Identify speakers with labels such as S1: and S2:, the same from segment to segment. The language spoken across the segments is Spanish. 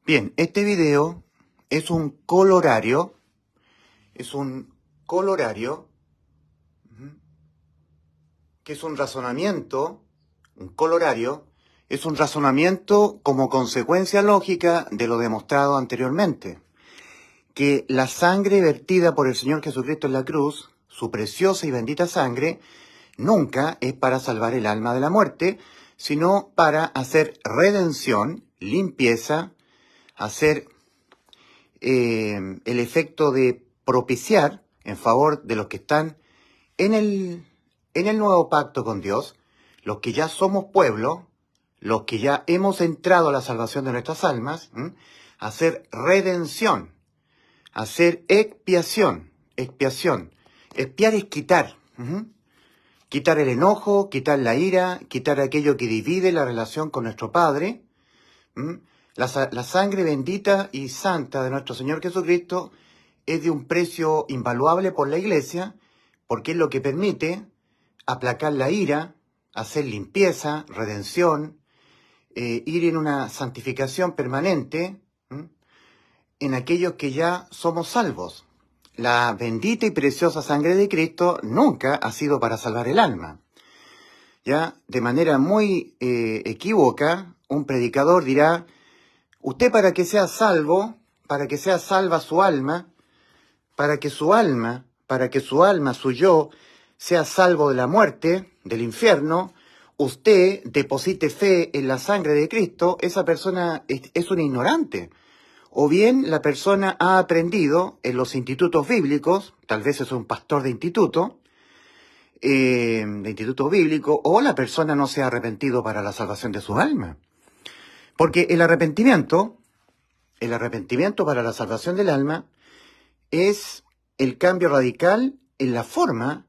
S1: Bien, este video es un colorario, ujú, que es un razonamiento, un colorario, es un razonamiento como consecuencia lógica de lo demostrado anteriormente, que la sangre vertida por el Señor Jesucristo en la cruz, su preciosa y bendita sangre, nunca es para salvar el alma de la muerte, sino para hacer redención, limpieza, hacer el efecto de propiciar en favor de los que están en el nuevo pacto con Dios, los que ya somos pueblo, los que ya hemos entrado a la salvación de nuestras almas, hacer redención, hacer expiación. Expiar es quitar. Quitar el enojo, quitar la ira, quitar aquello que divide la relación con nuestro Padre. La sangre bendita y santa de nuestro Señor Jesucristo es de un precio invaluable por la Iglesia, porque es lo que permite aplacar la ira, hacer limpieza, redención, ir en una santificación permanente en aquellos que ya somos salvos. La bendita y preciosa sangre de Cristo nunca ha sido para salvar el alma. Ya, de manera muy equívoca, un predicador dirá: usted, para que sea salvo, para que sea salva su alma, para que su alma, su yo, sea salvo de la muerte, del infierno, usted deposite fe en la sangre de Cristo. Esa persona es un ignorante. O bien la persona ha aprendido en los institutos bíblicos, tal vez es un pastor de instituto bíblico, o la persona no se ha arrepentido para la salvación de su alma. Porque el arrepentimiento para la salvación del alma es el cambio radical en la forma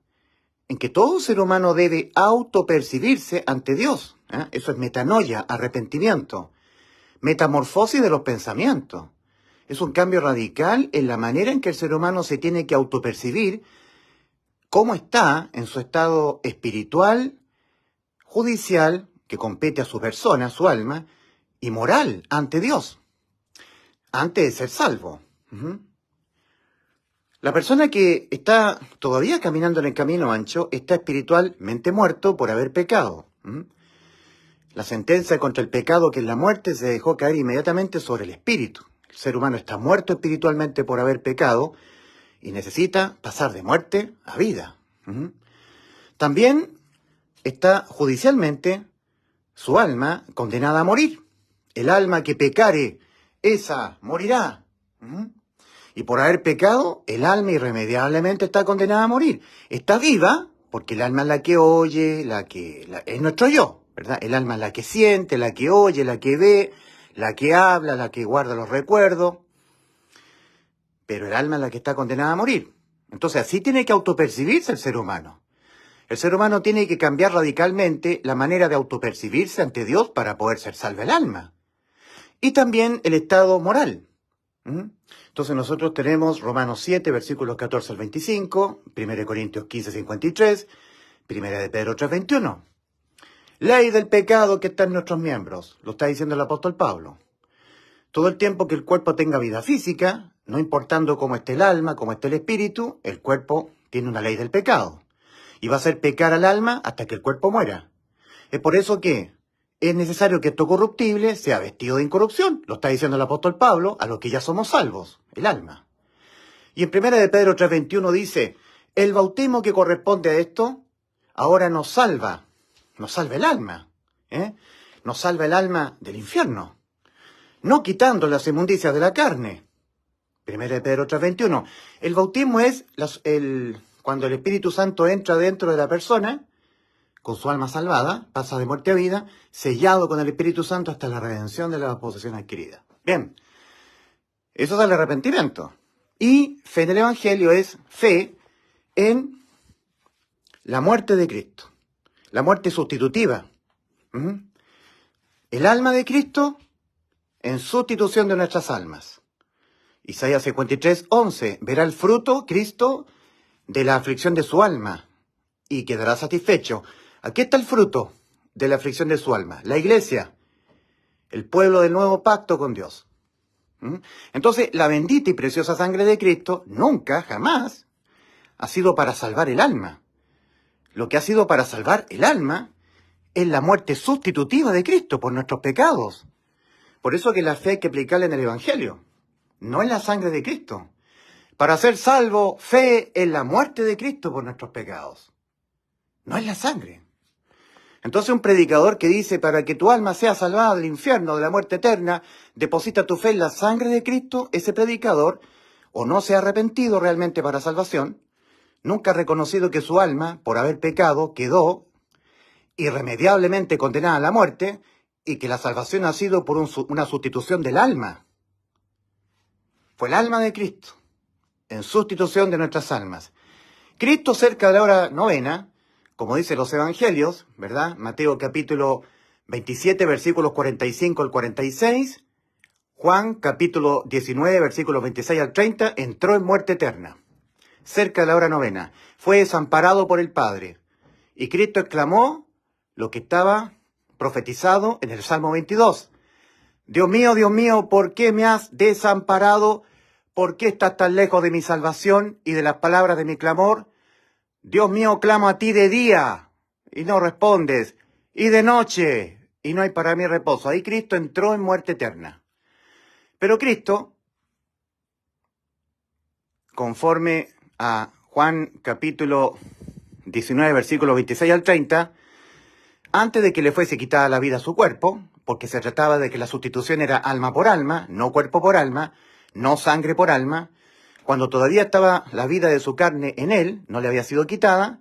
S1: en que todo ser humano debe autopercibirse ante Dios. Eso es metanoia, arrepentimiento, metamorfosis de los pensamientos. Es un cambio radical en la manera en que el ser humano se tiene que autopercibir cómo está en su estado espiritual, judicial, que compete a su persona, a su alma, y moral ante Dios, antes de ser salvo. La persona que está todavía caminando en el camino ancho está espiritualmente muerto por haber pecado. La sentencia contra el pecado, que es la muerte, se dejó caer inmediatamente sobre el espíritu. El ser humano está muerto espiritualmente por haber pecado y necesita pasar de muerte a vida. También está judicialmente su alma condenada a morir. El alma que pecare, esa morirá. Y por haber pecado, el alma irremediablemente está condenada a morir. Está viva porque el alma es la que oye, es nuestro yo, ¿verdad? El alma es la que siente, la que oye, la que ve, la que habla, la que guarda los recuerdos. Pero el alma es la que está condenada a morir. Entonces así tiene que autopercibirse el ser humano. El ser humano tiene que cambiar radicalmente la manera de autopercibirse ante Dios para poder ser salvo el alma. Y también el estado moral. Entonces nosotros tenemos Romanos 7, versículos 14 al 25, 1 Corintios 15, 53, 1 de Pedro 3, 21. Ley del pecado que está en nuestros miembros, lo está diciendo el apóstol Pablo. Todo el tiempo que el cuerpo tenga vida física, no importando cómo esté el alma, cómo esté el espíritu, el cuerpo tiene una ley del pecado. Y va a hacer pecar al alma hasta que el cuerpo muera. Es por eso que es necesario que esto corruptible sea vestido de incorrupción. Lo está diciendo el apóstol Pablo a los que ya somos salvos, el alma. Y en 1 de Pedro 3:21 dice: el bautismo que corresponde a esto ahora nos salva el alma. Nos salva el alma del infierno. No quitando las inmundicias de la carne. 1 de Pedro 3:21. El bautismo es cuando el Espíritu Santo entra dentro de la persona, con su alma salvada, pasa de muerte a vida, sellado con el Espíritu Santo hasta la redención de la posesión adquirida. Bien, eso es el arrepentimiento. Y fe en el Evangelio es fe en la muerte de Cristo, la muerte sustitutiva. El alma de Cristo en sustitución de nuestras almas. Isaías 53:11, verá el fruto, Cristo, de la aflicción de su alma y quedará satisfecho. Aquí está el fruto de la aflicción de su alma, la iglesia, el pueblo del nuevo pacto con Dios. ¿Mm? Entonces, la bendita y preciosa sangre de Cristo nunca, jamás, ha sido para salvar el alma. Lo que ha sido para salvar el alma es la muerte sustitutiva de Cristo por nuestros pecados. Por eso que la fe hay que aplicarla en el Evangelio, no en la sangre de Cristo. Para ser salvo, fe en la muerte de Cristo por nuestros pecados, no en la sangre. Entonces un predicador que dice, para que tu alma sea salvada del infierno, de la muerte eterna, deposita tu fe en la sangre de Cristo, ese predicador o no se ha arrepentido realmente para salvación, nunca ha reconocido que su alma, por haber pecado, quedó irremediablemente condenada a la muerte y que la salvación ha sido por una sustitución del alma. Fue el alma de Cristo en sustitución de nuestras almas. Cristo cerca de la hora novena, como dicen los evangelios, ¿verdad? Mateo capítulo 27, versículos 45 al 46, Juan capítulo 19, versículos 26 al 30, entró en muerte eterna. Cerca de la hora novena, fue desamparado por el Padre. Y Cristo exclamó lo que estaba profetizado en el Salmo 22. Dios mío, ¿por qué me has desamparado? ¿Por qué estás tan lejos de mi salvación y de las palabras de mi clamor? Dios mío, clamo a ti de día y no respondes, y de noche y no hay para mí reposo. Ahí Cristo entró en muerte eterna. Pero Cristo, conforme a Juan capítulo 19, versículos 26 al 30, antes de que le fuese quitada la vida a su cuerpo, porque se trataba de que la sustitución era alma por alma, no cuerpo por alma, no sangre por alma, cuando todavía estaba la vida de su carne en él, no le había sido quitada,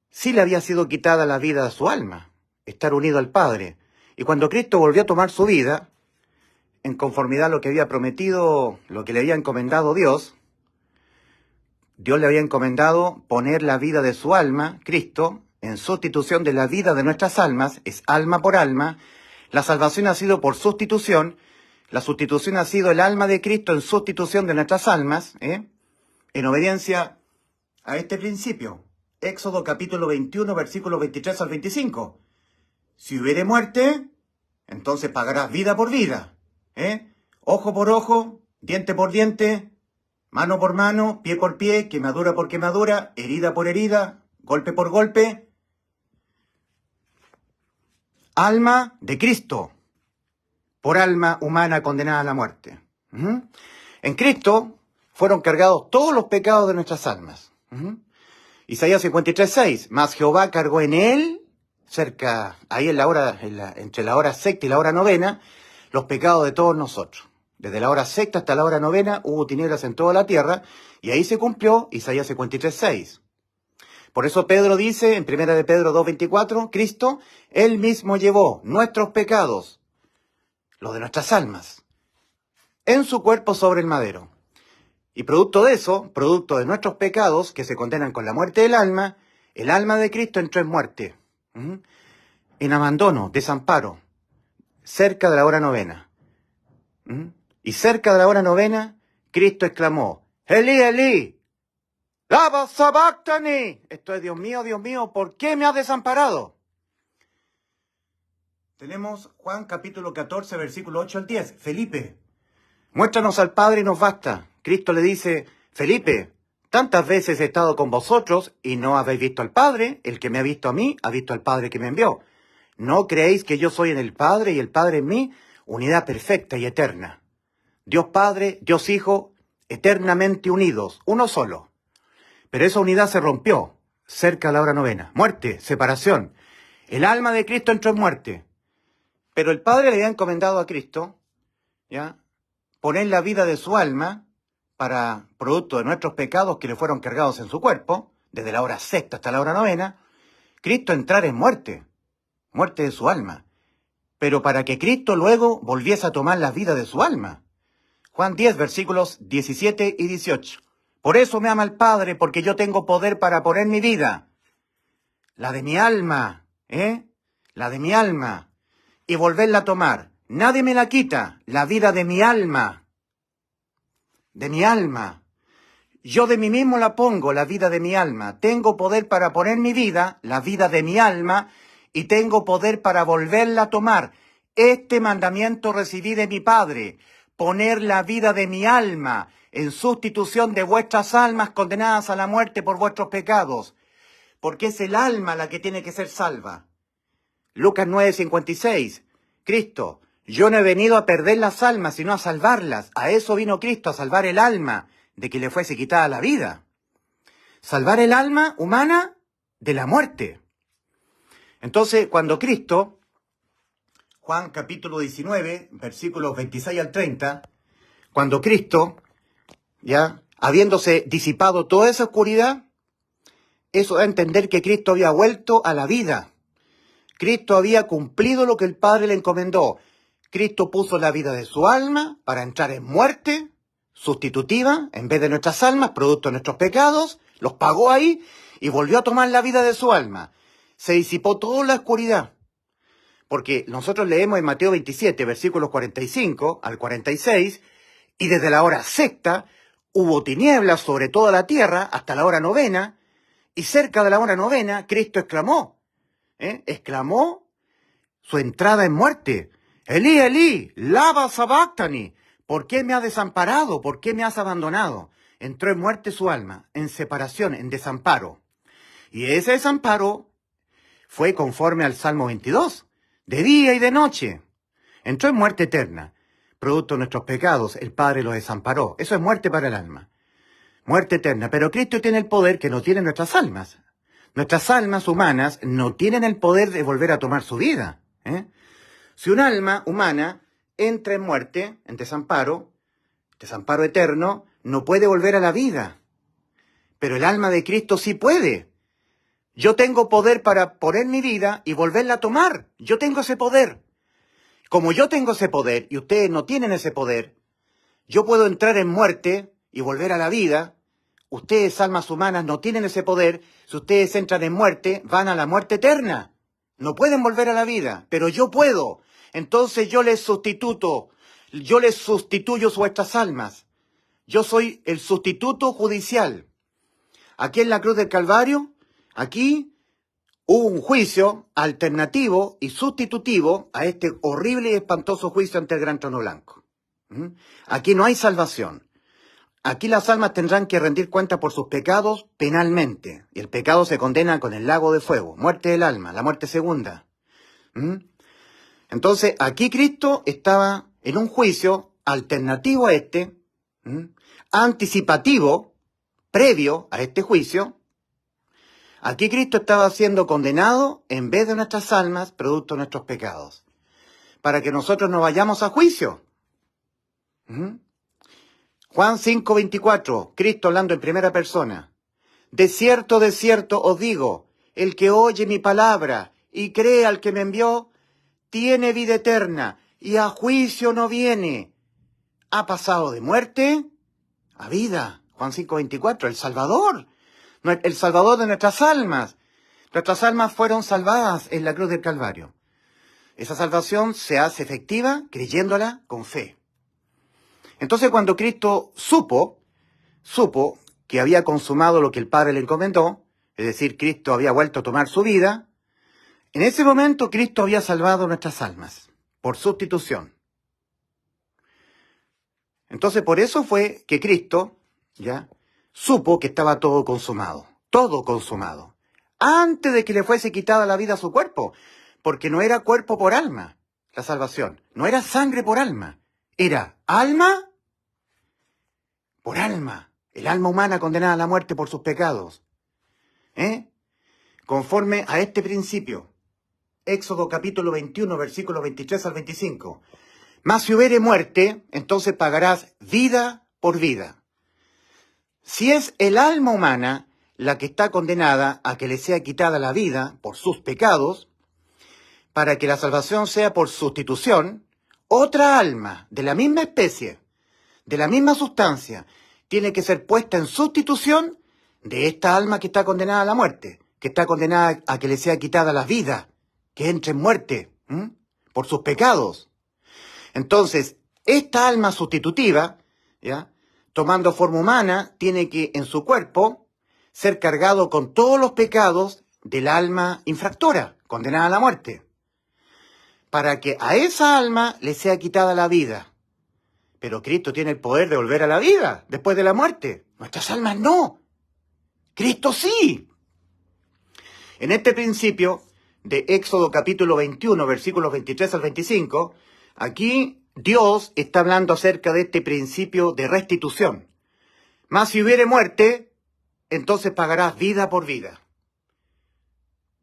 S1: sí le había sido quitada la vida de su alma, estar unido al Padre. Y cuando Cristo volvió a tomar su vida, en conformidad a lo que había prometido, lo que le había encomendado Dios, Dios le había encomendado poner la vida de su alma, Cristo, en sustitución de la vida de nuestras almas, es alma por alma. La salvación ha sido por sustitución. La sustitución ha sido el alma de Cristo en sustitución de nuestras almas, en obediencia a este principio. Éxodo capítulo 21, versículos 23 al 25. Si hubiere muerte, entonces pagarás vida por vida, ojo por ojo, diente por diente, mano por mano, pie por pie, quemadura por quemadura, herida por herida, golpe por golpe. Alma de Cristo, por alma humana condenada a la muerte. En Cristo fueron cargados todos los pecados de nuestras almas. Isaías 53:6, mas Jehová cargó en él, cerca, ahí en la hora, entre la hora sexta y la hora novena, los pecados de todos nosotros. Desde la hora sexta hasta la hora novena hubo tinieblas en toda la tierra, y ahí se cumplió Isaías 53:6. Por eso Pedro dice, en 1 de Pedro 2:24, Cristo, él mismo llevó nuestros pecados, los de nuestras almas, en su cuerpo sobre el madero. Y producto de eso, producto de nuestros pecados, que se condenan con la muerte del alma, el alma de Cristo entró en muerte, en abandono, desamparo, cerca de la hora novena. Y cerca de la hora novena, Cristo exclamó, Elí, Elí, lama sabactani. Esto es, Dios mío, ¿por qué me has desamparado? Tenemos Juan capítulo 14, versículo 8 al 10. Felipe, muéstranos al Padre y nos basta. Cristo le dice, Felipe, tantas veces he estado con vosotros y no habéis visto al Padre. El que me ha visto a mí, ha visto al Padre que me envió. ¿No creéis que yo soy en el Padre y el Padre en mí? Unidad perfecta y eterna. Dios Padre, Dios Hijo, eternamente unidos, uno solo. Pero esa unidad se rompió cerca de la hora novena. Muerte, separación. El alma de Cristo entró en muerte. Pero el Padre le había encomendado a Cristo, poner la vida de su alma para, producto de nuestros pecados que le fueron cargados en su cuerpo, desde la hora sexta hasta la hora novena, Cristo entrar en muerte, muerte de su alma. Pero para que Cristo luego volviese a tomar la vida de su alma. Juan 10, versículos 17 y 18. Por eso me ama el Padre, porque yo tengo poder para poner mi vida, la de mi alma, la de mi alma, y volverla a tomar. Nadie me la quita, la vida de mi alma. De mi alma. Yo de mí mismo la pongo, la vida de mi alma. Tengo poder para poner mi vida, la vida de mi alma, y tengo poder para volverla a tomar. Este mandamiento recibí de mi Padre. poner la vida de mi alma en sustitución de vuestras almas condenadas a la muerte por vuestros pecados, porque es el alma la que tiene que ser salva. Lucas 9:56, Cristo, yo no he venido a perder las almas, sino a salvarlas. A eso vino Cristo, a salvar el alma de que le fuese quitada la vida. Salvar el alma humana de la muerte. Entonces, cuando Cristo, Juan capítulo 19, versículos 26 al 30, cuando Cristo, ya, habiéndose disipado toda esa oscuridad, eso da a entender que Cristo había vuelto a la vida. Cristo había cumplido lo que el Padre le encomendó. Cristo puso la vida de su alma para entrar en muerte sustitutiva en vez de nuestras almas, producto de nuestros pecados, los pagó ahí y volvió a tomar la vida de su alma. Se disipó toda la oscuridad. Porque nosotros leemos en Mateo 27, versículos 45 al 46, y desde la hora sexta hubo tinieblas sobre toda la tierra hasta la hora novena, y cerca de la hora novena Cristo exclamó su entrada en muerte. Elí, Elí, lama sabactani, ¿por qué me has desamparado? ¿Por qué me has abandonado? Entró en muerte su alma, en separación, en desamparo. Y ese desamparo fue conforme al Salmo 22, de día y de noche. Entró en muerte eterna, producto de nuestros pecados, el Padre lo desamparó. Eso es muerte para el alma, muerte eterna. Pero Cristo tiene el poder que no tienen nuestras almas. Nuestras almas humanas no tienen el poder de volver a tomar su vida. Si un alma humana entra en muerte, en desamparo eterno, no puede volver a la vida. Pero el alma de Cristo sí puede. Yo tengo poder para poner mi vida y volverla a tomar. Yo tengo ese poder. Como yo tengo ese poder y ustedes no tienen ese poder, yo puedo entrar en muerte y volver a la vida. Ustedes, almas humanas, no tienen ese poder. Si ustedes entran en muerte, van a la muerte eterna. No pueden volver a la vida, pero yo puedo. Entonces yo les sustituyo vuestras almas. Yo soy el sustituto judicial. Aquí en la cruz del Calvario, aquí hubo un juicio alternativo y sustitutivo a este horrible y espantoso juicio ante el gran trono blanco. Aquí no hay salvación. Aquí las almas tendrán que rendir cuenta por sus pecados penalmente. Y el pecado se condena con el lago de fuego. Muerte del alma, la muerte segunda. Entonces, aquí Cristo estaba en un juicio alternativo a este, anticipativo, previo a este juicio. Aquí Cristo estaba siendo condenado en vez de nuestras almas, producto de nuestros pecados, para que nosotros no vayamos a juicio. Juan 5:24, Cristo hablando en primera persona. De cierto os digo, el que oye mi palabra y cree al que me envió, tiene vida eterna y a juicio no viene. Ha pasado de muerte a vida. Juan 5:24, el Salvador de nuestras almas. Nuestras almas fueron salvadas en la cruz del Calvario. Esa salvación se hace efectiva creyéndola con fe. Entonces cuando Cristo supo que había consumado lo que el Padre le encomendó, es decir, Cristo había vuelto a tomar su vida, en ese momento Cristo había salvado nuestras almas, por sustitución. Entonces por eso fue que Cristo, supo que estaba todo consumado, antes de que le fuese quitada la vida a su cuerpo, porque no era cuerpo por alma la salvación, no era sangre por alma, era alma por alma, el alma humana condenada a la muerte por sus pecados. Conforme a este principio, Éxodo capítulo 21, versículos 23 al 25. Mas si hubiere muerte, entonces pagarás vida por vida. Si es el alma humana la que está condenada a que le sea quitada la vida por sus pecados, para que la salvación sea por sustitución, otra alma de la misma especie, de la misma sustancia, tiene que ser puesta en sustitución de esta alma que está condenada a la muerte, que está condenada a que le sea quitada la vida, que entre en muerte, por sus pecados. Entonces, esta alma sustitutiva, tomando forma humana, tiene que en su cuerpo ser cargado con todos los pecados del alma infractora, condenada a la muerte, para que a esa alma le sea quitada la vida. Pero Cristo tiene el poder de volver a la vida después de la muerte. Nuestras almas no. Cristo sí. En este principio de Éxodo capítulo 21, versículos 23 al 25, aquí Dios está hablando acerca de este principio de restitución. Mas si hubiere muerte, entonces pagarás vida por vida.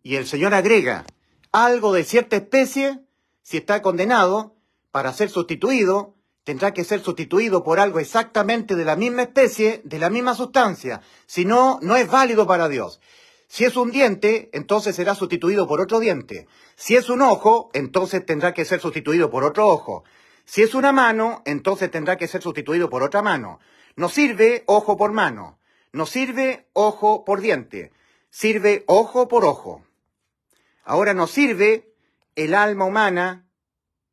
S1: Y el Señor agrega, algo de cierta especie, si está condenado, para ser sustituido, tendrá que ser sustituido por algo exactamente de la misma especie, de la misma sustancia. Si no, no es válido para Dios. Si es un diente, entonces será sustituido por otro diente. Si es un ojo, entonces tendrá que ser sustituido por otro ojo. Si es una mano, entonces tendrá que ser sustituido por otra mano. No sirve ojo por mano. No sirve ojo por diente. Sirve ojo por ojo. Ahora no sirve el alma humana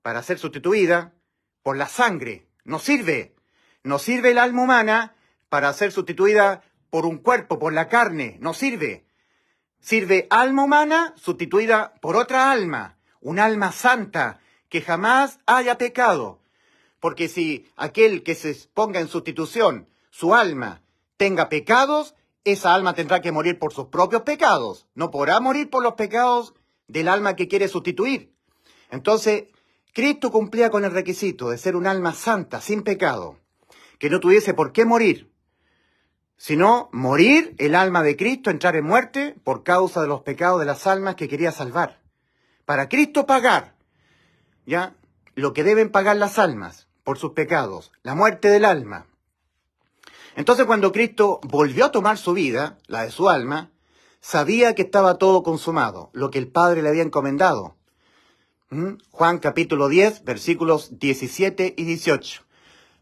S1: para ser sustituida por la sangre. No sirve. No sirve el alma humana para ser sustituida por un cuerpo, por la carne. No sirve. Sirve alma humana sustituida por otra alma. Un alma santa que jamás haya pecado. Porque si aquel que se ponga en sustitución, su alma, tenga pecados, esa alma tendrá que morir por sus propios pecados. No podrá morir por los pecados del alma que quiere sustituir. Entonces, Cristo cumplía con el requisito de ser un alma santa, sin pecado, que no tuviese por qué morir, sino morir el alma de Cristo, entrar en muerte por causa de los pecados de las almas que quería salvar. Para Cristo pagar, ¿ya?, lo que deben pagar las almas por sus pecados, la muerte del alma. Entonces, cuando Cristo volvió a tomar su vida, la de su alma, sabía que estaba todo consumado, lo que el Padre le había encomendado. Juan capítulo 10, versículos 17 y 18.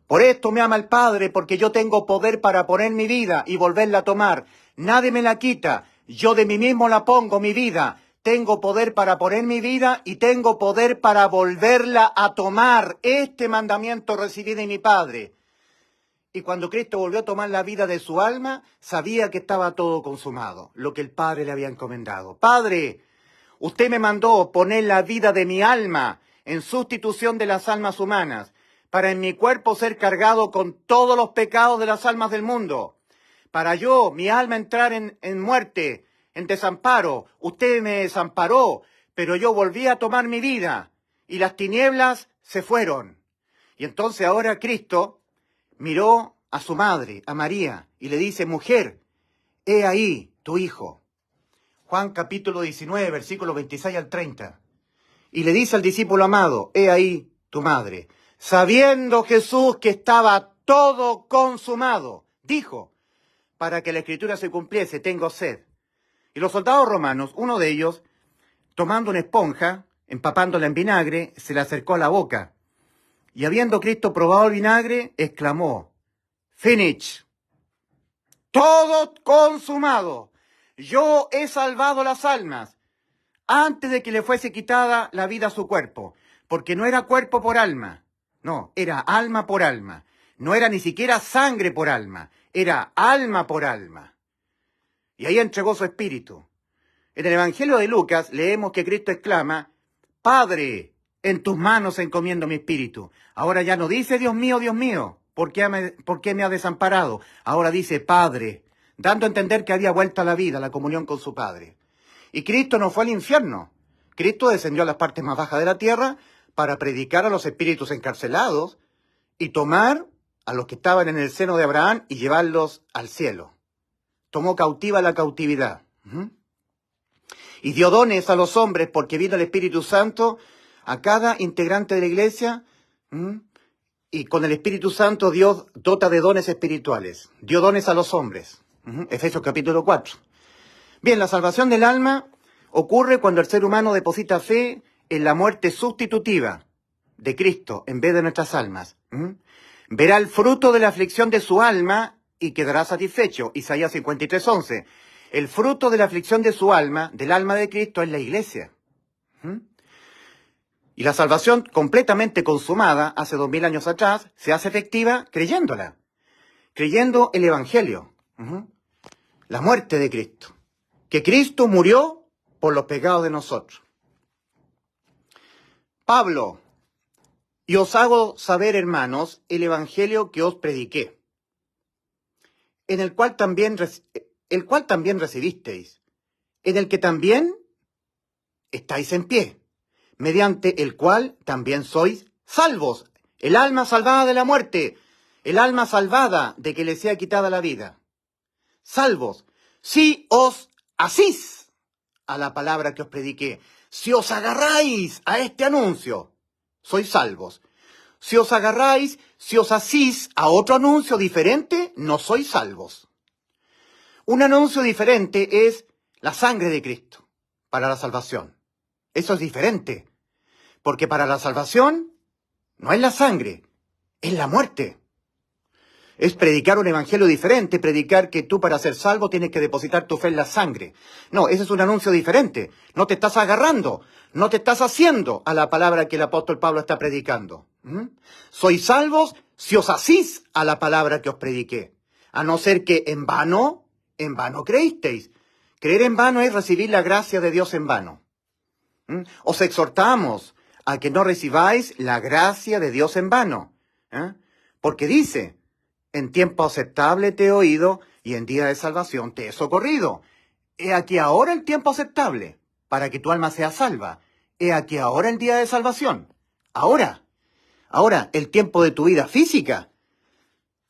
S1: Por esto me ama el Padre, porque yo tengo poder para poner mi vida y volverla a tomar. Nadie me la quita, yo de mí mismo la pongo, mi vida. Tengo poder para poner mi vida y tengo poder para volverla a tomar. Este mandamiento recibí de mi Padre. Y cuando Cristo volvió a tomar la vida de su alma, sabía que estaba todo consumado, lo que el Padre le había encomendado. Padre, usted me mandó poner la vida de mi alma en sustitución de las almas humanas, para en mi cuerpo ser cargado con todos los pecados de las almas del mundo. Para yo, mi alma, entrar en muerte, en desamparo. Usted me desamparó, pero yo volví a tomar mi vida, y las tinieblas se fueron. Y entonces ahora Cristo miró a su madre, a María, y le dice, mujer, he ahí tu hijo. Juan capítulo 19, versículos 26 al 30. Y le dice al discípulo amado, he ahí tu madre. Sabiendo Jesús que estaba todo consumado, dijo, para que la escritura se cumpliese, tengo sed. Y los soldados romanos, uno de ellos, tomando una esponja, empapándola en vinagre, se la acercó a la boca. Y habiendo Cristo probado el vinagre, exclamó, finish, todo consumado. Yo he salvado las almas antes de que le fuese quitada la vida a su cuerpo, porque no era cuerpo por alma, no, era alma por alma, no era ni siquiera sangre por alma, era alma por alma. Y ahí entregó su espíritu. En el Evangelio de Lucas leemos que Cristo exclama, Padre, en tus manos encomiendo mi espíritu. Ahora ya no dice, Dios mío, ¿por qué me ha desamparado? Ahora dice, Padre, dando a entender que había vuelto a la vida, a la comunión con su Padre. Y Cristo no fue al infierno. Cristo descendió a las partes más bajas de la tierra para predicar a los espíritus encarcelados y tomar a los que estaban en el seno de Abraham y llevarlos al cielo. Tomó cautiva la cautividad. Y dio dones a los hombres porque vino el Espíritu Santo a cada integrante de la iglesia. Y con el Espíritu Santo Dios dota de dones espirituales. Dio dones a los hombres. Efesios capítulo 4. Bien, la salvación del alma ocurre cuando el ser humano deposita fe en la muerte sustitutiva de Cristo en vez de nuestras almas. Verá el fruto de la aflicción de su alma y quedará satisfecho. Isaías 53:11. El fruto de la aflicción de su alma, del alma de Cristo, es la iglesia. Y la salvación completamente consumada hace 2000 años atrás se hace efectiva creyéndola. Creyendo el Evangelio. La muerte de Cristo. Que Cristo murió por los pecados de nosotros. Pablo, Y os hago saber, hermanos, el evangelio que os prediqué, en el cual también recibisteis, en el que también estáis en pie, mediante el cual también sois salvos, el alma salvada de la muerte, el alma salvada de que le sea quitada la vida. Salvos, si os asís a la palabra que os prediqué, si os agarráis a este anuncio, sois salvos. Si os agarráis, si os asís a otro anuncio diferente, no sois salvos. Un anuncio diferente es la sangre de Cristo para la salvación. Eso es diferente, porque para la salvación no es la sangre, es la muerte. Es predicar un evangelio diferente, predicar que tú para ser salvo tienes que depositar tu fe en la sangre. No, ese es un anuncio diferente. No te estás agarrando, no te estás haciendo a la palabra que el apóstol Pablo está predicando. Sois salvos si os asís a la palabra que os prediqué. A no ser que en vano creísteis. Creer en vano es recibir la gracia de Dios en vano. Os exhortamos a que no recibáis la gracia de Dios en vano. Porque dice, en tiempo aceptable te he oído y en día de salvación te he socorrido. He aquí ahora el tiempo aceptable para que tu alma sea salva. He aquí ahora el día de salvación. Ahora, el tiempo de tu vida física.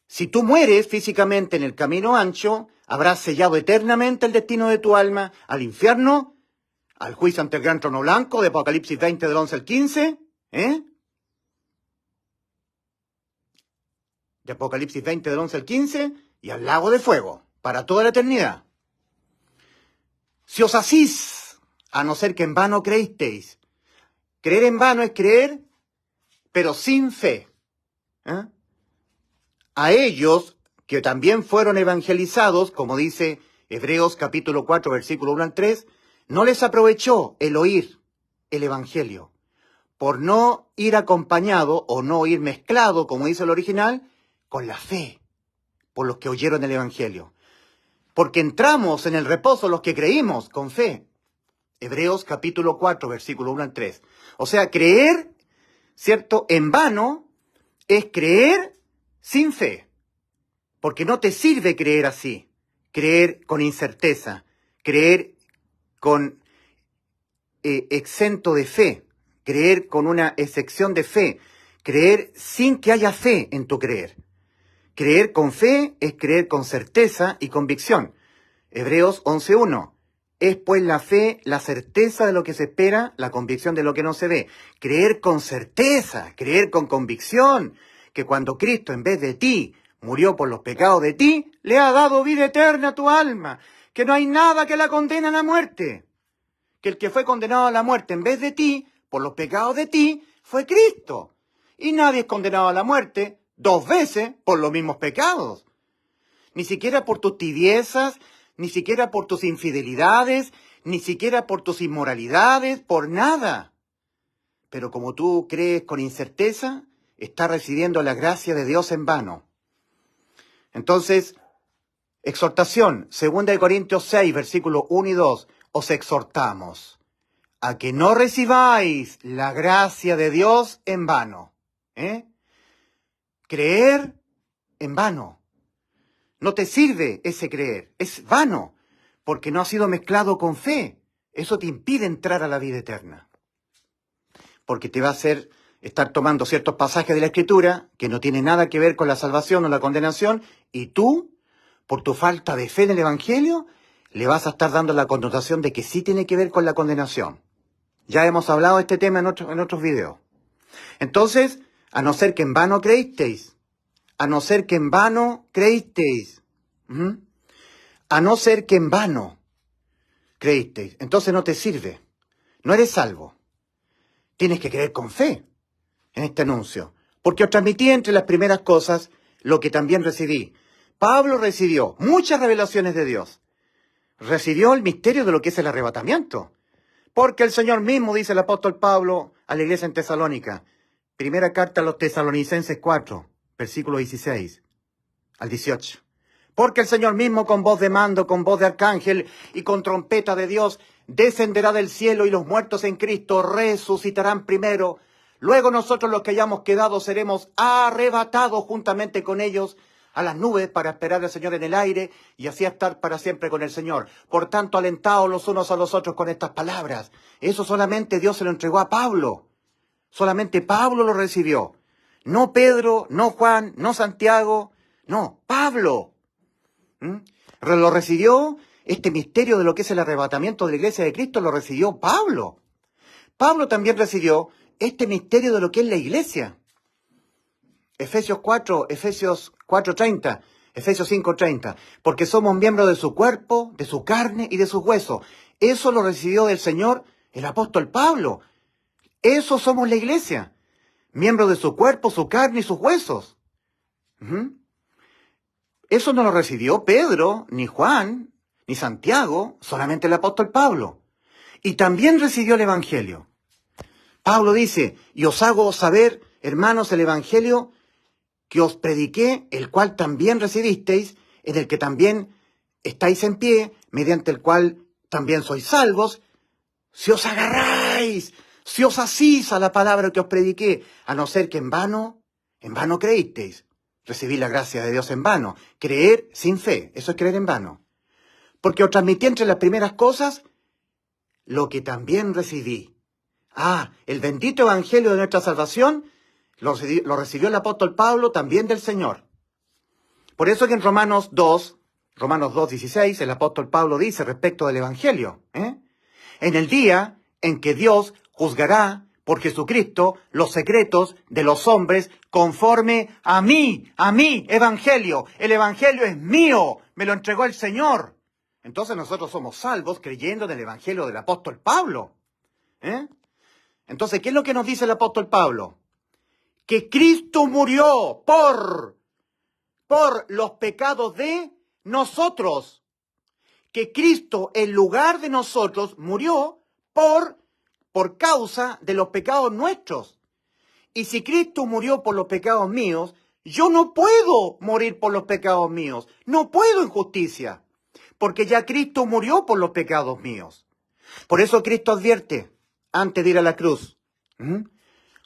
S1: Si tú mueres físicamente en el camino ancho, habrás sellado eternamente el destino de tu alma al infierno, al juicio ante el gran trono blanco de Apocalipsis 20 del 11 al 15, de Apocalipsis 20 del 11 al 15, y al lago de fuego, para toda la eternidad. Si os asís, a no ser que en vano creísteis. Creer en vano es creer, pero sin fe. A ellos, que también fueron evangelizados, como dice Hebreos capítulo 4, versículo 1 al 3, no les aprovechó el oír el evangelio, por no ir acompañado o no ir mezclado, como dice el original, con la fe, por los que oyeron el evangelio. Porque entramos en el reposo los que creímos con fe. Hebreos capítulo 4, versículo 1 al 3. O sea, creer, ¿cierto?, en vano es creer sin fe. Porque no te sirve creer así. Creer con incerteza. Creer con exento de fe. Creer con una excepción de fe. Creer sin que haya fe en tu creer. Creer con fe es creer con certeza y convicción. Hebreos 11.1. Es pues la fe, la certeza de lo que se espera, la convicción de lo que no se ve. Creer con certeza, creer con convicción, que cuando Cristo en vez de ti murió por los pecados de ti, le ha dado vida eterna a tu alma, que no hay nada que la condene a la muerte. Que el que fue condenado a la muerte en vez de ti, por los pecados de ti, fue Cristo. Y nadie es condenado a la muerte 2 veces por los mismos pecados. Ni siquiera por tus tibiezas, ni siquiera por tus infidelidades, ni siquiera por tus inmoralidades, por nada. Pero como tú crees con incerteza, estás recibiendo la gracia de Dios en vano. Entonces, exhortación, 2 Corintios 6, versículos 1 y 2, os exhortamos a que no recibáis la gracia de Dios en vano. Creer en vano. No te sirve ese creer, es vano, porque no ha sido mezclado con fe. Eso te impide entrar a la vida eterna. Porque te va a hacer estar tomando ciertos pasajes de la Escritura que no tienen nada que ver con la salvación o la condenación, y tú, por tu falta de fe en el Evangelio, le vas a estar dando la connotación de que sí tiene que ver con la condenación. Ya hemos hablado de este tema en otros videos. Entonces, a no ser que en vano creísteis, a no ser que en vano creísteis, a no ser que en vano creísteis, entonces no te sirve, no eres salvo. Tienes que creer con fe en este anuncio, porque os transmití entre las primeras cosas lo que también recibí. Pablo recibió muchas revelaciones de Dios. Recibió el misterio de lo que es el arrebatamiento. Porque el Señor mismo, dice el apóstol Pablo a la iglesia en Tesalónica, primera carta a los Tesalonicenses 4, versículo 16 al 18. Porque el Señor mismo con voz de mando, con voz de arcángel y con trompeta de Dios, descenderá del cielo y los muertos en Cristo resucitarán primero. Luego nosotros los que hayamos quedado seremos arrebatados juntamente con ellos a las nubes para esperar al Señor en el aire y así estar para siempre con el Señor. Por tanto, alentaos los unos a los otros con estas palabras. Eso solamente Dios se lo entregó a Pablo. Solamente Pablo lo recibió. No Pedro, no Juan, no Santiago, no, Pablo. Lo recibió, este misterio de lo que es el arrebatamiento de la iglesia de Cristo lo recibió Pablo. Pablo también recibió este misterio de lo que es la iglesia. Efesios 4:30, Efesios 5:30, porque somos miembros de su cuerpo, de su carne y de sus huesos. Eso lo recibió del Señor el apóstol Pablo. Eso somos la iglesia, miembros de su cuerpo, su carne y sus huesos. Eso no lo recibió Pedro, ni Juan, ni Santiago, solamente el apóstol Pablo. Y también recibió el Evangelio. Pablo dice, y os hago saber, hermanos, el Evangelio que os prediqué, el cual también recibisteis, en el que también estáis en pie, mediante el cual también sois salvos, si os agarráis, si os asís a la palabra que os prediqué, a no ser que en vano creísteis. Recibí la gracia de Dios en vano. Creer sin fe, eso es creer en vano. Porque os transmití entre las primeras cosas lo que también recibí. El bendito evangelio de nuestra salvación lo recibió el apóstol Pablo también del Señor. Por eso que en Romanos 2:16, el apóstol Pablo dice respecto del evangelio, en el día en que Dios juzgará por Jesucristo los secretos de los hombres conforme a mí, evangelio. El evangelio es mío, me lo entregó el Señor. Entonces nosotros somos salvos creyendo en el evangelio del apóstol Pablo. Entonces, ¿qué es lo que nos dice el apóstol Pablo? Que Cristo murió por los pecados de nosotros. Que Cristo, en lugar de nosotros, murió por causa de los pecados nuestros. Y si Cristo murió por los pecados míos, yo no puedo morir por los pecados míos. No puedo en justicia. Porque ya Cristo murió por los pecados míos. Por eso Cristo advierte, antes de ir a la cruz.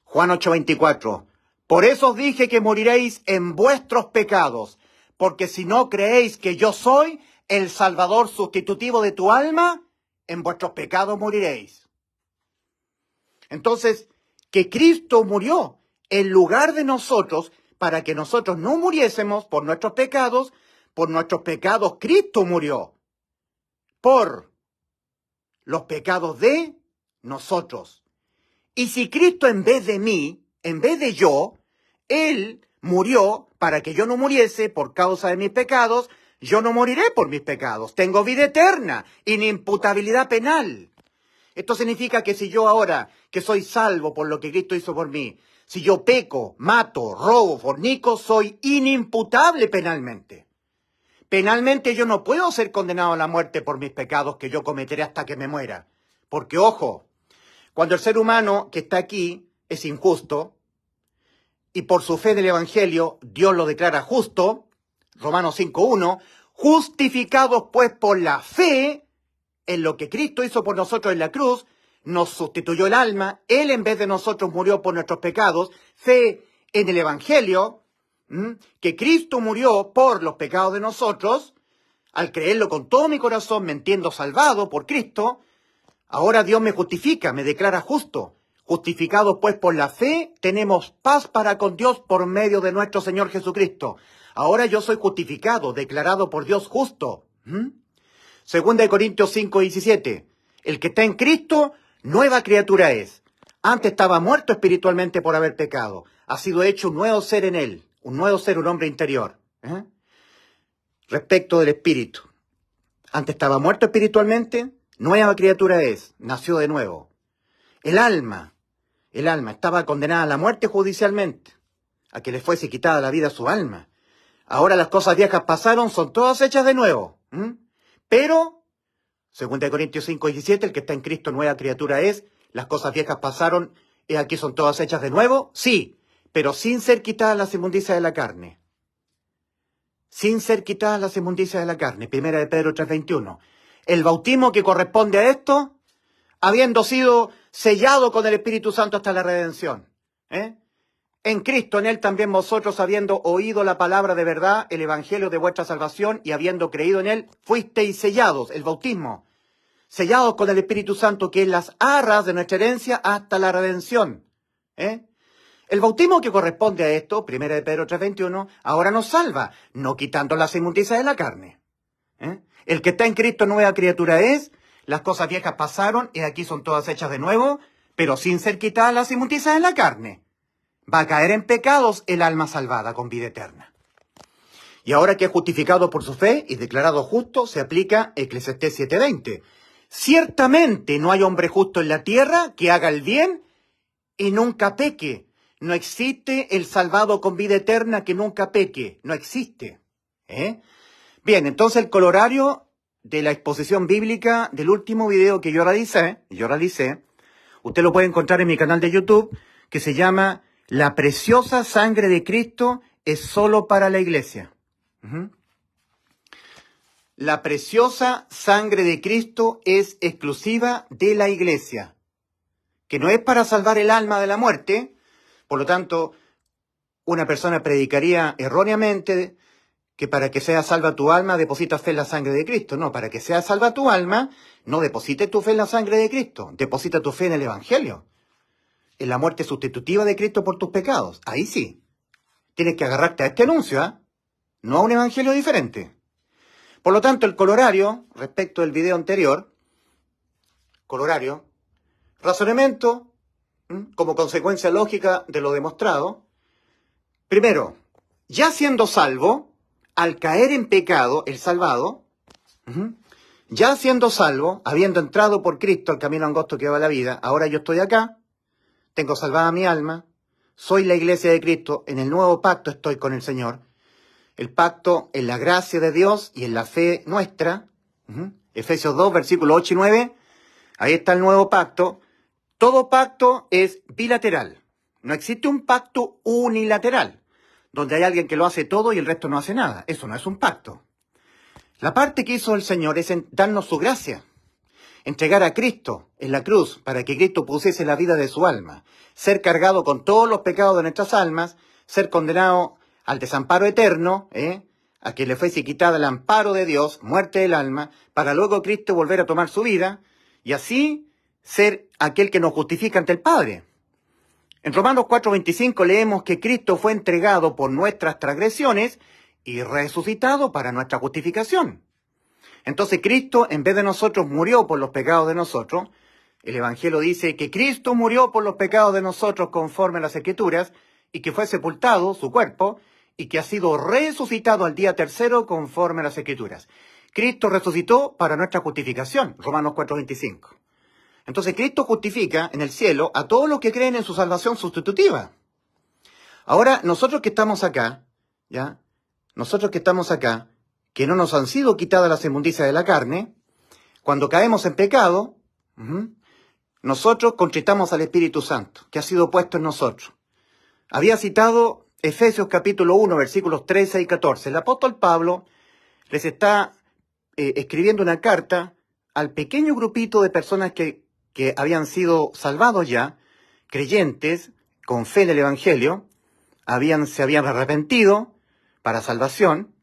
S1: Juan 8:24. Por eso os dije que moriréis en vuestros pecados, porque si no creéis que yo soy el Salvador sustitutivo de tu alma, en vuestros pecados moriréis. Entonces, que Cristo murió en lugar de nosotros, para que nosotros no muriésemos por nuestros pecados Cristo murió. Por los pecados de nosotros. Y si Cristo en vez de mí, en vez de yo, Él murió para que yo no muriese por causa de mis pecados, yo no moriré por mis pecados. Tengo vida eterna, inimputabilidad penal. Esto significa que si yo ahora, que soy salvo por lo que Cristo hizo por mí, si yo peco, mato, robo, fornico, soy inimputable penalmente. Penalmente yo no puedo ser condenado a la muerte por mis pecados que yo cometeré hasta que me muera. Porque, ojo, cuando el ser humano que está aquí es injusto, y por su fe en el Evangelio Dios lo declara justo, Romanos 5:1, justificados pues por la fe en lo que Cristo hizo por nosotros en la cruz, nos sustituyó el alma, Él en vez de nosotros murió por nuestros pecados, fe en el Evangelio, que Cristo murió por los pecados de nosotros, al creerlo con todo mi corazón, me entiendo salvado por Cristo, ahora Dios me justifica, me declara justo. Justificados pues por la fe, tenemos paz para con Dios por medio de nuestro Señor Jesucristo. Ahora yo soy justificado, declarado por Dios justo. Segunda de Corintios 5:17. El que está en Cristo, nueva criatura es. Antes estaba muerto espiritualmente por haber pecado. Ha sido hecho un nuevo ser en él. Un nuevo ser, un hombre interior. Respecto del espíritu. Antes estaba muerto espiritualmente, nueva criatura es. Nació de nuevo. El alma estaba condenada a la muerte judicialmente, a que le fuese quitada la vida a su alma. Ahora las cosas viejas pasaron, son todas hechas de nuevo. Pero, 2 Corintios 5:17, el que está en Cristo nueva criatura es, las cosas viejas pasaron, y aquí son todas hechas de nuevo, sí, pero sin ser quitadas las inmundicias de la carne. Sin ser quitadas las inmundicias de la carne. Primera de Pedro 3:21. El bautismo que corresponde a esto, habiendo sido sellado con el Espíritu Santo hasta la redención. ¿Eh? En Cristo, en Él también vosotros, habiendo oído la palabra de verdad, el evangelio de vuestra salvación, y habiendo creído en Él, fuisteis sellados, el bautismo, sellados con el Espíritu Santo, que es las arras de nuestra herencia hasta la redención. ¿Eh? El bautismo que corresponde a esto, 1 de Pedro 3:21, ahora nos salva, no quitando las inmundicias de la carne. ¿Eh? El que está en Cristo nueva criatura es, las cosas viejas pasaron y aquí son todas hechas de nuevo, pero sin ser quitadas las inmundicias de la carne. Va a caer en pecados el alma salvada con vida eterna. Y ahora que es justificado por su fe y declarado justo, se aplica Eclesiastés 7:20. Ciertamente no hay hombre justo en la tierra que haga el bien y nunca peque. No existe el salvado con vida eterna que nunca peque. No existe. Bien, entonces el colorario de la exposición bíblica del último video que yo realicé, usted lo puede encontrar en mi canal de YouTube, que se llama La preciosa sangre de Cristo es solo para la iglesia. La preciosa sangre de Cristo es exclusiva de la iglesia, que no es para salvar el alma de la muerte. Por lo tanto, una persona predicaría erróneamente que para que sea salva tu alma depositas fe en la sangre de Cristo. No, para que sea salva tu alma, no deposites tu fe en la sangre de Cristo, deposita tu fe en el Evangelio, en la muerte sustitutiva de Cristo por tus pecados. Ahí sí, tienes que agarrarte a este anuncio, ¿eh? No a un evangelio diferente. Por lo tanto, el colorario, respecto del video anterior, razonamiento, como consecuencia lógica de lo demostrado. Primero, ya siendo salvo, al caer en pecado, el salvado, ya siendo salvo, habiendo entrado por Cristo al camino angosto que va a la vida, ahora yo estoy acá, tengo salvada mi alma, soy la iglesia de Cristo, en el nuevo pacto estoy con el Señor, el pacto en la gracia de Dios y en la fe nuestra, Efesios 2, versículos 8 y 9, ahí está el nuevo pacto. Todo pacto es bilateral, no existe un pacto unilateral, donde hay alguien que lo hace todo y el resto no hace nada. Eso no es un pacto. La parte que hizo el Señor es darnos su gracia, entregar a Cristo en la cruz para que Cristo pusiese la vida de su alma, ser cargado con todos los pecados de nuestras almas, ser condenado al desamparo eterno, a que le fuese quitada el amparo de Dios, muerte del alma, para luego Cristo volver a tomar su vida y así ser aquel que nos justifica ante el Padre. En Romanos 4:25 leemos que Cristo fue entregado por nuestras transgresiones y resucitado para nuestra justificación. Entonces Cristo, en vez de nosotros, murió por los pecados de nosotros. El Evangelio dice que Cristo murió por los pecados de nosotros conforme a las Escrituras y que fue sepultado, su cuerpo, y que ha sido resucitado al día tercero conforme a las Escrituras. Cristo resucitó para nuestra justificación, Romanos 4:25. Entonces Cristo justifica en el cielo a todos los que creen en su salvación sustitutiva. Ahora, nosotros que estamos acá, que no nos han sido quitadas las inmundicias de la carne, cuando caemos en pecado, nosotros contristamos al Espíritu Santo, que ha sido puesto en nosotros. Había citado Efesios capítulo 1, versículos 13 y 14. El apóstol Pablo les está escribiendo una carta al pequeño grupito de personas que habían sido salvados ya, creyentes, con fe en el Evangelio, se habían arrepentido para salvación,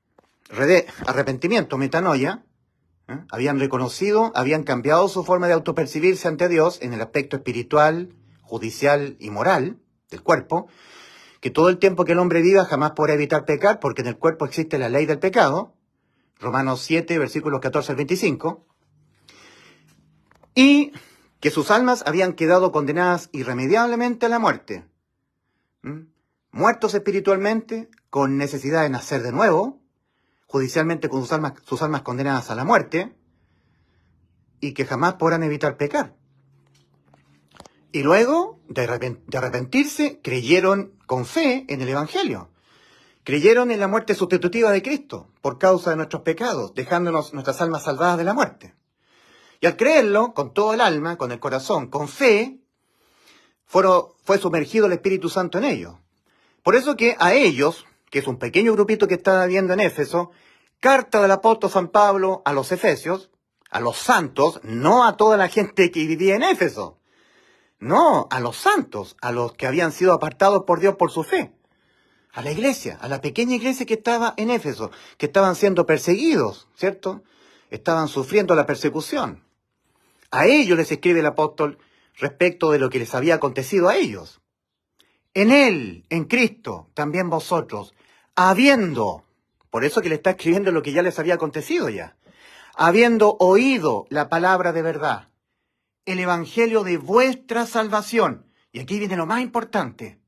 S1: arrepentimiento, metanoia, habían reconocido, habían cambiado su forma de autopercibirse ante Dios en el aspecto espiritual, judicial y moral del cuerpo, que todo el tiempo que el hombre viva jamás podrá evitar pecar, porque en el cuerpo existe la ley del pecado, Romanos 7, versículos 14 al 25, y que sus almas habían quedado condenadas irremediablemente a la muerte, muertos espiritualmente, con necesidad de nacer de nuevo, judicialmente con sus almas condenadas a la muerte, y que jamás podrán evitar pecar. Y luego de arrepentirse, creyeron con fe en el Evangelio. Creyeron en la muerte sustitutiva de Cristo por causa de nuestros pecados, dejándonos nuestras almas salvadas de la muerte. Y al creerlo, con todo el alma, con el corazón, con fe, fue sumergido el Espíritu Santo en ellos. Por eso que a ellos, que es un pequeño grupito que está viendo en Éfeso, carta del apóstol San Pablo a los Efesios, a los santos, no a toda la gente que vivía en Éfeso. No, a los santos, a los que habían sido apartados por Dios por su fe. A la iglesia, a la pequeña iglesia que estaba en Éfeso, que estaban siendo perseguidos, ¿cierto? Estaban sufriendo la persecución. A ellos les escribe el apóstol respecto de lo que les había acontecido a ellos. En Él, en Cristo, también vosotros, habiendo, por eso que le está escribiendo lo que ya les había acontecido ya, habiendo oído la palabra de verdad, el evangelio de vuestra salvación, y aquí viene lo más importante,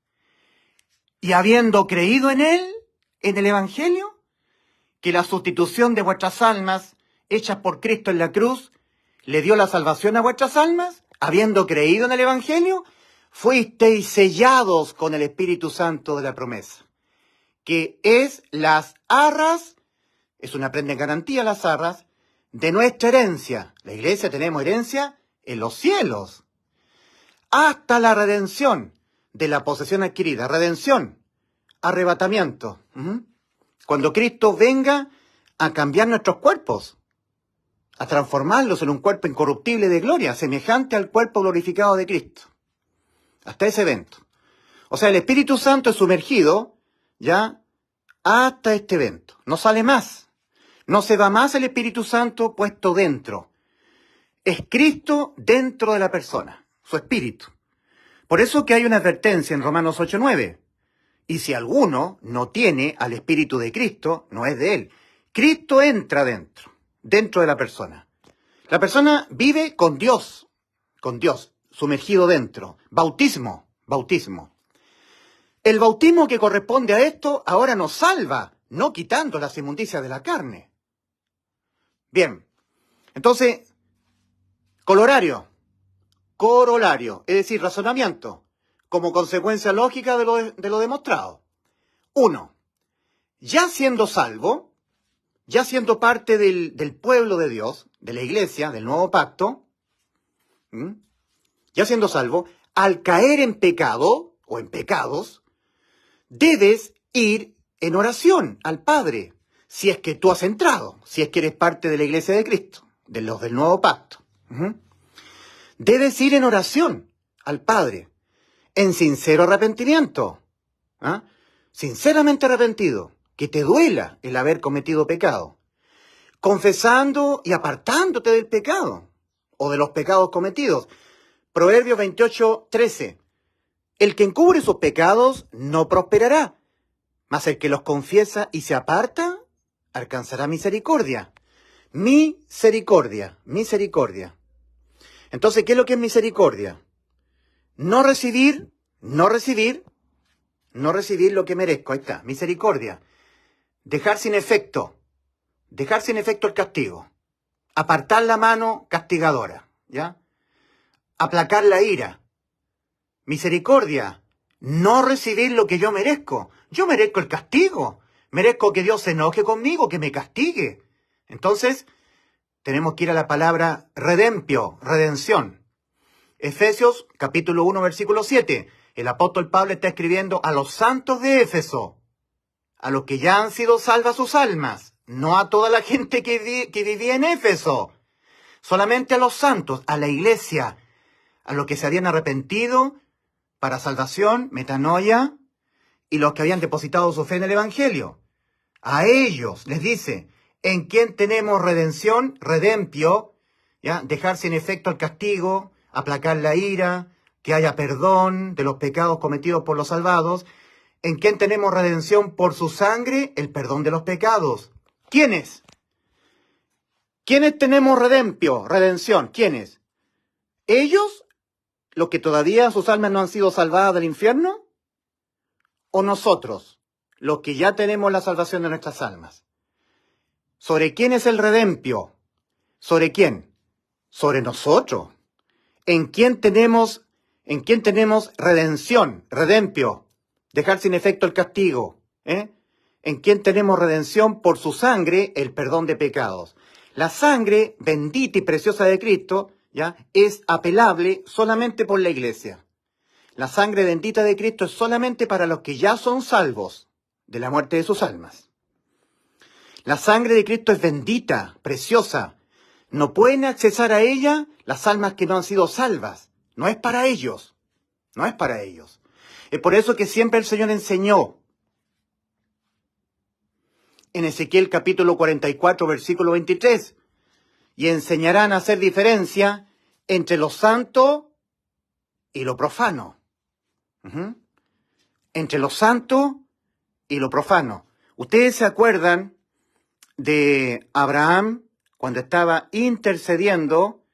S1: y habiendo creído en Él, en el evangelio, que la sustitución de vuestras almas, hechas por Cristo en la cruz, le dio la salvación a vuestras almas, habiendo creído en el evangelio, fuisteis sellados con el Espíritu Santo de la promesa, que es las arras, es una prenda en garantía las arras, de nuestra herencia. La iglesia tenemos herencia en los cielos, hasta la redención de la posesión adquirida. Redención, arrebatamiento. Cuando Cristo venga a cambiar nuestros cuerpos, a transformarlos en un cuerpo incorruptible de gloria, semejante al cuerpo glorificado de Cristo. Hasta ese evento. O sea, el Espíritu Santo es sumergido, ya, hasta este evento. No sale más. No se va más el Espíritu Santo puesto dentro. Es Cristo dentro de la persona, su espíritu. Por eso que hay una advertencia en Romanos 8:9. Y si alguno no tiene al Espíritu de Cristo, no es de él. Cristo entra dentro de la persona. La persona vive con Dios, sumergido dentro. Bautismo. El bautismo que corresponde a esto ahora nos salva, no quitando las inmundicias de la carne. Bien, entonces, corolario, es decir, razonamiento, como consecuencia lógica de lo demostrado. 1. Ya siendo salvo, ya siendo parte del pueblo de Dios, de la iglesia, del nuevo pacto, ya siendo salvo, al caer en pecado o en pecados, debes ir en oración al Padre, si es que tú has entrado, si es que eres parte de la iglesia de Cristo, de los del nuevo pacto. Debes ir en oración al Padre, en sincero arrepentimiento, sinceramente arrepentido, que te duela el haber cometido pecado, confesando y apartándote del pecado o de los pecados cometidos. Proverbios 28:13. El que encubre sus pecados no prosperará, mas el que los confiesa y se aparta alcanzará misericordia. Misericordia. Entonces, ¿qué es lo que es misericordia? No recibir lo que merezco. Ahí está, misericordia. Dejar sin efecto el castigo. Apartar la mano castigadora, ¿ya? Aplacar la ira. Misericordia. No recibir lo que yo merezco. Yo merezco el castigo. Merezco que Dios se enoje conmigo, que me castigue. Entonces, tenemos que ir a la palabra redempio, redención. Efesios capítulo 1, versículo 7. El apóstol Pablo está escribiendo a los santos de Éfeso, a los que ya han sido salvas sus almas, no a toda la gente que vivía en Éfeso, solamente a los santos, a la iglesia, a los que se habían arrepentido para salvación, metanoia, y los que habían depositado su fe en el Evangelio. A ellos les dice, en quien tenemos redención, redempio, ¿ya? Dejar sin efecto el castigo, aplacar la ira, que haya perdón de los pecados cometidos por los salvados, en quien tenemos redención por su sangre, el perdón de los pecados. ¿Quiénes? ¿Quiénes tenemos redención? ¿Quiénes? ¿Ellos, los que todavía sus almas no han sido salvadas del infierno? ¿O nosotros, los que ya tenemos la salvación de nuestras almas? ¿Sobre quién es el redempio? ¿Sobre quién? Sobre nosotros. ¿En quién tenemos redención, redempio? Dejar sin efecto el castigo. ¿En quién tenemos redención por su sangre, el perdón de pecados? La sangre bendita y preciosa de Cristo, ¿ya? Es apelable solamente por la iglesia. La sangre bendita de Cristo es solamente para los que ya son salvos de la muerte de sus almas. La sangre de Cristo es bendita, preciosa. No pueden accesar a ella las almas que no han sido salvas. No es para ellos. No es para ellos. Es por eso que siempre el Señor enseñó en Ezequiel capítulo 44, versículo 23, y enseñarán a hacer diferencia entre lo santo y lo profano. Entre lo santo y lo profano. Ustedes se acuerdan de Abraham cuando estaba intercediendo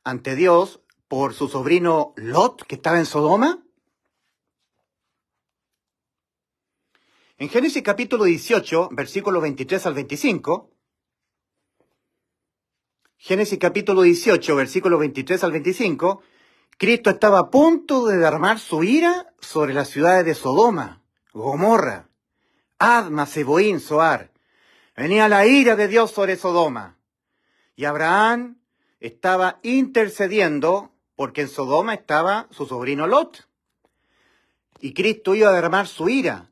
S1: ante Dios por su sobrino Lot, que estaba en Sodoma. En Génesis capítulo 18, versículos 23 al 25, Génesis capítulo 18, versículos 23 al 25, Cristo estaba a punto de derramar su ira sobre las ciudades de Sodoma, Gomorra, Adma, Seboín, Zoar. Venía la ira de Dios sobre Sodoma. Y Abraham estaba intercediendo porque en Sodoma estaba su sobrino Lot. Y Cristo iba a derramar su ira.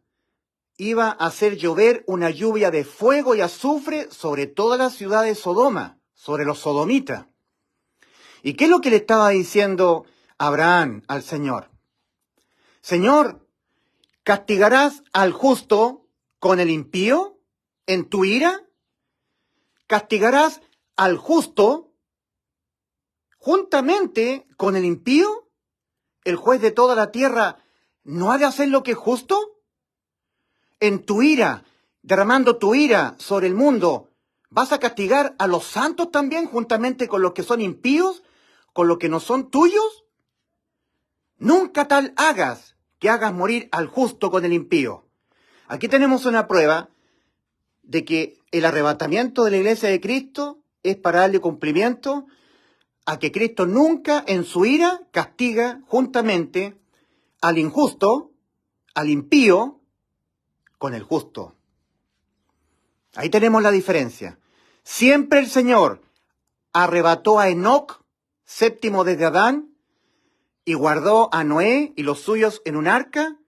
S1: Iba a hacer llover una lluvia de fuego y azufre sobre toda la ciudad de Sodoma, sobre los sodomitas. ¿Y qué es lo que le estaba diciendo Abraham al Señor? Señor, ¿castigarás al justo con el impío en tu ira? ¿Castigarás al justo juntamente con el impío? ¿El juez de toda la tierra no ha de hacer lo que es justo? En tu ira, derramando tu ira sobre el mundo, ¿vas a castigar a los santos también juntamente con los que son impíos, con los que no son tuyos? Nunca tal hagas, que hagas morir al justo con el impío. Aquí tenemos una prueba de que el arrebatamiento de la iglesia de Cristo es para darle cumplimiento a que Cristo nunca en su ira castiga juntamente al injusto, al impío, con el justo. Ahí tenemos la diferencia. Siempre el Señor arrebató a Enoc, séptimo desde Adán, y guardó a Noé y los suyos en un arca,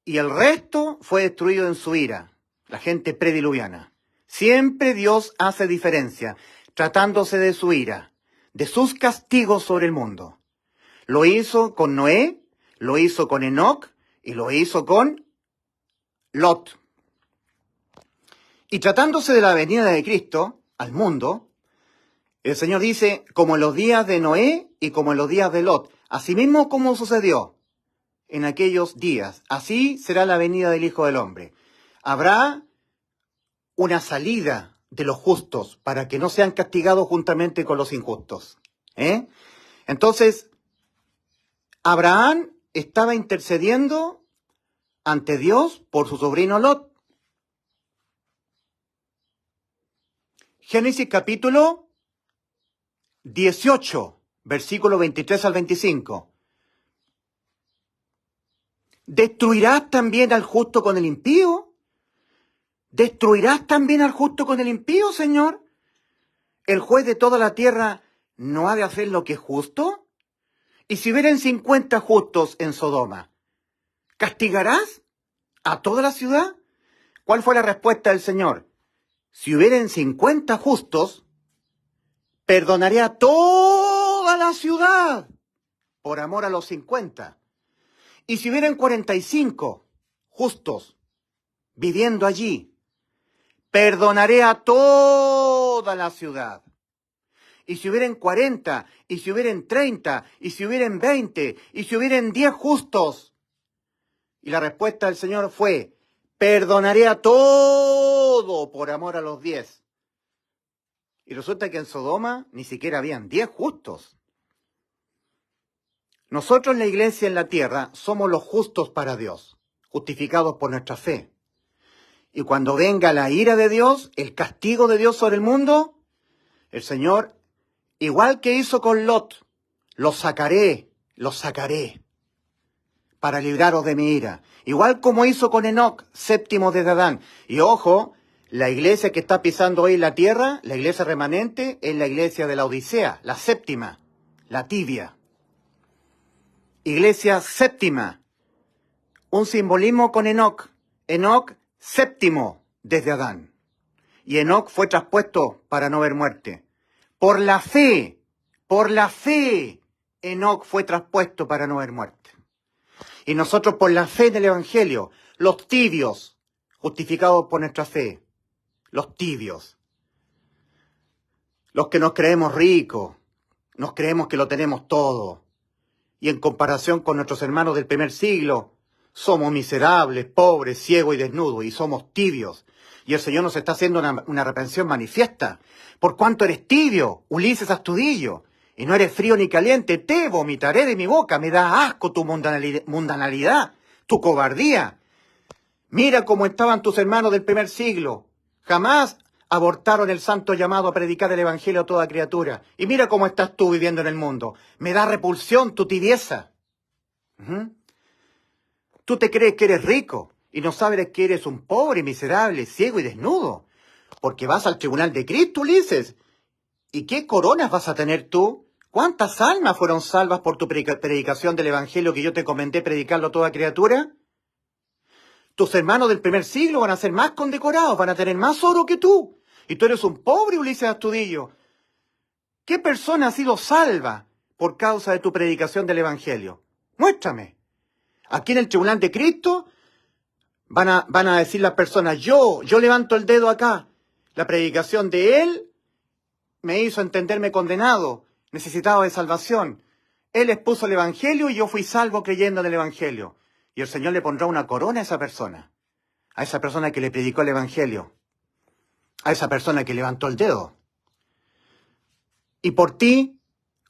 S1: y el resto fue destruido en su ira, la gente prediluviana. Siempre Dios hace diferencia, tratándose de su ira, de sus castigos sobre el mundo. Lo hizo con Noé, lo hizo con Enoc, y lo hizo con Lot. Y tratándose de la venida de Cristo al mundo, el Señor dice, como en los días de Noé y como en los días de Lot, asimismo como sucedió en aquellos días, así será la venida del Hijo del Hombre. Habrá una salida de los justos para que no sean castigados juntamente con los injustos. Entonces, Abraham estaba intercediendo ante Dios por su sobrino Lot. Génesis capítulo 18, versículo 23 al 25. ¿Destruirás también al justo con el impío? ¿Destruirás también al justo con el impío, Señor? ¿El juez de toda la tierra no ha de hacer lo que es justo? ¿Y si hubieren 50 justos en Sodoma, castigarás a toda la ciudad? ¿Cuál fue la respuesta del Señor? Si hubieren 50 justos, perdonaré a toda la ciudad por amor a los 50. Y si hubieran 45 justos viviendo allí, perdonaré a toda la ciudad. Y si hubieran 40, y si hubieran 30, y si hubieran 20, y si hubieran 10 justos. Y la respuesta del Señor fue, perdonaré a todo por amor a los 10. Y resulta que en Sodoma ni siquiera habían 10 justos. Nosotros en la iglesia en la tierra somos los justos para Dios, justificados por nuestra fe. Y cuando venga la ira de Dios, el castigo de Dios sobre el mundo, el Señor, igual que hizo con Lot, los sacaré para libraros de mi ira. Igual como hizo con Enoc, séptimo desde Adán. Y ojo, la iglesia que está pisando hoy la tierra, la iglesia remanente, es la iglesia de la Odisea, la séptima, la tibia. Iglesia séptima, un simbolismo con Enoc. Enoc, séptimo desde Adán. Y Enoc fue traspuesto para no ver muerte. Por la fe Enoc fue traspuesto para no ver muerte. Y nosotros por la fe del Evangelio, los tibios, justificados por nuestra fe, los tibios, los que nos creemos ricos, nos creemos que lo tenemos todo, y en comparación con nuestros hermanos del primer siglo, somos miserables, pobres, ciegos y desnudos, y somos tibios. Y el Señor nos está haciendo una reprensión manifiesta. Por cuanto eres tibio, Ulises Astudillo, y no eres frío ni caliente, te vomitaré de mi boca. Me da asco tu mundanalidad, tu cobardía. Mira cómo estaban tus hermanos del primer siglo. Jamás abortaron el santo llamado a predicar el Evangelio a toda criatura. Y mira cómo estás tú viviendo en el mundo. Me da repulsión tu tibieza. Tú te crees que eres rico y no sabes que eres un pobre, miserable, ciego y desnudo. Porque vas al tribunal de Cristo, Ulises. ¿Y qué coronas vas a tener tú? ¿Cuántas almas fueron salvas por tu predicación del Evangelio que yo te comenté predicarlo a toda criatura? Tus hermanos del primer siglo van a ser más condecorados, van a tener más oro que tú. Y tú eres un pobre Ulises Astudillo. ¿Qué persona ha sido salva por causa de tu predicación del Evangelio? Muéstrame. Aquí en el tribunal de Cristo van a decir las personas, yo levanto el dedo acá. La predicación de él me hizo entenderme condenado, necesitado de salvación. Él expuso el Evangelio y yo fui salvo creyendo en el Evangelio. Y el Señor le pondrá una corona a esa persona que le predicó el Evangelio, a esa persona que levantó el dedo. Y por ti,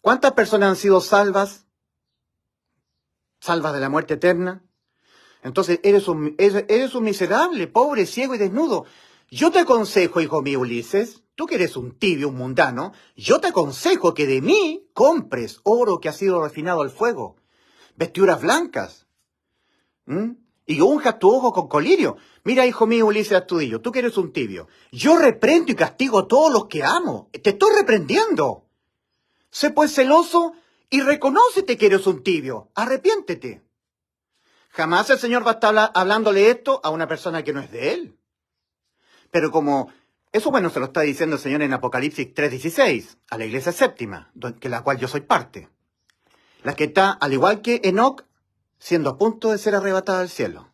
S1: ¿cuántas personas han sido salvas? Salvas de la muerte eterna. Entonces eres un miserable, pobre, ciego y desnudo. Yo te aconsejo, hijo mío Ulises, tú que eres un tibio, un mundano, yo te aconsejo que de mí compres oro que ha sido refinado al fuego, vestiduras blancas, y unjas tu ojo con colirio. Mira, hijo mío Ulises Astudillo, tú que eres un tibio, yo reprendo y castigo a todos los que amo. Te estoy reprendiendo. Sé pues celoso y reconócete que eres un tibio. Arrepiéntete. Jamás el Señor va a estar hablándole esto a una persona que no es de Él. Pero como eso, bueno, se lo está diciendo el Señor en Apocalipsis 3:16, a la iglesia séptima, de la cual yo soy parte. La que está, al igual que Enoc, siendo a punto de ser arrebatada al cielo.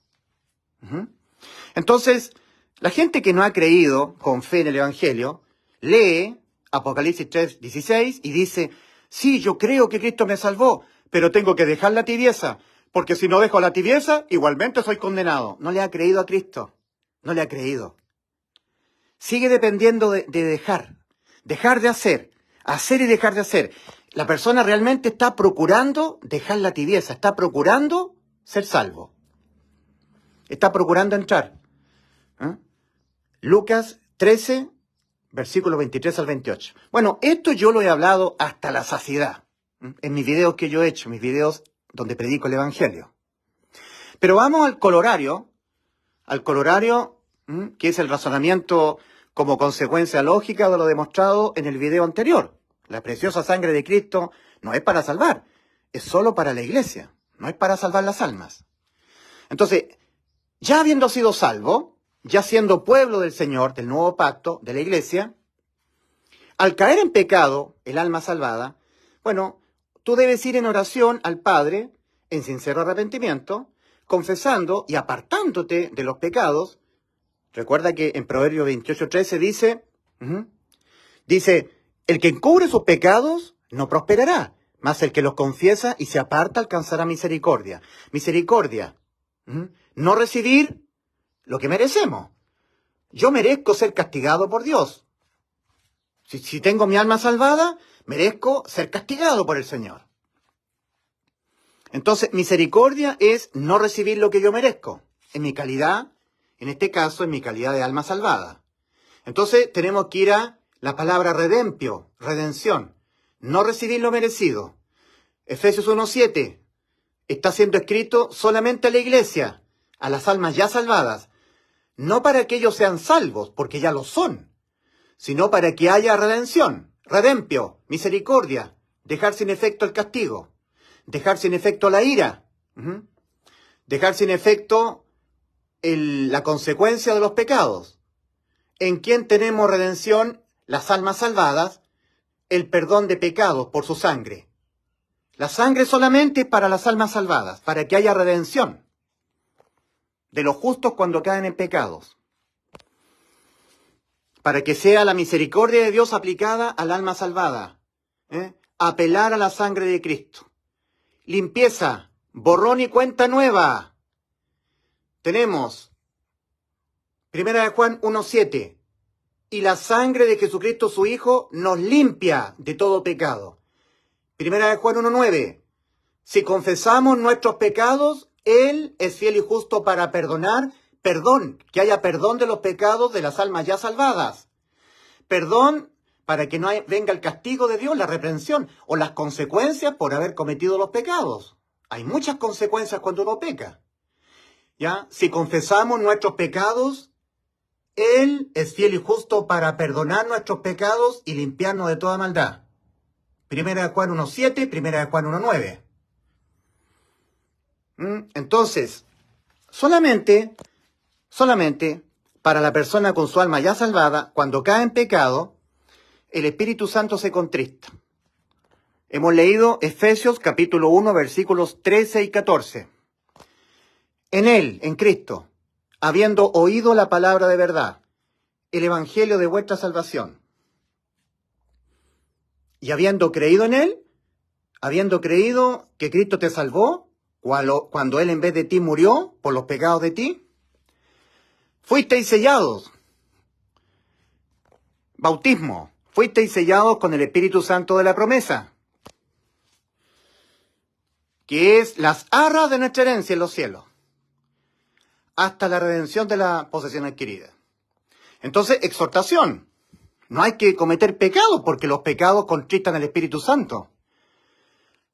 S1: Entonces, la gente que no ha creído con fe en el Evangelio, lee Apocalipsis 3:16 y dice, sí, yo creo que Cristo me salvó, pero tengo que dejar la tibieza, porque si no dejo la tibieza, igualmente soy condenado. No le ha creído a Cristo, no le ha creído. Sigue dependiendo de dejar de hacer y dejar de hacer. La persona realmente está procurando dejar la tibieza, está procurando ser salvo. Está procurando entrar. Lucas 13, versículos 23 al 28. Bueno, esto yo lo he hablado hasta la saciedad, en mis videos que yo he hecho, mis videos donde predico el Evangelio. Pero vamos al colorario, que es el razonamiento como consecuencia lógica de lo demostrado en el video anterior. La preciosa sangre de Cristo no es para salvar, es solo para la iglesia, no es para salvar las almas. Entonces, ya habiendo sido salvo, ya siendo pueblo del Señor, del nuevo pacto, de la iglesia, al caer en pecado, el alma salvada, bueno, tú debes ir en oración al Padre, en sincero arrepentimiento, confesando y apartándote de los pecados. Recuerda que en Proverbios 28:13 dice, el que encubre sus pecados no prosperará, mas el que los confiesa y se aparta alcanzará misericordia. Misericordia, no recibir lo que merecemos. Yo merezco ser castigado por Dios. Si tengo mi alma salvada, merezco ser castigado por el Señor. Entonces, misericordia es no recibir lo que yo merezco, en mi calidad, en este caso, en mi calidad de alma salvada. Entonces, tenemos que ir a la palabra redempio, redención, no recibir lo merecido. Efesios 1:7 está siendo escrito solamente a la iglesia, a las almas ya salvadas, no para que ellos sean salvos, porque ya lo son, sino para que haya redención, redempio, misericordia, dejar sin efecto el castigo, dejar sin efecto la ira, dejar sin efecto la consecuencia de los pecados. ¿En quién tenemos redención? Las almas salvadas, el perdón de pecados por su sangre. La sangre solamente es para las almas salvadas, para que haya redención de los justos cuando caen en pecados, para que sea la misericordia de Dios aplicada al alma salvada. Apelar a la sangre de Cristo. Limpieza, borrón y cuenta nueva. Tenemos 1 de Juan 1:7. Y la sangre de Jesucristo su Hijo nos limpia de todo pecado. 1 de Juan 1:9. Si confesamos nuestros pecados, Él es fiel y justo para perdonar. Que haya perdón de los pecados de las almas ya salvadas. Perdón para que no venga el castigo de Dios, la reprensión o las consecuencias por haber cometido los pecados. Hay muchas consecuencias cuando uno peca. ¿Ya? Si confesamos nuestros pecados, Él es fiel y justo para perdonar nuestros pecados y limpiarnos de toda maldad. 1 de Juan 1:7, 1 de Juan 1:9. Entonces, solamente para la persona con su alma ya salvada, cuando cae en pecado, el Espíritu Santo se contrista. Hemos leído Efesios capítulo 1, versículos 13 y 14. En Él, en Cristo, habiendo oído la palabra de verdad, el evangelio de vuestra salvación, y habiendo creído en Él, habiendo creído que Cristo te salvó, cuando Él en vez de ti murió por los pecados de ti, fuisteis sellados. Bautismo. Fuisteis sellados con el Espíritu Santo de la promesa, que es las arras de nuestra herencia en los cielos, hasta la redención de la posesión adquirida. Entonces, exhortación. No hay que cometer pecados, porque los pecados contristan al Espíritu Santo.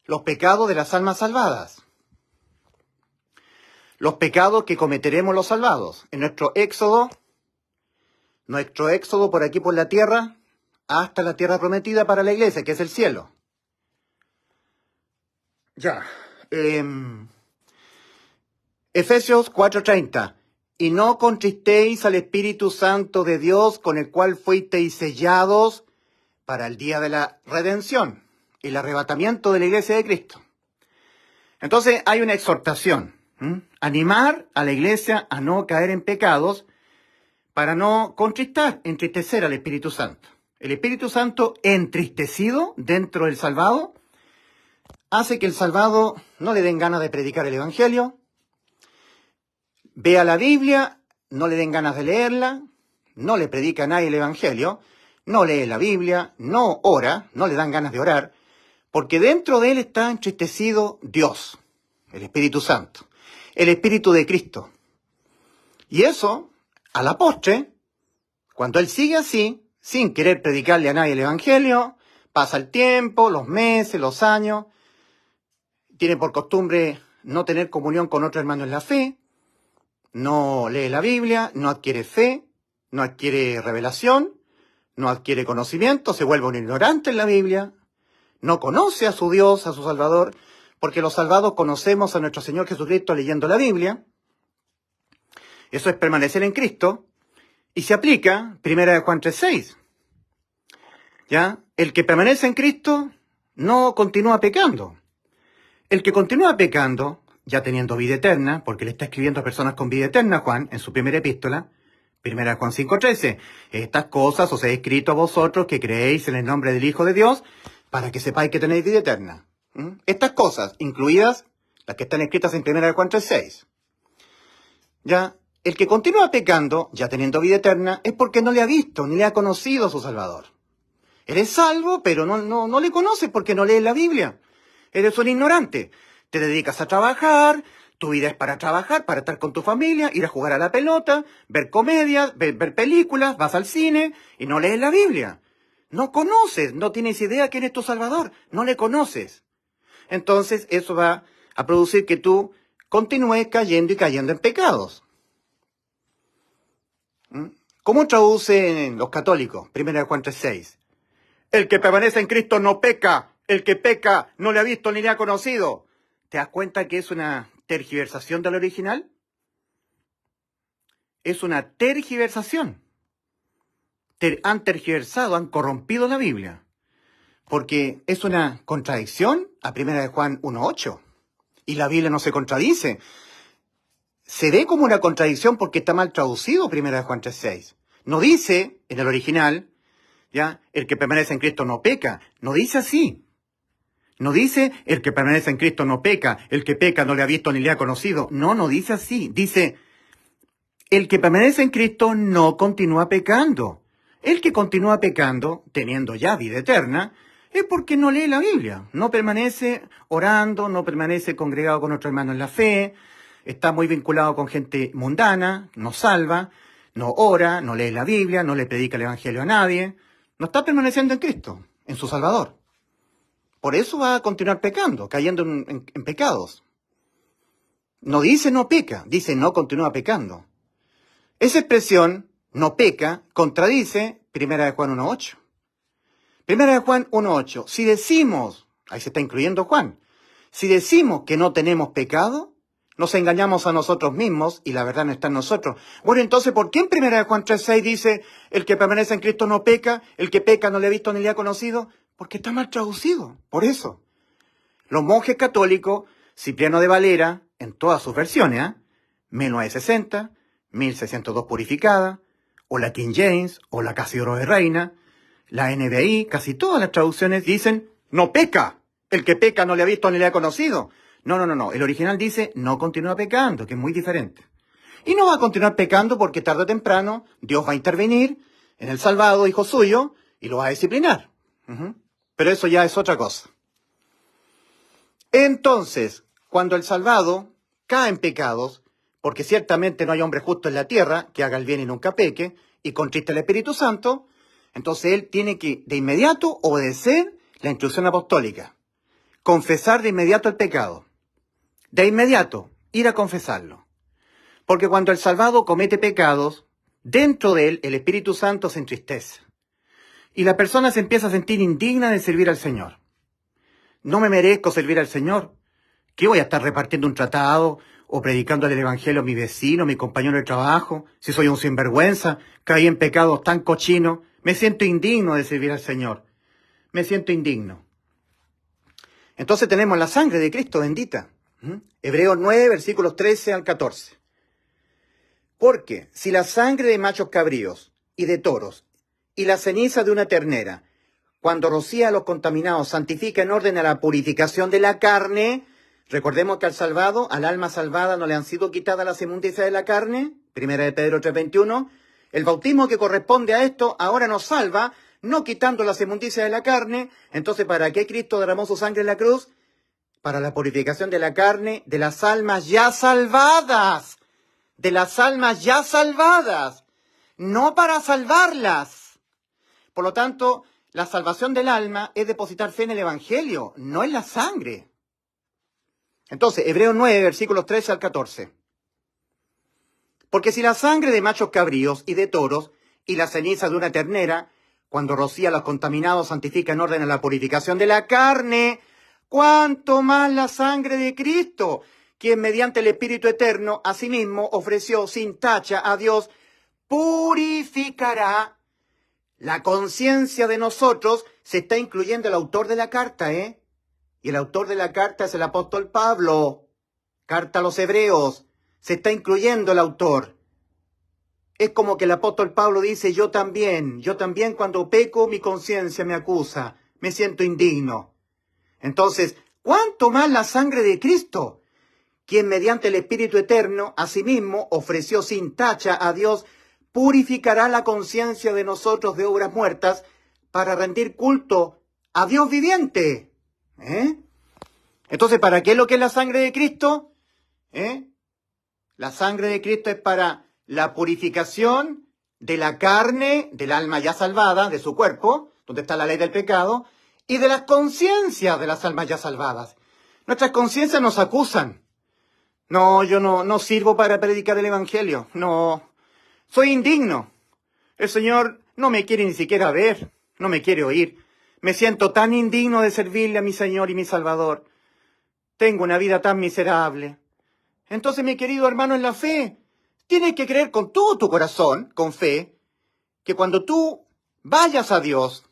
S1: Los pecados de las almas salvadas. Los pecados que cometeremos los salvados. En nuestro éxodo por aquí por la tierra, hasta la tierra prometida para la iglesia, que es el cielo. Ya. Efesios 4:30. Y no contristéis al Espíritu Santo de Dios, con el cual fuisteis sellados para el día de la redención, el arrebatamiento de la iglesia de Cristo. Entonces hay una exhortación. Animar a la iglesia a no caer en pecados para no entristecer al Espíritu Santo. El Espíritu Santo entristecido dentro del salvado hace que el salvado no le den ganas de predicar el Evangelio, vea la Biblia, no le den ganas de leerla, no le predica a nadie el Evangelio, no lee la Biblia, no ora, no le dan ganas de orar, porque dentro de él está entristecido Dios, el Espíritu Santo, el Espíritu de Cristo. Y eso, a la postre, cuando él sigue así, sin querer predicarle a nadie el Evangelio, pasa el tiempo, los meses, los años, tiene por costumbre no tener comunión con otro hermano en la fe, no lee la Biblia, no adquiere fe, no adquiere revelación, no adquiere conocimiento, se vuelve un ignorante en la Biblia, no conoce a su Dios, a su Salvador, porque los salvados conocemos a nuestro Señor Jesucristo leyendo la Biblia. Eso es permanecer en Cristo. Y se aplica 1 de Juan 3:6. ¿Ya? El que permanece en Cristo no continúa pecando. El que continúa pecando, ya teniendo vida eterna, porque le está escribiendo a personas con vida eterna, Juan, en su primera epístola, 1 de Juan 5:13. Estas cosas os he escrito a vosotros que creéis en el nombre del Hijo de Dios, para que sepáis que tenéis vida eterna. Estas cosas, incluidas las que están escritas en 1 de Juan 3:6. ¿Ya? El que continúa pecando, ya teniendo vida eterna, es porque no le ha visto ni le ha conocido a su Salvador. Eres salvo, pero no le conoces porque no lees la Biblia. Eres un ignorante. Te dedicas a trabajar, tu vida es para trabajar, para estar con tu familia, ir a jugar a la pelota, ver comedias, ver películas, vas al cine y no lees la Biblia. No conoces, no tienes idea quién es tu Salvador, no le conoces. Entonces eso va a producir que tú continúes cayendo y cayendo en pecados. ¿Cómo traducen los católicos? 1 Juan 3:6. El que permanece en Cristo no peca. El que peca no le ha visto ni le ha conocido. ¿Te das cuenta que es una tergiversación del original? Es una tergiversación. Han tergiversado, han corrompido la Biblia. porque es una contradicción a 1 Juan 1:8. Y la Biblia no se contradice. Se ve como una contradicción porque está mal traducido 1 Juan 3:6. No dice, en el original, ¿ya? El que permanece en Cristo no peca. No dice así. No dice, el que permanece en Cristo no peca. El que peca no le ha visto ni le ha conocido. No dice así. Dice, el que permanece en Cristo no continúa pecando. El que continúa pecando, teniendo ya vida eterna, es porque no lee la Biblia. No permanece orando, no permanece congregado con otros hermanos en la fe, está muy vinculado con gente mundana, no salva, no ora, no lee la Biblia, no le predica el Evangelio a nadie. No está permaneciendo en Cristo, en su Salvador. Por eso va a continuar pecando, cayendo en pecados. No dice no peca, dice no continúa pecando. Esa expresión, no peca, contradice 1 Juan 1:8. 1 Juan 1:8. Si decimos, ahí se está incluyendo Juan, si decimos que no tenemos pecado, nos engañamos a nosotros mismos y la verdad no está en nosotros. Bueno, entonces, ¿por qué en 1 Juan 3:6 dice, el que permanece en Cristo no peca, el que peca no le ha visto ni le ha conocido? Porque está mal traducido, por eso. Los monjes católicos, Cipriano de Valera, en todas sus versiones, 1960, 1602 purificada, o la King James, o la Casiodoro de Reina, la NBI, casi todas las traducciones dicen, no peca, el que peca no le ha visto ni le ha conocido. No, el original dice, no continúa pecando, que es muy diferente. Y no va a continuar pecando porque tarde o temprano Dios va a intervenir en el salvado hijo suyo y lo va a disciplinar. Pero eso ya es otra cosa. Entonces, cuando el salvado cae en pecados, porque ciertamente no hay hombre justo en la tierra que haga el bien y nunca peque, y contriste al Espíritu Santo, entonces él tiene que de inmediato obedecer la instrucción apostólica, confesar de inmediato el pecado, de inmediato ir a confesarlo. Porque cuando el salvado comete pecados, dentro de él el Espíritu Santo se entristece. Y la persona se empieza a sentir indigna de servir al Señor. No me merezco servir al Señor. ¿Qué voy a estar repartiendo un tratado o predicando el Evangelio a mi vecino, mi compañero de trabajo? Si soy un sinvergüenza, caí en pecados tan cochinos, me siento indigno de servir al Señor. Me siento indigno. Entonces tenemos la sangre de Cristo bendita. Hebreos 9, versículos 13 al 14. Porque si la sangre de machos cabríos y de toros y la ceniza de una ternera, cuando rocía a los contaminados, santifica en orden a la purificación de la carne, recordemos que al salvado, al alma salvada, no le han sido quitadas las inmundicias de la carne, 1 de Pedro 3:21, el bautismo que corresponde a esto ahora nos salva, no quitando las inmundicias de la carne. Entonces, ¿para qué Cristo derramó su sangre en la cruz? Para la purificación de la carne, de las almas ya salvadas, de las almas ya salvadas, no para salvarlas. Por lo tanto, la salvación del alma es depositar fe en el Evangelio, no en la sangre. Entonces, Hebreos 9, versículos 13 al 14. Porque si la sangre de machos cabríos y de toros y la ceniza de una ternera, cuando rocía a los contaminados, santifica en orden a la purificación de la carne, ¿cuánto más la sangre de Cristo, quien mediante el Espíritu Eterno a sí mismo ofreció sin tacha a Dios, purificará la conciencia de nosotros? Se está incluyendo el autor de la carta, Y el autor de la carta es el apóstol Pablo. Carta a los Hebreos. Se está incluyendo el autor. Es como que el apóstol Pablo dice, yo también cuando peco mi conciencia me acusa, me siento indigno. Entonces, ¿cuánto más la sangre de Cristo, quien mediante el Espíritu Eterno a sí mismo ofreció sin tacha a Dios, purificará la conciencia de nosotros de obras muertas para rendir culto a Dios viviente? Entonces, ¿para qué es lo que es la sangre de Cristo? La sangre de Cristo es para la purificación de la carne, del alma ya salvada, de su cuerpo, donde está la ley del pecado, y de las conciencias de las almas ya salvadas. Nuestras conciencias nos acusan. No, yo no sirvo para predicar el Evangelio. No, soy indigno. El Señor no me quiere ni siquiera ver, no me quiere oír. Me siento tan indigno de servirle a mi Señor y mi Salvador. Tengo una vida tan miserable. Entonces, mi querido hermano en la fe, tienes que creer con todo tu corazón, con fe, que cuando tú vayas a Dios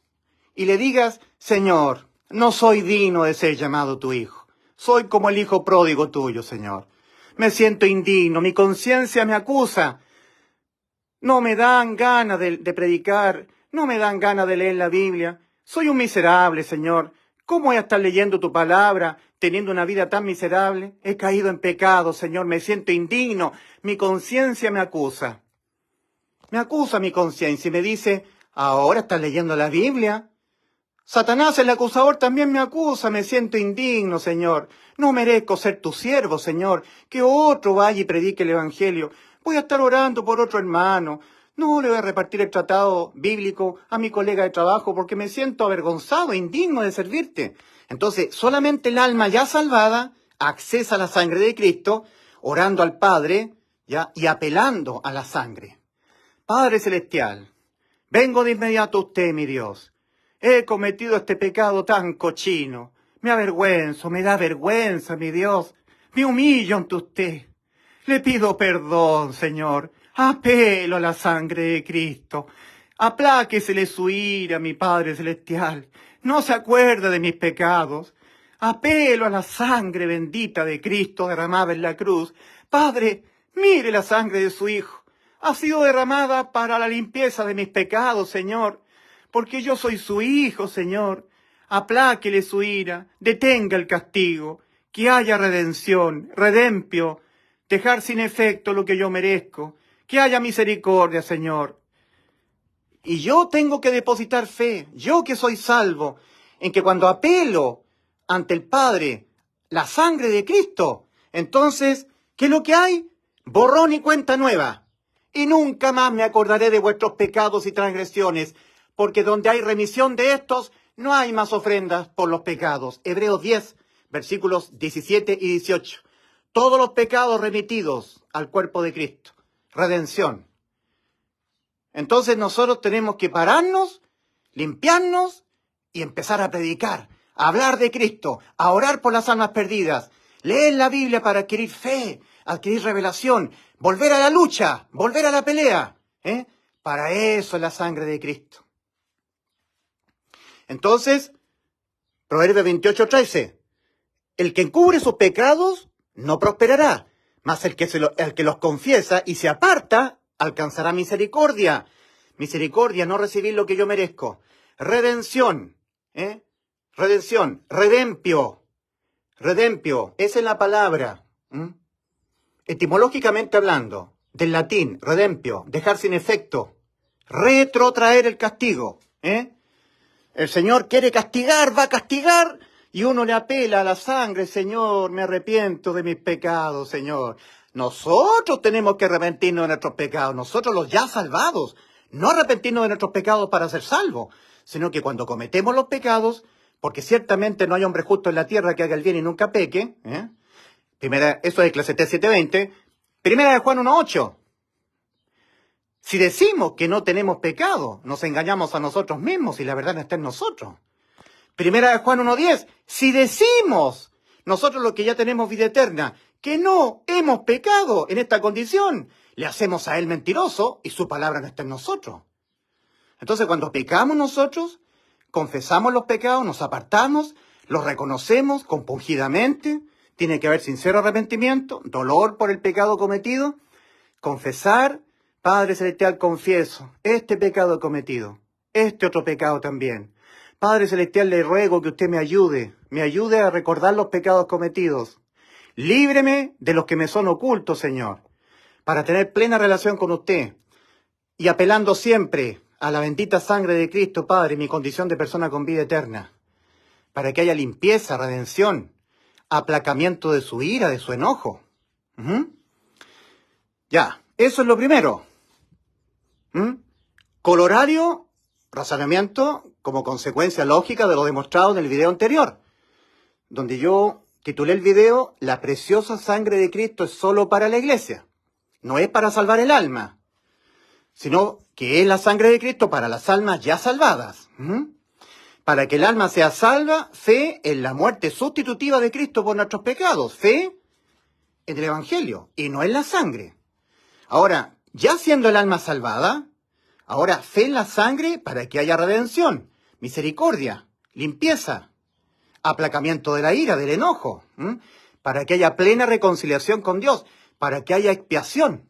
S1: y le digas, Señor, no soy digno de ser llamado tu hijo. Soy como el hijo pródigo tuyo, Señor. Me siento indigno, mi conciencia me acusa. No me dan ganas de predicar, no me dan ganas de leer la Biblia. Soy un miserable, Señor. ¿Cómo voy a estar leyendo tu palabra, teniendo una vida tan miserable? He caído en pecado, Señor, me siento indigno. Mi conciencia me acusa. Me acusa mi conciencia y me dice, ¿ahora estás leyendo la Biblia? Satanás, el acusador, también me acusa, me siento indigno, Señor. No merezco ser tu siervo, Señor. Que otro vaya y predique el Evangelio. Voy a estar orando por otro hermano. No le voy a repartir el tratado bíblico a mi colega de trabajo porque me siento avergonzado, indigno de servirte. Entonces, solamente el alma ya salvada accesa a la sangre de Cristo, orando al Padre, ¿ya? Y apelando a la sangre. Padre Celestial, vengo de inmediato a usted, mi Dios. He cometido este pecado tan cochino. Me avergüenzo, me da vergüenza, mi Dios. Me humillo ante usted. Le pido perdón, Señor. Apelo a la sangre de Cristo. Apláquesele su ira, mi Padre Celestial. No se acuerde de mis pecados. Apelo a la sangre bendita de Cristo derramada en la cruz. Padre, mire la sangre de su Hijo. Ha sido derramada para la limpieza de mis pecados, Señor. Porque yo soy su hijo, Señor. Apláquele su ira, detenga el castigo, que haya redención, redempio, dejar sin efecto lo que yo merezco, que haya misericordia, Señor. Y yo tengo que depositar fe, yo que soy salvo, en que cuando apelo ante el Padre la sangre de Cristo, entonces, ¿qué es lo que hay? Borrón y cuenta nueva. Y nunca más me acordaré de vuestros pecados y transgresiones, porque donde hay remisión de estos, no hay más ofrendas por los pecados. Hebreos 10, versículos 17 y 18. Todos los pecados remitidos al cuerpo de Cristo. Redención. Entonces nosotros tenemos que pararnos, limpiarnos y empezar a predicar, a hablar de Cristo, a orar por las almas perdidas, leer la Biblia para adquirir fe, adquirir revelación, volver a la lucha, volver a la pelea. Para eso es la sangre de Cristo. Entonces, Proverbios 28:13, el que encubre sus pecados no prosperará, mas el que los confiesa y se aparta alcanzará misericordia. Misericordia, no recibir lo que yo merezco. Redención, redención, redempio, esa es la palabra. Etimológicamente hablando, del latín, redempio, dejar sin efecto, retrotraer el castigo. El Señor quiere castigar, va a castigar, y uno le apela a la sangre, Señor, me arrepiento de mis pecados, Señor. Nosotros tenemos que arrepentirnos de nuestros pecados, nosotros los ya salvados, no arrepentirnos de nuestros pecados para ser salvos, sino que cuando cometemos los pecados, porque ciertamente no hay hombre justo en la tierra que haga el bien y nunca peque, eso es Eclesiastés 7:20, Primera de Juan 1:8. Si decimos que no tenemos pecado, nos engañamos a nosotros mismos y la verdad no está en nosotros. Primera de Juan 1:10. Si decimos, nosotros los que ya tenemos vida eterna, que no hemos pecado en esta condición, le hacemos a él mentiroso y su palabra no está en nosotros. Entonces cuando pecamos nosotros, confesamos los pecados, nos apartamos, los reconocemos compungidamente, tiene que haber sincero arrepentimiento, dolor por el pecado cometido, confesar. Padre Celestial, confieso, este pecado he cometido, este otro pecado también. Padre Celestial, le ruego que usted me ayude a recordar los pecados cometidos. Líbreme de los que me son ocultos, Señor, para tener plena relación con usted. Y apelando siempre a la bendita sangre de Cristo, Padre, mi condición de persona con vida eterna, para que haya limpieza, redención, aplacamiento de su ira, de su enojo. Ya, eso es lo primero. Colorario, razonamiento como consecuencia lógica de lo demostrado en el video anterior, donde yo titulé el video La preciosa sangre de Cristo es solo para la iglesia, no es para salvar el alma, sino que es la sangre de Cristo para las almas ya salvadas. Para que el alma sea salva, fe en la muerte sustitutiva de Cristo por nuestros pecados, fe en el Evangelio y no en la sangre. Ahora, ya siendo el alma salvada, ahora fe en la sangre para que haya redención, misericordia, limpieza, aplacamiento de la ira, del enojo, para que haya plena reconciliación con Dios, para que haya expiación.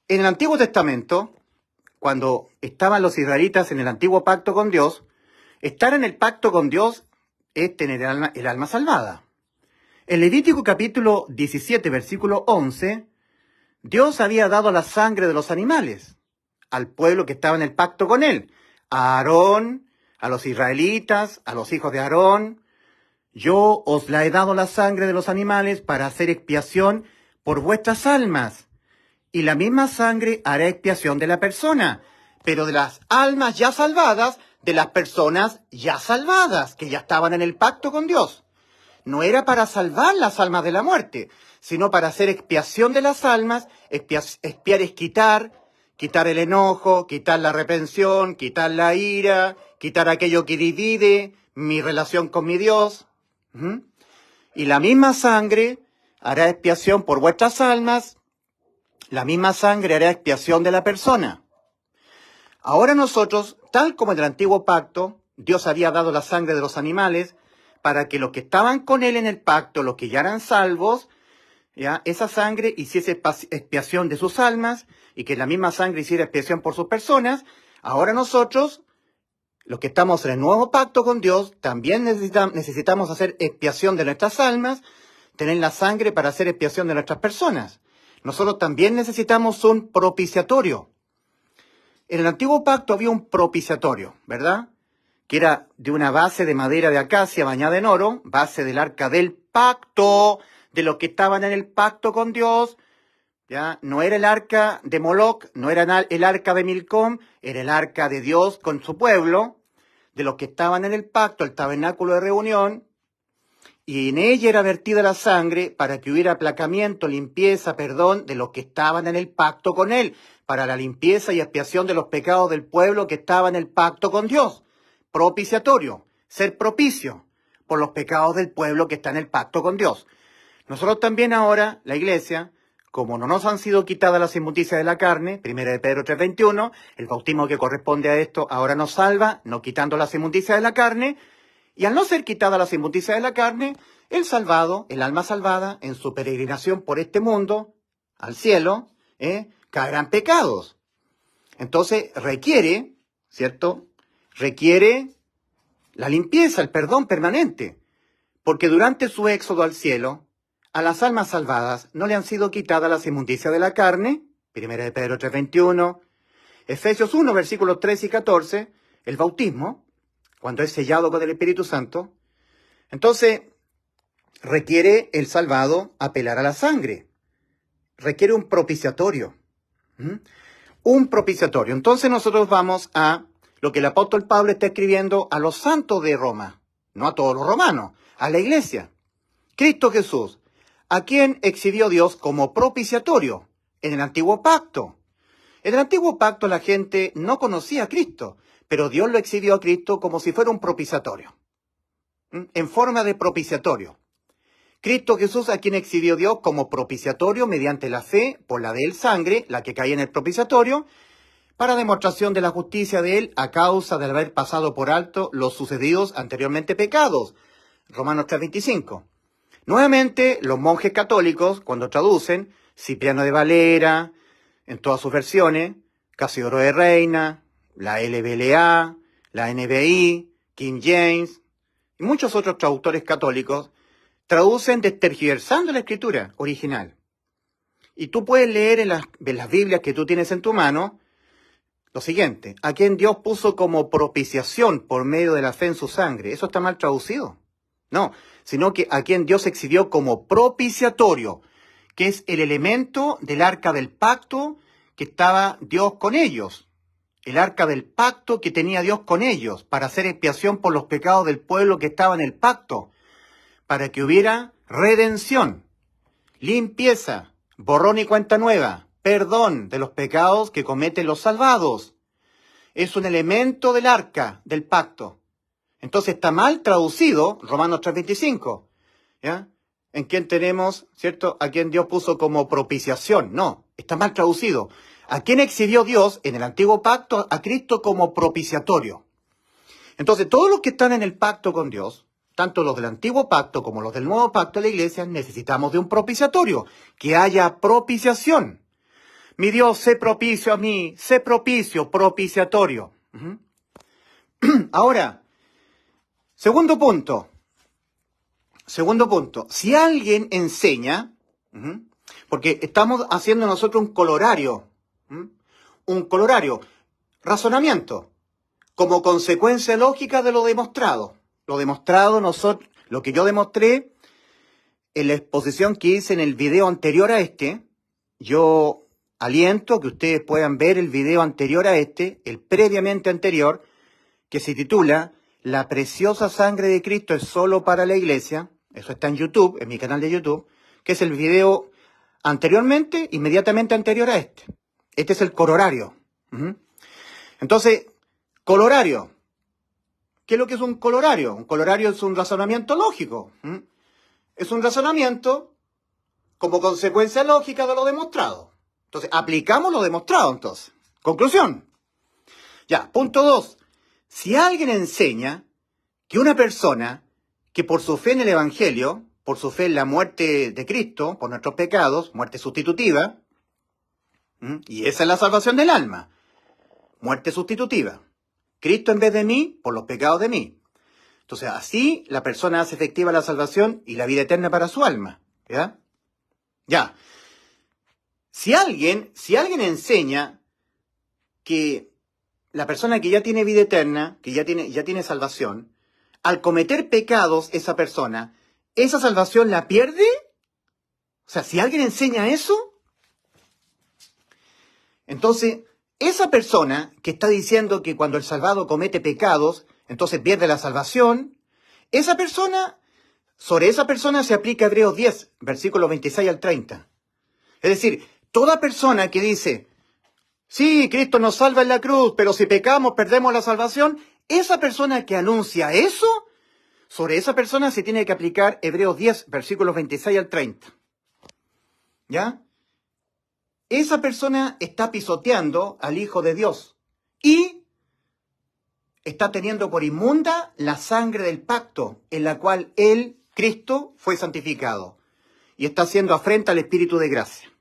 S1: En el Antiguo Testamento, cuando estaban los israelitas en el antiguo pacto con Dios, estar en el pacto con Dios es tener el alma salvada. En Levítico capítulo 17, versículo 11, Dios había dado la sangre de los animales al pueblo que estaba en el pacto con él, a Aarón, a los israelitas, a los hijos de Aarón. Yo os la he dado la sangre de los animales para hacer expiación por vuestras almas. Y la misma sangre hará expiación de la persona, pero de las almas ya salvadas, de las personas ya salvadas, que ya estaban en el pacto con Dios. No era para salvar las almas de la muerte, sino para hacer expiación de las almas. Expiar es quitar el enojo, quitar la reprensión, quitar la ira, quitar aquello que divide mi relación con mi Dios. Y la misma sangre hará expiación por vuestras almas. La misma sangre hará expiación de la persona. Ahora nosotros, tal como en el antiguo pacto, Dios había dado la sangre de los animales para que los que estaban con él en el pacto, los que ya eran salvos, ya esa sangre hiciese expiación de sus almas y que la misma sangre hiciera expiación por sus personas. Ahora nosotros, los que estamos en el nuevo pacto con Dios, también necesitamos hacer expiación de nuestras almas, tener la sangre para hacer expiación de nuestras personas. Nosotros también necesitamos un propiciatorio. En el antiguo pacto había un propiciatorio, ¿verdad? Que era de una base de madera de acacia bañada en oro, base del arca del pacto, de los que estaban en el pacto con Dios. ¿Ya? No era el arca de Moloc, no era el arca de Milcom, era el arca de Dios con su pueblo, de los que estaban en el pacto, el tabernáculo de reunión. Y en ella era vertida la sangre para que hubiera aplacamiento, limpieza, perdón de los que estaban en el pacto con él, para la limpieza y expiación de los pecados del pueblo que estaba en el pacto con Dios. Propiciatorio, ser propicio por los pecados del pueblo que está en el pacto con Dios. Nosotros también ahora, la iglesia, como no nos han sido quitadas las inmundicias de la carne, 1 de Pedro 3:21, el bautismo que corresponde a esto ahora nos salva, no quitando las inmundicias de la carne. Y al no ser quitadas las inmundicias de la carne, el salvado, el alma salvada, en su peregrinación por este mundo, al cielo, caerán pecados. Entonces requiere, ¿cierto? Requiere la limpieza, el perdón permanente. Porque durante su éxodo al cielo, a las almas salvadas no le han sido quitadas las inmundicias de la carne, 1 de Pedro 3:21, Efesios 1, versículos 13 y 14, el bautismo, cuando es sellado con el Espíritu Santo. Entonces, requiere el salvado apelar a la sangre. Requiere un propiciatorio. Un propiciatorio. Entonces nosotros vamos a lo que el apóstol Pablo está escribiendo a los santos de Roma, no a todos los romanos, a la iglesia. Cristo Jesús, a quien exhibió Dios como propiciatorio en el antiguo pacto. En el antiguo pacto la gente no conocía a Cristo, pero Dios lo exhibió a Cristo como si fuera un propiciatorio, en forma de propiciatorio. Cristo Jesús, a quien exhibió Dios como propiciatorio mediante la fe, por la de él sangre, la que caía en el propiciatorio, para demostración de la justicia de él a causa de haber pasado por alto los sucedidos anteriormente pecados. Romanos 3:25. Nuevamente, los monjes católicos, cuando traducen, Cipriano de Valera, en todas sus versiones, Casiodoro de Reina, la LBLA, la NBI, King James y muchos otros traductores católicos traducen tergiversando la escritura original. Y tú puedes leer en las Biblias que tú tienes en tu mano lo siguiente: a quien Dios puso como propiciación por medio de la fe en su sangre. Eso está mal traducido. No, sino que a quien Dios exhibió como propiciatorio, que es el elemento del arca del pacto que estaba Dios con ellos. El arca del pacto que tenía Dios con ellos para hacer expiación por los pecados del pueblo que estaba en el pacto, para que hubiera redención, limpieza, borrón y cuenta nueva, perdón de los pecados que cometen los salvados. Es un elemento del arca del pacto. Entonces está mal traducido Romanos 3:25, ¿ya? En quien tenemos, ¿cierto?, a quien Dios puso como propiciación. No, está mal traducido. ¿A quién exhibió Dios en el antiguo pacto? A Cristo como propiciatorio. Entonces, todos los que están en el pacto con Dios, tanto los del antiguo pacto como los del nuevo pacto de la iglesia, necesitamos de un propiciatorio, que haya propiciación. Mi Dios, sé propicio a mí, sé propicio, propiciatorio. Ahora, segundo punto, si alguien enseña, porque estamos haciendo nosotros un colorario, razonamiento, como consecuencia lógica de lo demostrado. Lo que yo demostré en la exposición que hice en el video anterior a este, yo aliento que ustedes puedan ver el video anterior a este, el previamente anterior, que se titula La preciosa sangre de Cristo es solo para la iglesia. Eso está en YouTube, en mi canal de YouTube, que es el video inmediatamente anterior a este. Este es el colorario. Entonces, colorario. ¿Qué es lo que es un colorario? Un colorario es un razonamiento lógico. Es un razonamiento como consecuencia lógica de lo demostrado. Entonces, aplicamos lo demostrado, entonces. Conclusión. Ya, punto 2. Si alguien enseña que una persona que por su fe en el Evangelio, por su fe en la muerte de Cristo, por nuestros pecados, muerte sustitutiva, y esa es la salvación del alma, muerte sustitutiva. Cristo en vez de mí, por los pecados de mí. Entonces, así la persona hace efectiva la salvación y la vida eterna para su alma. ¿Ya? Ya. Si alguien enseña que la persona que ya tiene vida eterna, que ya tiene salvación, al cometer pecados esa persona, ¿esa salvación la pierde? O sea, si alguien enseña eso, entonces esa persona que está diciendo que cuando el salvado comete pecados, entonces pierde la salvación, sobre esa persona se aplica Hebreos 10, versículos 26 al 30. Es decir, toda persona que dice, sí, Cristo nos salva en la cruz, pero si pecamos perdemos la salvación, esa persona que anuncia eso, sobre esa persona se tiene que aplicar Hebreos 10, versículos 26 al 30. ¿Ya? Esa persona está pisoteando al Hijo de Dios y está teniendo por inmunda la sangre del pacto en la cual Él, Cristo, fue santificado y está haciendo afrenta al Espíritu de gracia.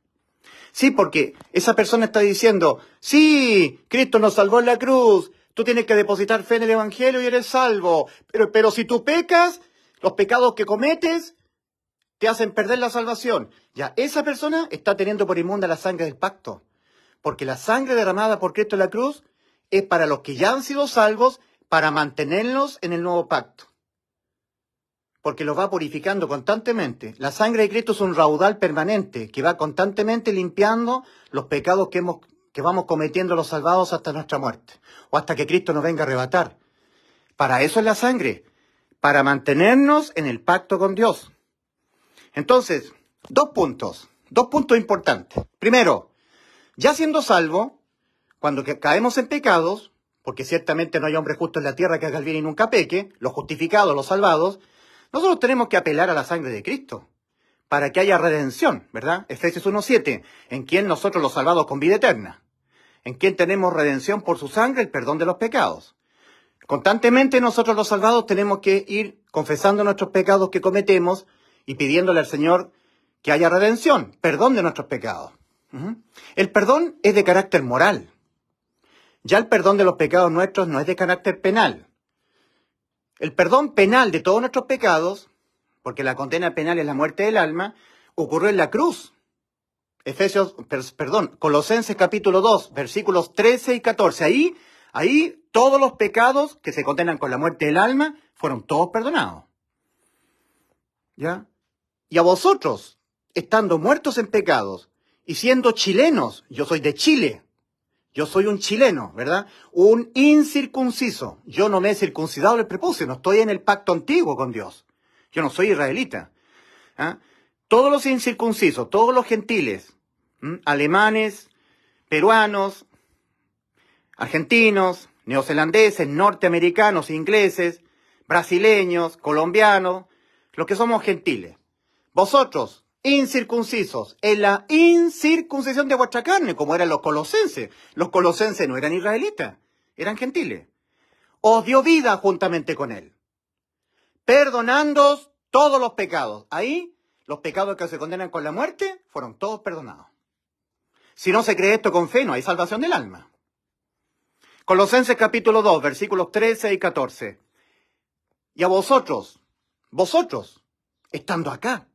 S1: Sí, porque esa persona está diciendo, sí, Cristo nos salvó en la cruz, tú tienes que depositar fe en el Evangelio y eres salvo, pero si tú pecas, los pecados que cometes te hacen perder la salvación. Ya, esa persona está teniendo por inmunda la sangre del pacto, porque la sangre derramada por Cristo en la cruz es para los que ya han sido salvos, para mantenerlos en el nuevo pacto. Porque los va purificando constantemente. La sangre de Cristo es un raudal permanente que va constantemente limpiando los pecados que vamos cometiendo los salvados hasta nuestra muerte, o hasta que Cristo nos venga a arrebatar. Para eso es la sangre, para mantenernos en el pacto con Dios. Entonces, dos puntos importantes. Primero, ya siendo salvo, cuando caemos en pecados, porque ciertamente no hay hombre justo en la tierra que haga el bien y nunca peque, los justificados, los salvados, nosotros tenemos que apelar a la sangre de Cristo para que haya redención, ¿verdad? Efesios 1:7, en quien nosotros los salvados con vida eterna, en quien tenemos redención por su sangre, el perdón de los pecados. Constantemente nosotros los salvados tenemos que ir confesando nuestros pecados que cometemos y pidiéndole al Señor que haya redención, perdón de nuestros pecados. El perdón es de carácter moral. Ya el perdón de los pecados nuestros no es de carácter penal. El perdón penal de todos nuestros pecados, porque la condena penal es la muerte del alma, ocurrió en la cruz. Colosenses capítulo 2, versículos 13 y 14. Ahí todos los pecados que se condenan con la muerte del alma fueron todos perdonados. ¿Ya? Y a vosotros, estando muertos en pecados y siendo chilenos, yo soy de Chile, yo soy un chileno, ¿verdad? Un incircunciso. Yo no me he circuncidado el prepucio, no estoy en el pacto antiguo con Dios. Yo no soy israelita. ¿Ah? Todos los incircuncisos, todos los gentiles, alemanes, peruanos, argentinos, neozelandeses, norteamericanos, ingleses, brasileños, colombianos, los que somos gentiles. Vosotros, incircuncisos, en la incircuncisión de vuestra carne, como eran los colosenses. Los colosenses no eran israelitas, eran gentiles. os dio vida juntamente con él, perdonándoos todos los pecados. Ahí, los pecados que se condenan con la muerte fueron todos perdonados. Si no se cree esto con fe, no hay salvación del alma. Colosenses capítulo 2, versículos 13 y 14. Y a vosotros, estando acá,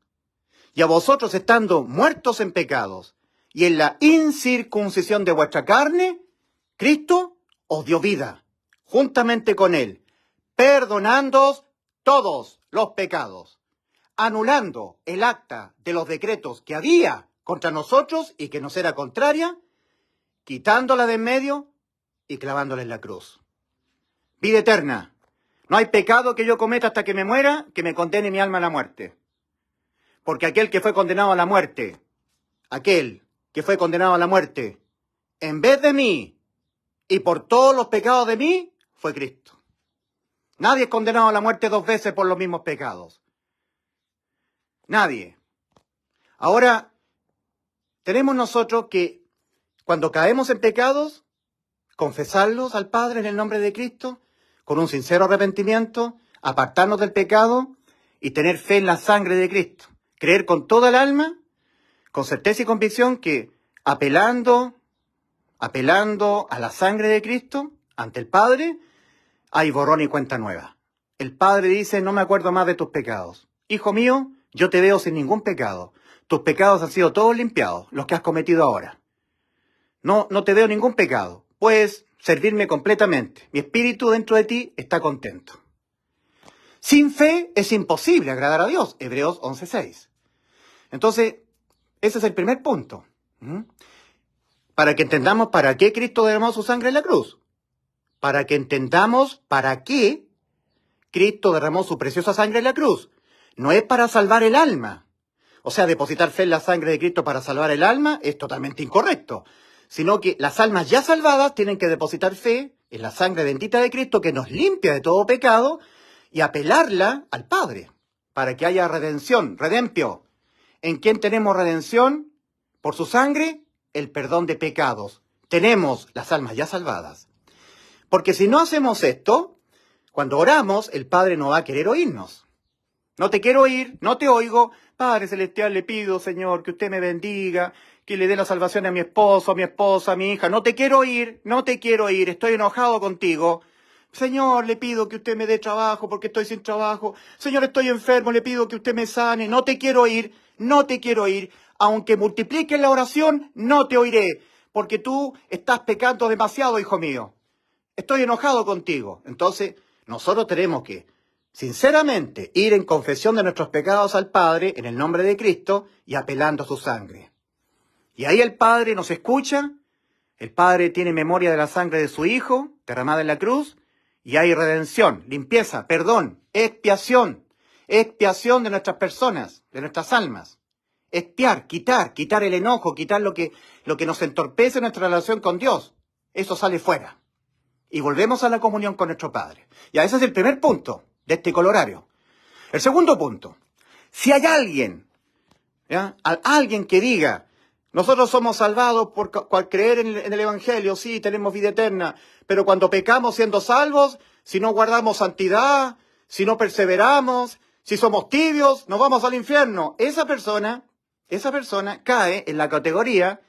S1: y a vosotros estando muertos en pecados, y en la incircuncisión de vuestra carne, Cristo os dio vida, juntamente con él, perdonándoos todos los pecados, anulando el acta de los decretos que había contra nosotros y que nos era contraria, quitándola de en medio y clavándola en la cruz. Vida eterna. No hay pecado que yo cometa hasta que me muera que me condene mi alma a la muerte. Porque aquel que fue condenado a la muerte, en vez de mí y por todos los pecados de mí, fue Cristo. Nadie es condenado a la muerte 2 veces por los mismos pecados. Nadie. Ahora, tenemos nosotros que, cuando caemos en pecados, confesarlos al Padre en el nombre de Cristo, con un sincero arrepentimiento, apartarnos del pecado y tener fe en la sangre de Cristo. Creer con toda el alma, con certeza y convicción que apelando a la sangre de Cristo ante el Padre, hay borrón y cuenta nueva. El Padre dice, no me acuerdo más de tus pecados. Hijo mío, yo te veo sin ningún pecado. Tus pecados han sido todos limpiados, los que has cometido ahora. No te veo ningún pecado. Puedes servirme completamente. Mi espíritu dentro de ti está contento. Sin fe es imposible agradar a Dios. Hebreos 11:6. Entonces, ese es el primer punto. Para que entendamos para qué Cristo derramó su sangre en la cruz. Para que entendamos para qué Cristo derramó su preciosa sangre en la cruz. No es para salvar el alma. O sea, depositar fe en la sangre de Cristo para salvar el alma es totalmente incorrecto. Sino que las almas ya salvadas tienen que depositar fe en la sangre bendita de Cristo que nos limpia de todo pecado y apelarla al Padre para que haya redención, redempio. ¿En quién tenemos redención? Por su sangre, el perdón de pecados. Tenemos las almas ya salvadas. Porque si no hacemos esto, cuando oramos, el Padre no va a querer oírnos. No te quiero oír, no te oigo. Padre Celestial, le pido, Señor, que usted me bendiga, que le dé la salvación a mi esposo, a mi esposa, a mi hija. No te quiero oír, estoy enojado contigo. Señor, le pido que usted me dé trabajo porque estoy sin trabajo. Señor, estoy enfermo, le pido que usted me sane. No te quiero oír. Aunque multipliques la oración, no te oiré, porque tú estás pecando demasiado, hijo mío. Estoy enojado contigo. Entonces, nosotros tenemos que, sinceramente, ir en confesión de nuestros pecados al Padre, en el nombre de Cristo, y apelando a su sangre. Y ahí el Padre nos escucha, el Padre tiene memoria de la sangre de su Hijo, derramada en la cruz, y hay redención, limpieza, perdón, expiación de nuestras personas, de nuestras almas. Expiar, quitar el enojo, quitar lo que nos entorpece nuestra relación con Dios. Eso sale fuera. Y volvemos a la comunión con nuestro Padre. Ya, ese es el primer punto de este colorario. El segundo punto. Si hay alguien que diga, nosotros somos salvados por creer en el Evangelio, sí, tenemos vida eterna, pero cuando pecamos siendo salvos, si no guardamos santidad, si no perseveramos, si somos tibios, nos vamos al infierno. Esa persona cae en la categoría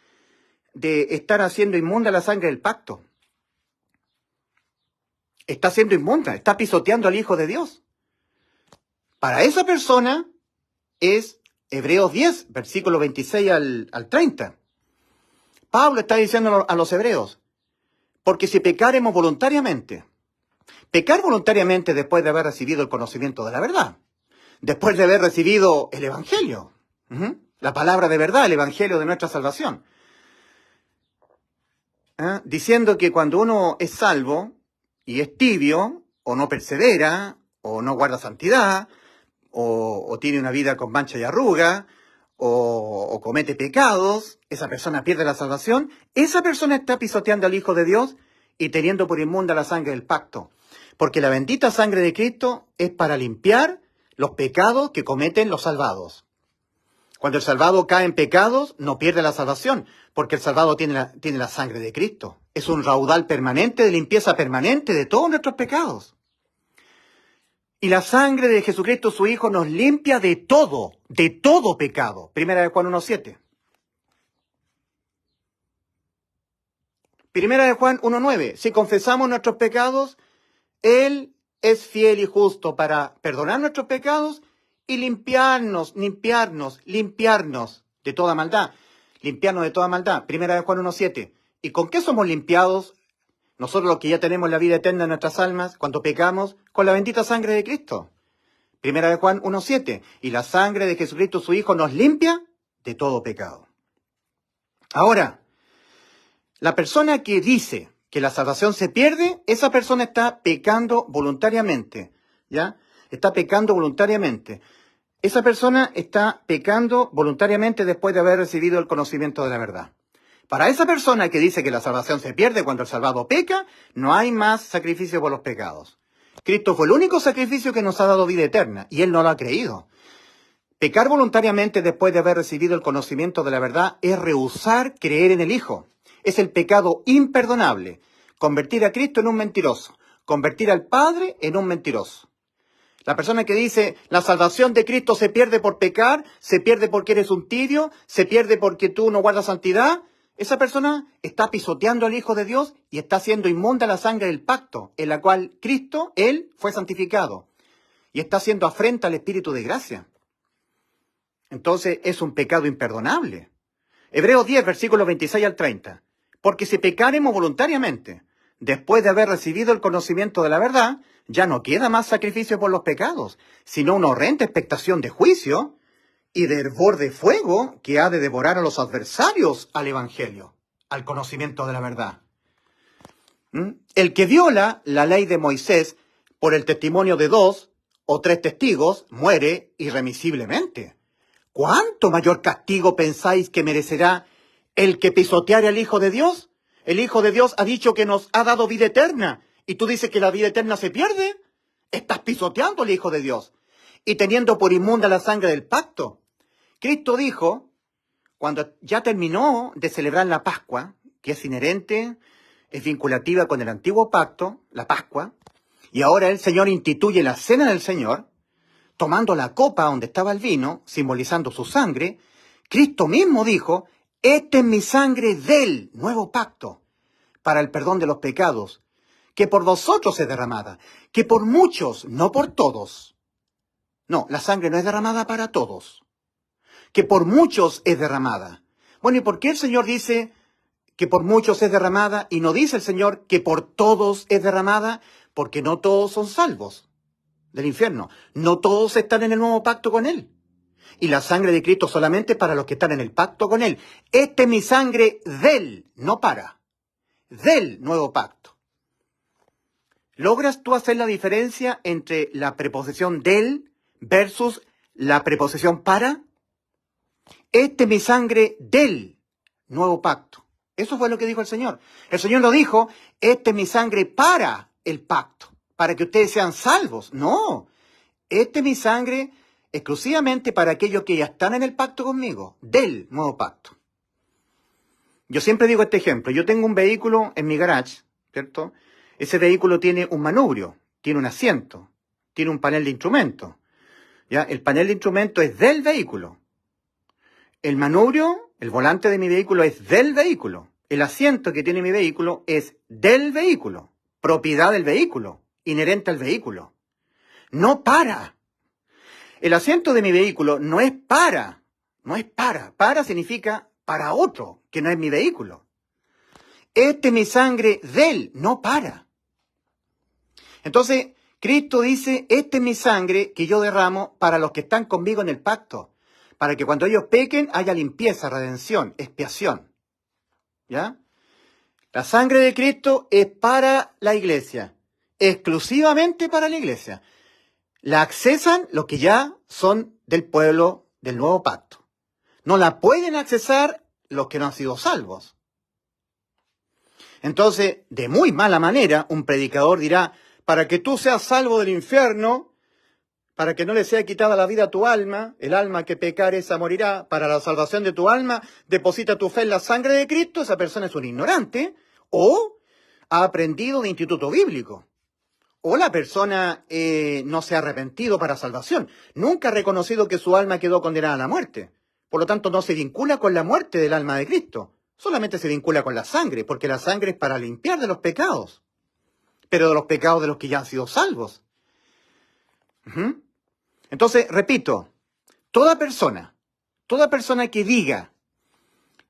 S1: de estar haciendo inmunda la sangre del pacto. Está siendo inmunda, está pisoteando al Hijo de Dios. Para esa persona es Hebreos 10, versículo 26 al 30. Pablo está diciendo a los hebreos, porque si pecar voluntariamente después de haber recibido el conocimiento de la verdad, después de haber recibido el Evangelio, la palabra de verdad, el Evangelio de nuestra salvación, diciendo que cuando uno es salvo y es tibio, o no persevera, o no guarda santidad, o tiene una vida con mancha y arruga, o comete pecados, esa persona pierde la salvación. Esa persona está pisoteando al Hijo de Dios y teniendo por inmunda la sangre del pacto. Porque la bendita sangre de Cristo es para limpiar los pecados que cometen los salvados. Cuando el salvado cae en pecados, no pierde la salvación, porque el salvado tiene la sangre de Cristo. Es un raudal permanente de limpieza permanente de todos nuestros pecados. Y la sangre de Jesucristo, su Hijo, nos limpia de todo pecado. Primera de Juan 1:7. Primera de Juan 1:9. Si confesamos nuestros pecados, Él es fiel y justo para perdonar nuestros pecados y limpiarnos de toda maldad. Limpiarnos de toda maldad. Primera de Juan 1:7. ¿Y con qué somos limpiados? Nosotros los que ya tenemos la vida eterna en nuestras almas, cuando pecamos, con la bendita sangre de Cristo. Primera de Juan 1:7. Y la sangre de Jesucristo, su Hijo, nos limpia de todo pecado. Ahora, la persona que dice que la salvación se pierde, esa persona está pecando voluntariamente, ¿ya? Está pecando voluntariamente. Esa persona está pecando voluntariamente después de haber recibido el conocimiento de la verdad. Para esa persona que dice que la salvación se pierde cuando el salvado peca, no hay más sacrificio por los pecados. Cristo fue el único sacrificio que nos ha dado vida eterna, y Él no lo ha creído. Pecar voluntariamente después de haber recibido el conocimiento de la verdad es rehusar creer en el Hijo. Es el pecado imperdonable. Convertir a Cristo en un mentiroso. Convertir al Padre en un mentiroso. La persona que dice, la salvación de Cristo se pierde por pecar, se pierde porque eres un tibio, se pierde porque tú no guardas santidad, esa persona está pisoteando al Hijo de Dios y está haciendo inmunda la sangre del pacto, en la cual Cristo, Él, fue santificado. Y está haciendo afrenta al Espíritu de gracia. Entonces es un pecado imperdonable. Hebreos 10, versículos 26 al 30. Porque si pecaremos voluntariamente, después de haber recibido el conocimiento de la verdad, ya no queda más sacrificio por los pecados, sino una horrenda expectación de juicio y de hervor de fuego que ha de devorar a los adversarios al Evangelio, al conocimiento de la verdad. El que viola la ley de Moisés por el testimonio de 2 o 3 testigos muere irremisiblemente. ¿Cuánto mayor castigo pensáis que merecerá el que pisoteare al Hijo de Dios? El Hijo de Dios ha dicho que nos ha dado vida eterna. ¿Y tú dices que la vida eterna se pierde? Estás pisoteando al Hijo de Dios y teniendo por inmunda la sangre del pacto. Cristo dijo, cuando ya terminó de celebrar la Pascua, que es inherente, es vinculativa con el antiguo pacto, la Pascua, y ahora el Señor instituye la cena del Señor, tomando la copa donde estaba el vino, simbolizando su sangre, Cristo mismo dijo, esta es mi sangre del nuevo pacto, para el perdón de los pecados, que por vosotros es derramada, que por muchos, no por todos. No, la sangre no es derramada para todos, que por muchos es derramada. Bueno, ¿y por qué el Señor dice que por muchos es derramada y no dice el Señor que por todos es derramada? Porque no todos son salvos del infierno. No todos están en el nuevo pacto con Él. Y la sangre de Cristo solamente para los que están en el pacto con Él. Esta es mi sangre del, no para, del nuevo pacto. ¿Logras tú hacer la diferencia entre la preposición del versus la preposición para? Esta es mi sangre del nuevo pacto. Eso fue lo que dijo el Señor. El Señor no dijo, esta es mi sangre para el pacto, para que ustedes sean salvos. No, esta es mi sangre exclusivamente para aquellos que ya están en el pacto conmigo, del nuevo pacto. Yo siempre digo este ejemplo. Yo tengo un vehículo en mi garage, ¿cierto? Ese vehículo tiene un manubrio, tiene un asiento, tiene un panel de instrumentos. ¿Ya? El panel de instrumentos es del vehículo. El manubrio, el volante de mi vehículo es del vehículo. El asiento que tiene mi vehículo es del vehículo. Propiedad del vehículo, inherente al vehículo. No para. El asiento de mi vehículo no es para. No es para. Para significa para otro, que no es mi vehículo. Esta es mi sangre del, no para. Entonces, Cristo dice, esta es mi sangre que yo derramo para los que están conmigo en el pacto. Para que cuando ellos pequen haya limpieza, redención, expiación. ¿Ya? La sangre de Cristo es para la iglesia. Exclusivamente para la iglesia. La accesan los que ya son del pueblo del nuevo pacto. No la pueden accesar los que no han sido salvos. Entonces, de muy mala manera, un predicador dirá, para que tú seas salvo del infierno, para que no le sea quitada la vida a tu alma, el alma que pecar esa morirá, para la salvación de tu alma, deposita tu fe en la sangre de Cristo, esa persona es un ignorante, o ha aprendido de instituto bíblico, o la persona no se ha arrepentido para salvación, nunca ha reconocido que su alma quedó condenada a la muerte, por lo tanto no se vincula con la muerte del alma de Cristo, solamente se vincula con la sangre, porque la sangre es para limpiar de los pecados, pero de los pecados de los que ya han sido salvos. Entonces, repito, toda persona que diga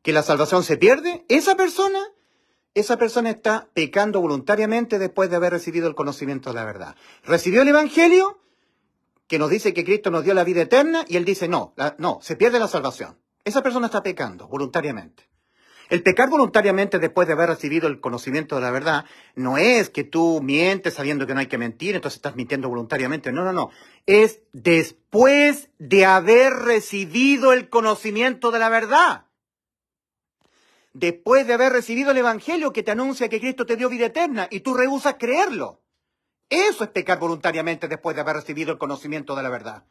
S1: que la salvación se pierde, esa persona está pecando voluntariamente después de haber recibido el conocimiento de la verdad. Recibió el Evangelio, que nos dice que Cristo nos dio la vida eterna, y él dice, no, se pierde la salvación. Esa persona está pecando voluntariamente. El pecar voluntariamente después de haber recibido el conocimiento de la verdad no es que tú mientes sabiendo que no hay que mentir, entonces estás mintiendo voluntariamente. No. Es después de haber recibido el conocimiento de la verdad. Después de haber recibido el Evangelio que te anuncia que Cristo te dio vida eterna y tú rehusas creerlo. Eso es pecar voluntariamente después de haber recibido el conocimiento de la verdad.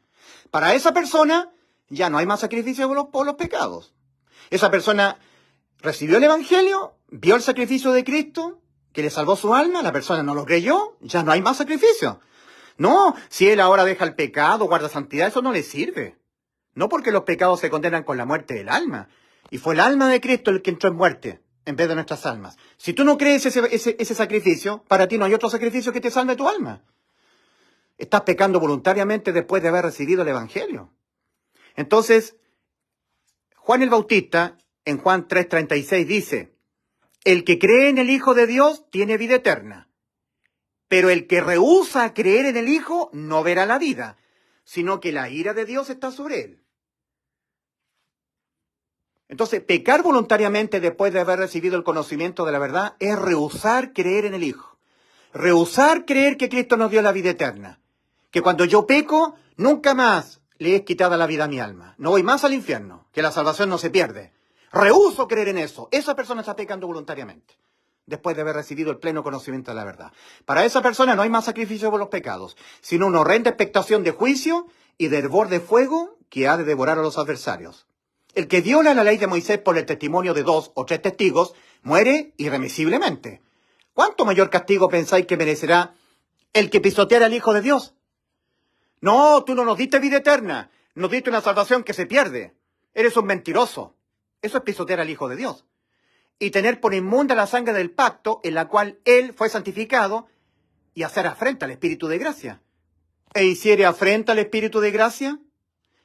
S1: Para esa persona ya no hay más sacrificio por los pecados. Esa persona recibió el Evangelio, vio el sacrificio de Cristo, que le salvó su alma, la persona no lo creyó, ya no hay más sacrificio. No, si él ahora deja el pecado, guarda santidad, eso no le sirve. No, porque los pecados se condenan con la muerte del alma. Y fue el alma de Cristo el que entró en muerte, en vez de nuestras almas. Si tú no crees ese sacrificio, para ti no hay otro sacrificio que te salve tu alma. Estás pecando voluntariamente después de haber recibido el Evangelio. Entonces, Juan el Bautista, en Juan 3:36 dice, el que cree en el Hijo de Dios tiene vida eterna, pero el que rehúsa creer en el Hijo no verá la vida, sino que la ira de Dios está sobre él. Entonces, pecar voluntariamente después de haber recibido el conocimiento de la verdad es rehusar creer en el Hijo. Rehusar creer que Cristo nos dio la vida eterna. Que cuando yo peco, nunca más le es quitada la vida a mi alma. No voy más al infierno, que la salvación no se pierde. Rehúso creer en eso. Esa persona está pecando voluntariamente, después de haber recibido el pleno conocimiento de la verdad. Para esa persona no hay más sacrificio por los pecados, sino una horrenda expectación de juicio y de hervor de fuego que ha de devorar a los adversarios. El que viola la ley de Moisés por el testimonio de 2 o 3 testigos, muere irremisiblemente. ¿Cuánto mayor castigo pensáis que merecerá el que pisoteara al Hijo de Dios? No, tú no nos diste vida eterna, nos diste una salvación que se pierde. Eres un mentiroso. Eso es pisotear al Hijo de Dios. Y tener por inmunda la sangre del pacto en la cual Él fue santificado y hacer afrenta al Espíritu de gracia. ¿E hiciere afrenta al Espíritu de gracia?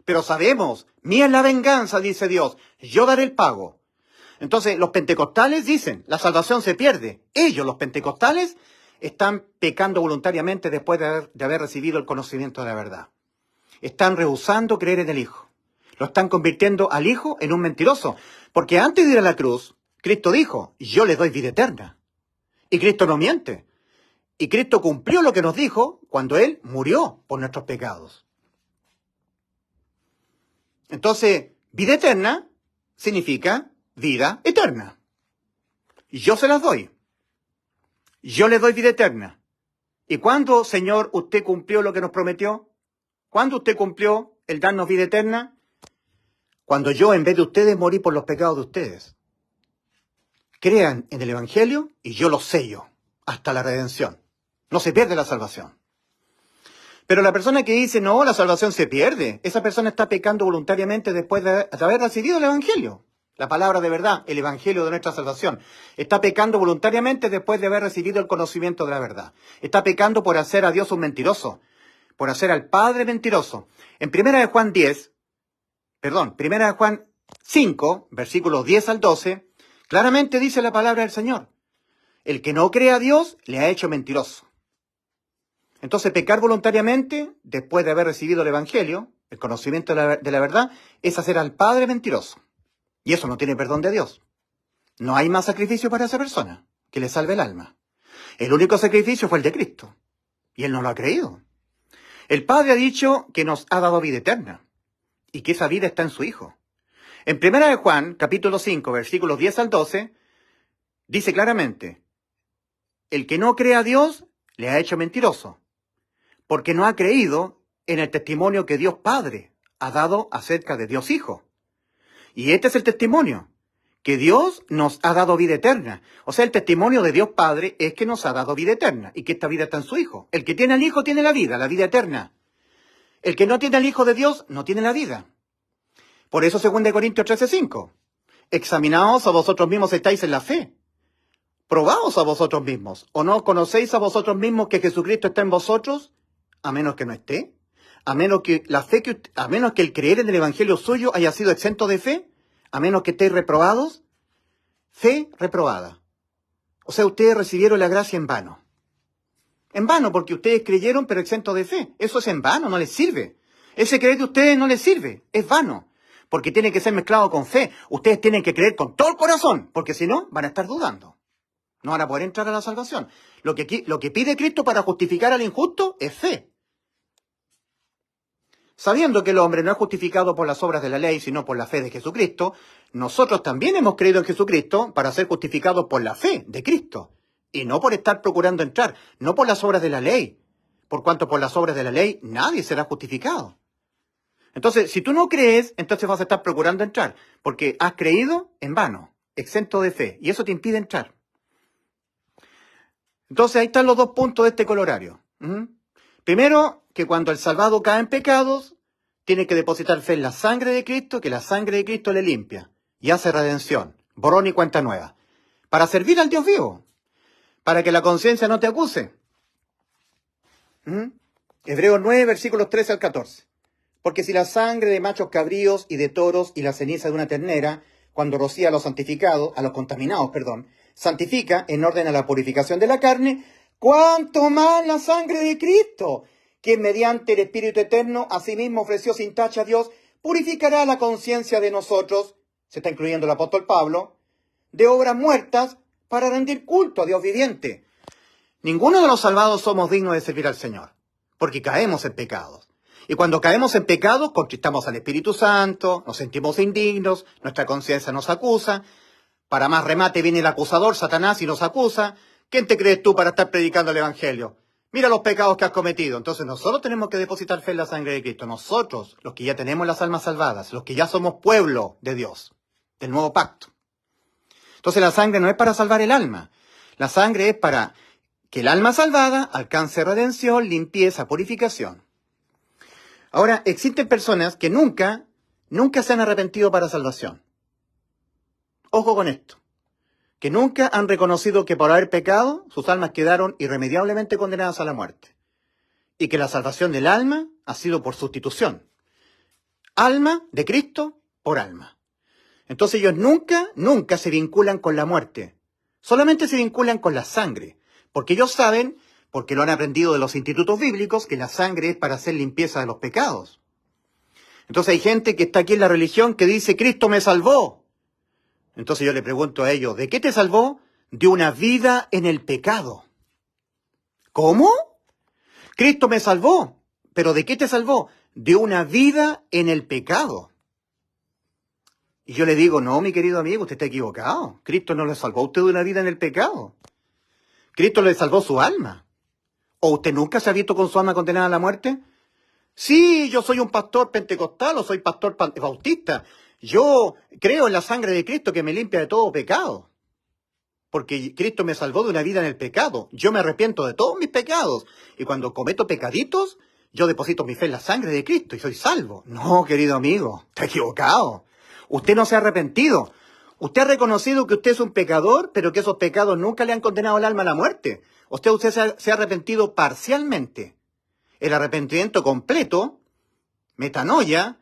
S1: Pero sabemos, mía es la venganza, dice Dios, yo daré el pago. Entonces, los pentecostales dicen, la salvación se pierde. Ellos, los pentecostales, están pecando voluntariamente después de haber recibido el conocimiento de la verdad. Están rehusando creer en el Hijo. Lo están convirtiendo al Hijo en un mentiroso. Porque antes de ir a la cruz, Cristo dijo, yo le doy vida eterna. Y Cristo no miente. Y Cristo cumplió lo que nos dijo cuando Él murió por nuestros pecados. Entonces, vida eterna significa vida eterna. Yo se las doy. Yo le doy vida eterna. ¿Y cuándo, Señor, usted cumplió lo que nos prometió? ¿Cuándo usted cumplió el darnos vida eterna? Cuando yo, en vez de ustedes, morí por los pecados de ustedes. Crean en el Evangelio y yo los sello hasta la redención. No se pierde la salvación. Pero la persona que dice, no, la salvación se pierde, esa persona está pecando voluntariamente después de haber recibido el Evangelio. La palabra de verdad, el Evangelio de nuestra salvación. Está pecando voluntariamente después de haber recibido el conocimiento de la verdad. Está pecando por hacer a Dios un mentiroso, por hacer al Padre mentiroso. En Primera de Juan 5, versículos 10 al 12, claramente dice la palabra del Señor. El que no cree a Dios le ha hecho mentiroso. Entonces, pecar voluntariamente, después de haber recibido el Evangelio, el conocimiento de la verdad, es hacer al Padre mentiroso. Y eso no tiene perdón de Dios. No hay más sacrificio para esa persona que le salve el alma. El único sacrificio fue el de Cristo. Y Él no lo ha creído. El Padre ha dicho que nos ha dado vida eterna. Y que esa vida está en su Hijo. En 1 de Juan, capítulo 5, versículos 10 al 12, dice claramente, el que no cree a Dios le ha hecho mentiroso, porque no ha creído en el testimonio que Dios Padre ha dado acerca de Dios Hijo. Y este es el testimonio, que Dios nos ha dado vida eterna. O sea, el testimonio de Dios Padre es que nos ha dado vida eterna y que esta vida está en su Hijo. El que tiene al Hijo tiene la vida eterna. El que no tiene al Hijo de Dios no tiene la vida. Por eso 2 Corintios 13:5. Examinaos a vosotros mismos si estáis en la fe. Probaos a vosotros mismos. ¿O no conocéis a vosotros mismos que Jesucristo está en vosotros? A menos que no esté. A menos que el creer en el Evangelio suyo haya sido exento de fe. A menos que estéis reprobados. Fe reprobada. O sea, ustedes recibieron la gracia en vano. En vano, porque ustedes creyeron, pero exento de fe. Eso es en vano, no les sirve. Ese creer de ustedes no les sirve, es vano. Porque tiene que ser mezclado con fe. Ustedes tienen que creer con todo el corazón, porque si no, van a estar dudando. No van a poder entrar a la salvación. Lo que pide Cristo para justificar al injusto es fe. Sabiendo que el hombre no es justificado por las obras de la ley, sino por la fe de Jesucristo, nosotros también hemos creído en Jesucristo para ser justificados por la fe de Cristo. Y no por estar procurando entrar, no por las obras de la ley. Por cuanto por las obras de la ley nadie será justificado. Entonces, si tú no crees, entonces vas a estar procurando entrar, porque has creído en vano, exento de fe, y eso te impide entrar. Entonces, ahí están los dos puntos de este colorario. Primero, que cuando el salvado cae en pecados, tiene que depositar fe en la sangre de Cristo, que la sangre de Cristo le limpia y hace redención, borrón y cuenta nueva, para servir al Dios vivo, para que la conciencia no te acuse. Hebreos 9, versículos 13 al 14. Porque si la sangre de machos cabríos y de toros y la ceniza de una ternera, cuando rocía a los contaminados, santifica en orden a la purificación de la carne, ¿cuánto más la sangre de Cristo, que mediante el Espíritu Eterno asimismo ofreció sin tacha a Dios, purificará la conciencia de nosotros, se está incluyendo el apóstol Pablo, de obras muertas para rendir culto a Dios viviente? Ninguno de los salvados somos dignos de servir al Señor, porque caemos en pecados. Y cuando caemos en pecados, contristamos al Espíritu Santo, nos sentimos indignos, nuestra conciencia nos acusa. Para más remate viene el acusador, Satanás, y nos acusa. ¿Quién te crees tú para estar predicando el Evangelio? Mira los pecados que has cometido. Entonces nosotros tenemos que depositar fe en la sangre de Cristo. Nosotros, los que ya tenemos las almas salvadas, los que ya somos pueblo de Dios, del nuevo pacto. Entonces la sangre no es para salvar el alma. La sangre es para que el alma salvada alcance redención, limpieza, purificación. Ahora, existen personas que nunca se han arrepentido para salvación. Ojo con esto. Que nunca han reconocido que por haber pecado, sus almas quedaron irremediablemente condenadas a la muerte. Y que la salvación del alma ha sido por sustitución. Alma de Cristo por alma. Entonces ellos nunca se vinculan con la muerte. Solamente se vinculan con la sangre. Porque ellos saben, porque lo han aprendido de los institutos bíblicos, que la sangre es para hacer limpieza de los pecados. Entonces hay gente que está aquí en la religión que dice, Cristo me salvó. Entonces yo le pregunto a ellos, ¿de qué te salvó? De una vida en el pecado. ¿Cómo? Cristo me salvó. ¿Pero de qué te salvó? De una vida en el pecado. Y yo le digo, no, mi querido amigo, usted está equivocado. Cristo no le salvó a usted de una vida en el pecado. Cristo le salvó su alma. ¿O usted nunca se ha visto con su alma condenada a la muerte? Sí, yo soy un pastor pentecostal o soy pastor bautista. Yo creo en la sangre de Cristo que me limpia de todo pecado. Porque Cristo me salvó de una vida en el pecado. Yo me arrepiento de todos mis pecados. Y cuando cometo pecaditos, yo deposito mi fe en la sangre de Cristo y soy salvo. No, querido amigo, está equivocado. Usted no se ha arrepentido. Usted ha reconocido que usted es un pecador, pero que esos pecados nunca le han condenado el alma a la muerte. Usted se ha arrepentido parcialmente. El arrepentimiento completo, metanoia,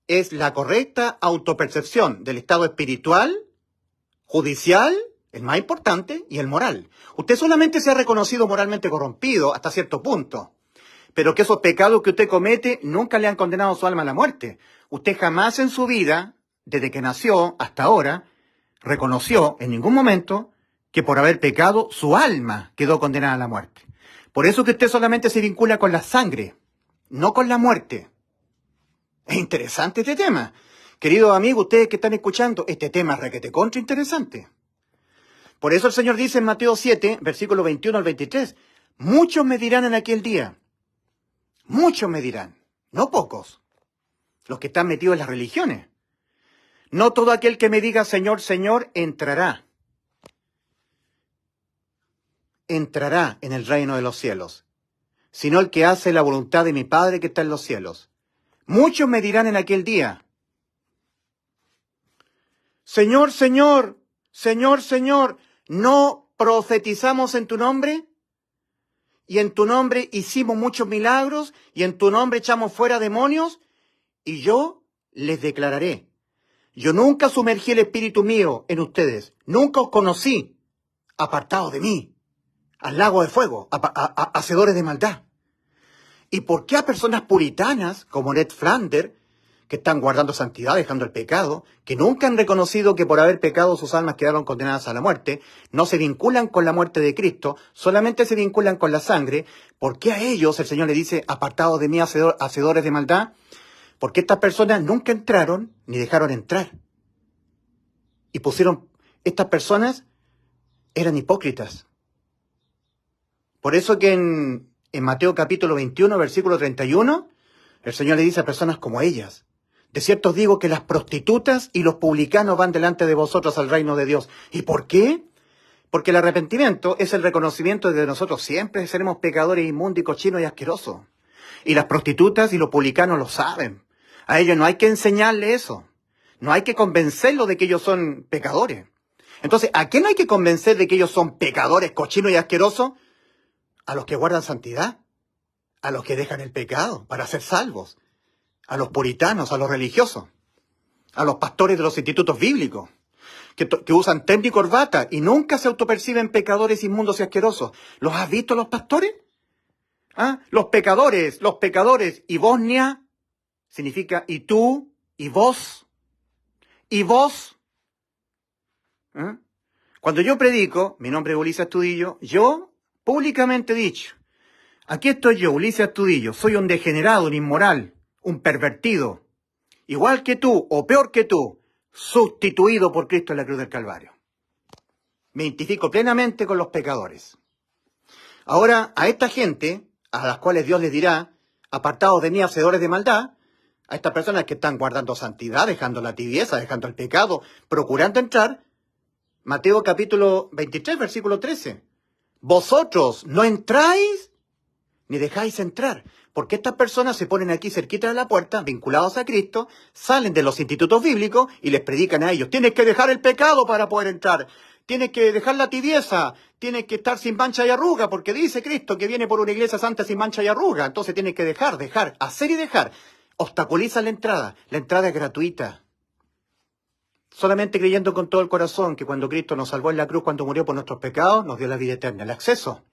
S1: es la correcta autopercepción del estado espiritual, judicial, el más importante, y el moral. Usted solamente se ha reconocido moralmente corrompido hasta cierto punto, pero que esos pecados que usted comete nunca le han condenado su alma a la muerte. Usted jamás en su vida, desde que nació hasta ahora, reconoció en ningún momento que por haber pecado su alma quedó condenada a la muerte. Por eso que usted solamente se vincula con la sangre, no con la muerte. Es interesante este tema. Queridos amigos, ustedes que están escuchando, este tema es requete contra interesante. Por eso el Señor dice en Mateo 7, versículos 21 al 23, muchos me dirán en aquel día, Muchos me dirán, no pocos, los que están metidos en las religiones. No todo aquel que me diga Señor, Señor, entrará en el reino de los cielos, sino el que hace la voluntad de mi Padre que está en los cielos. Muchos me dirán en aquel día, Señor, Señor, Señor, Señor, ¿no profetizamos en tu nombre? Y en tu nombre hicimos muchos milagros, y en tu nombre echamos fuera demonios. Y yo les declararé, yo nunca sumergí el espíritu mío en ustedes, nunca os conocí, apartados de mí, al lago de fuego, hacedores de maldad. ¿Y por qué a personas puritanas, como Ned Flanders, que están guardando santidad, dejando el pecado, que nunca han reconocido que por haber pecado sus almas quedaron condenadas a la muerte, no se vinculan con la muerte de Cristo, solamente se vinculan con la sangre? ¿Por qué a ellos el Señor le dice, apartados de mí, hacedores de maldad? Porque estas personas nunca entraron ni dejaron entrar. Y estas personas eran hipócritas. Por eso que en Mateo capítulo 21, versículo 31, el Señor le dice a personas como ellas, de cierto os digo que las prostitutas y los publicanos van delante de vosotros al reino de Dios. ¿Y por qué? Porque el arrepentimiento es el reconocimiento de que nosotros siempre seremos pecadores inmundos y cochinos y asquerosos. Y las prostitutas y los publicanos lo saben. A ellos no hay que enseñarle eso. No hay que convencerlos de que ellos son pecadores. Entonces, ¿a quién hay que convencer de que ellos son pecadores, cochinos y asquerosos? A los que guardan santidad, a los que dejan el pecado para ser salvos, a los puritanos, a los religiosos, a los pastores de los institutos bíblicos, que usan terno y corbata y nunca se autoperciben pecadores inmundos y asquerosos. ¿Los has visto los pastores? ¿Ah? Los pecadores, y Bosnia significa y tú, y vos, y vos. ¿Ah? Cuando yo predico, mi nombre es Ulises Astudillo, yo públicamente he dicho, aquí estoy yo, Ulises Astudillo, soy un degenerado, un inmoral, un pervertido, igual que tú, o peor que tú, sustituido por Cristo en la cruz del Calvario. Me identifico plenamente con los pecadores. Ahora, a esta gente, a las cuales Dios les dirá, apartados de mí, hacedores de maldad, a estas personas que están guardando santidad, dejando la tibieza, dejando el pecado, procurando entrar, Mateo capítulo 23, versículo 13. Vosotros no entráis ni dejáis entrar, porque estas personas se ponen aquí cerquita de la puerta, vinculados a Cristo, salen de los institutos bíblicos y les predican a ellos, tienes que dejar el pecado para poder entrar, tienes que dejar la tibieza, tienes que estar sin mancha y arruga, porque dice Cristo que viene por una iglesia santa sin mancha y arruga, entonces tienes que dejar, hacer y dejar. Obstaculizan la entrada es gratuita. Solamente creyendo con todo el corazón que cuando Cristo nos salvó en la cruz, cuando murió por nuestros pecados, nos dio la vida eterna, el acceso.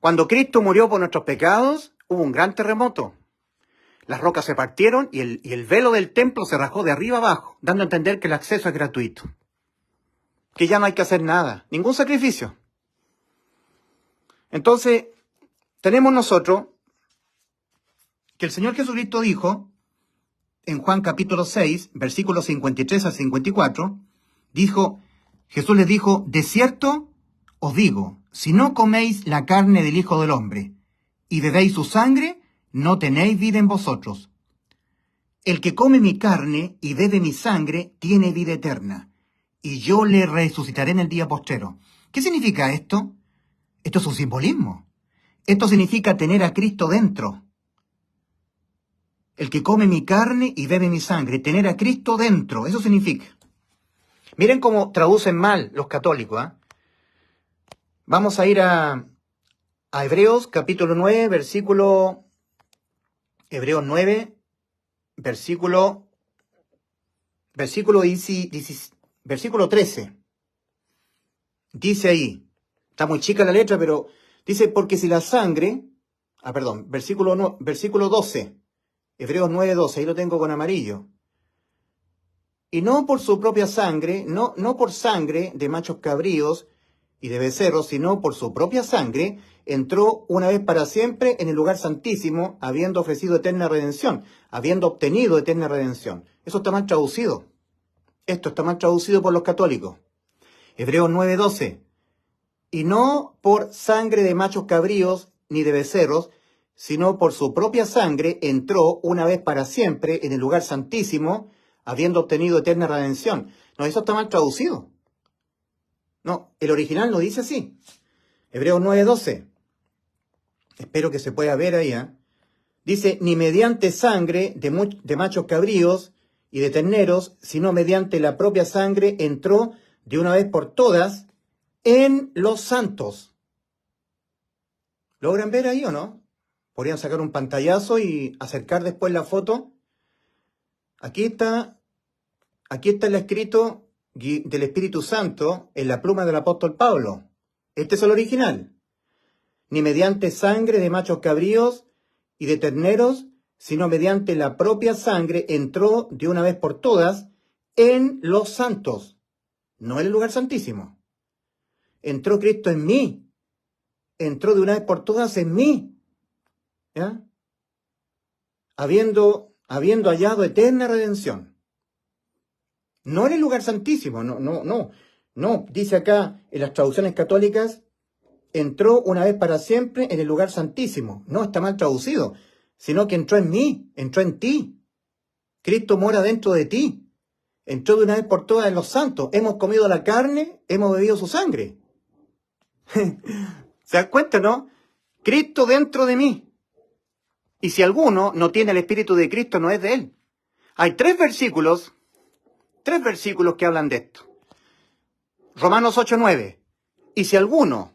S1: Cuando Cristo murió por nuestros pecados, hubo un gran terremoto. Las rocas se partieron y el velo del templo se rajó de arriba abajo, dando a entender que el acceso es gratuito. Que ya no hay que hacer nada, ningún sacrificio. Entonces, tenemos nosotros que el Señor Jesucristo dijo, en Juan capítulo 6, versículos 53 al 54, Jesús les dijo, de cierto os digo, si no coméis la carne del Hijo del Hombre y bebéis su sangre, no tenéis vida en vosotros. El que come mi carne y bebe mi sangre tiene vida eterna, y yo le resucitaré en el día postrero. ¿Qué significa esto? Esto es un simbolismo. Esto significa tener a Cristo dentro. El que come mi carne y bebe mi sangre, tener a Cristo dentro, eso significa. Miren cómo traducen mal los católicos, ¿eh? Vamos a ir a Hebreos capítulo 9, versículo 13. Dice ahí, está muy chica la letra, pero dice, porque si la sangre, versículo 12, Hebreos 9, 12, ahí lo tengo con amarillo. Y no por su propia sangre, no por sangre de machos cabríos y de becerros, sino por su propia sangre, entró una vez para siempre en el lugar santísimo, habiendo ofrecido eterna redención, habiendo obtenido eterna redención. Eso está mal traducido. Esto está mal traducido por los católicos. Hebreos 9:12. Y no por sangre de machos cabríos ni de becerros, sino por su propia sangre entró una vez para siempre en el lugar santísimo, habiendo obtenido eterna redención. No, eso está mal traducido. No, el original no dice así. Hebreos 9:12. Espero que se pueda ver ahí. Dice, ni mediante sangre de machos cabríos y de terneros, sino mediante la propia sangre entró de una vez por todas en los santos. ¿Logran ver ahí o no? Podrían sacar un pantallazo y acercar después la foto. Aquí está el escrito del Espíritu Santo en la pluma del apóstol Pablo. Este es el original. Ni mediante sangre de machos cabríos y de terneros, sino mediante la propia sangre entró de una vez por todas en los santos, no en el lugar santísimo. Entró Cristo en mí, entró de una vez por todas en mí, ¿ya? Habiendo hallado eterna redención. No en el lugar santísimo, no, dice acá en las traducciones católicas, entró una vez para siempre en el lugar santísimo. No, está mal traducido, sino que entró en mí, entró en ti. Cristo mora dentro de ti. Entró de una vez por todas en los santos. Hemos comido la carne, hemos bebido su sangre. ¿Se dan cuenta, no? Cristo dentro de mí. Y si alguno no tiene el Espíritu de Cristo, no es de él. Hay tres versículos que hablan de esto. Romanos 8:9. Y si alguno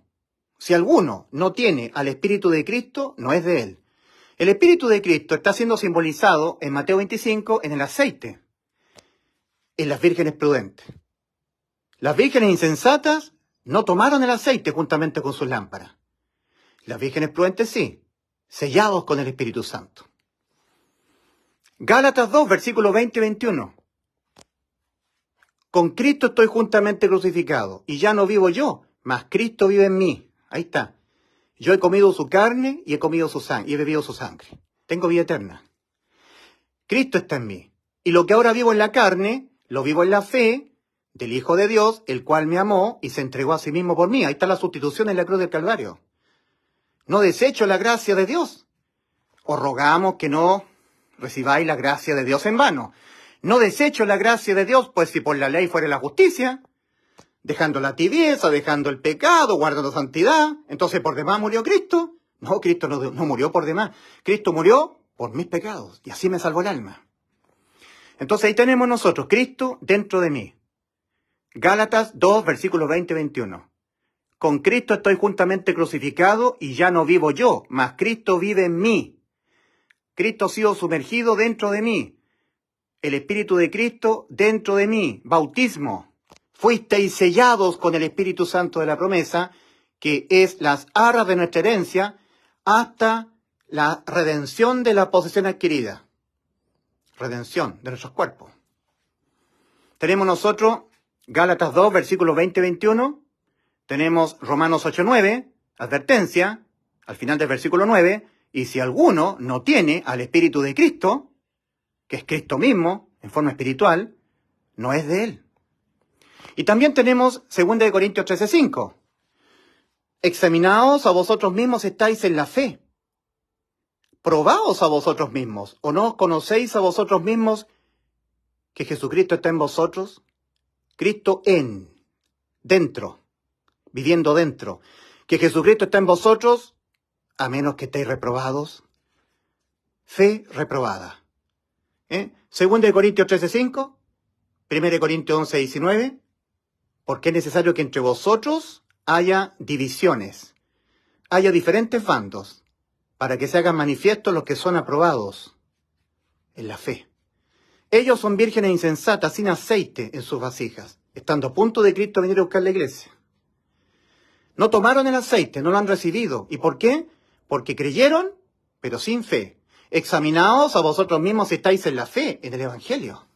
S1: no tiene al Espíritu de Cristo, no es de él. El Espíritu de Cristo está siendo simbolizado en Mateo 25 en el aceite, en las vírgenes prudentes. Las vírgenes insensatas no tomaron el aceite juntamente con sus lámparas. Las vírgenes prudentes sí, sellados con el Espíritu Santo. Gálatas 2, versículos 20 y 21. Con Cristo estoy juntamente crucificado, y ya no vivo yo, mas Cristo vive en mí. Ahí está. Yo he comido su carne y he comido su sangre, y he bebido su sangre. Tengo vida eterna. Cristo está en mí. Y lo que ahora vivo en la carne, lo vivo en la fe del Hijo de Dios, el cual me amó y se entregó a sí mismo por mí. Ahí está la sustitución en la cruz del Calvario. No desecho la gracia de Dios. Os rogamos que no recibáis la gracia de Dios en vano. No desecho la gracia de Dios, pues si por la ley fuera la justicia, dejando la tibieza, dejando el pecado, guardando santidad, entonces por demás murió Cristo. No, Cristo no murió por demás. Cristo murió por mis pecados y así me salvó el alma. Entonces ahí tenemos nosotros, Cristo dentro de mí. Gálatas 2, versículos 20 y 21. Con Cristo estoy juntamente crucificado y ya no vivo yo, mas Cristo vive en mí. Cristo ha sido sumergido dentro de mí. El Espíritu de Cristo dentro de mí. Bautismo. Fuisteis sellados con el Espíritu Santo de la promesa, que es las arras de nuestra herencia, hasta la redención de la posesión adquirida. Redención de nuestros cuerpos. Tenemos nosotros Gálatas 2, versículos 20 y 21. Tenemos Romanos 8:9, advertencia, al final del versículo 9. Y si alguno no tiene al Espíritu de Cristo, que es Cristo mismo, en forma espiritual, no es de él. Y también tenemos 2 Corintios 13:5. Examinaos a vosotros mismos si estáis en la fe. Probaos a vosotros mismos, ¿o no os conocéis a vosotros mismos que Jesucristo está en vosotros? Cristo dentro, viviendo dentro. Que Jesucristo está en vosotros, a menos que estéis reprobados. Fe reprobada. 2 Corintios 13:5, 1 Corintios 11:19, porque es necesario que entre vosotros haya divisiones, haya diferentes bandos, para que se hagan manifiestos los que son aprobados en la fe. Ellos son vírgenes insensatas, sin aceite en sus vasijas, estando a punto de Cristo venir a buscar la iglesia. No tomaron el aceite, no lo han recibido. ¿Y por qué? Porque creyeron, pero sin fe. Examinaos a vosotros mismos si estáis en la fe, en el Evangelio.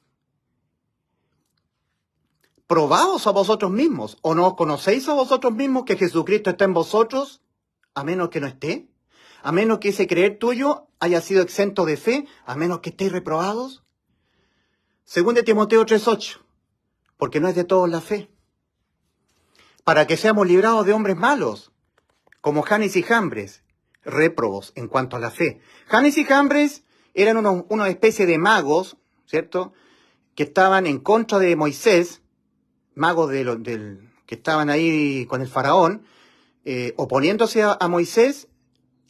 S1: Probaos a vosotros mismos, ¿o no conocéis a vosotros mismos que Jesucristo está en vosotros, a menos que no esté? A menos que ese creer tuyo haya sido exento de fe, a menos que estéis reprobados. 2 Timoteo 3:8, porque no es de todos la fe. Para que seamos librados de hombres malos, como Janes y Jambres, réprobos en cuanto a la fe. Janes y Jambres eran una especie de magos, ¿cierto?, que estaban en contra de Moisés, magos que estaban ahí con el faraón, oponiéndose a Moisés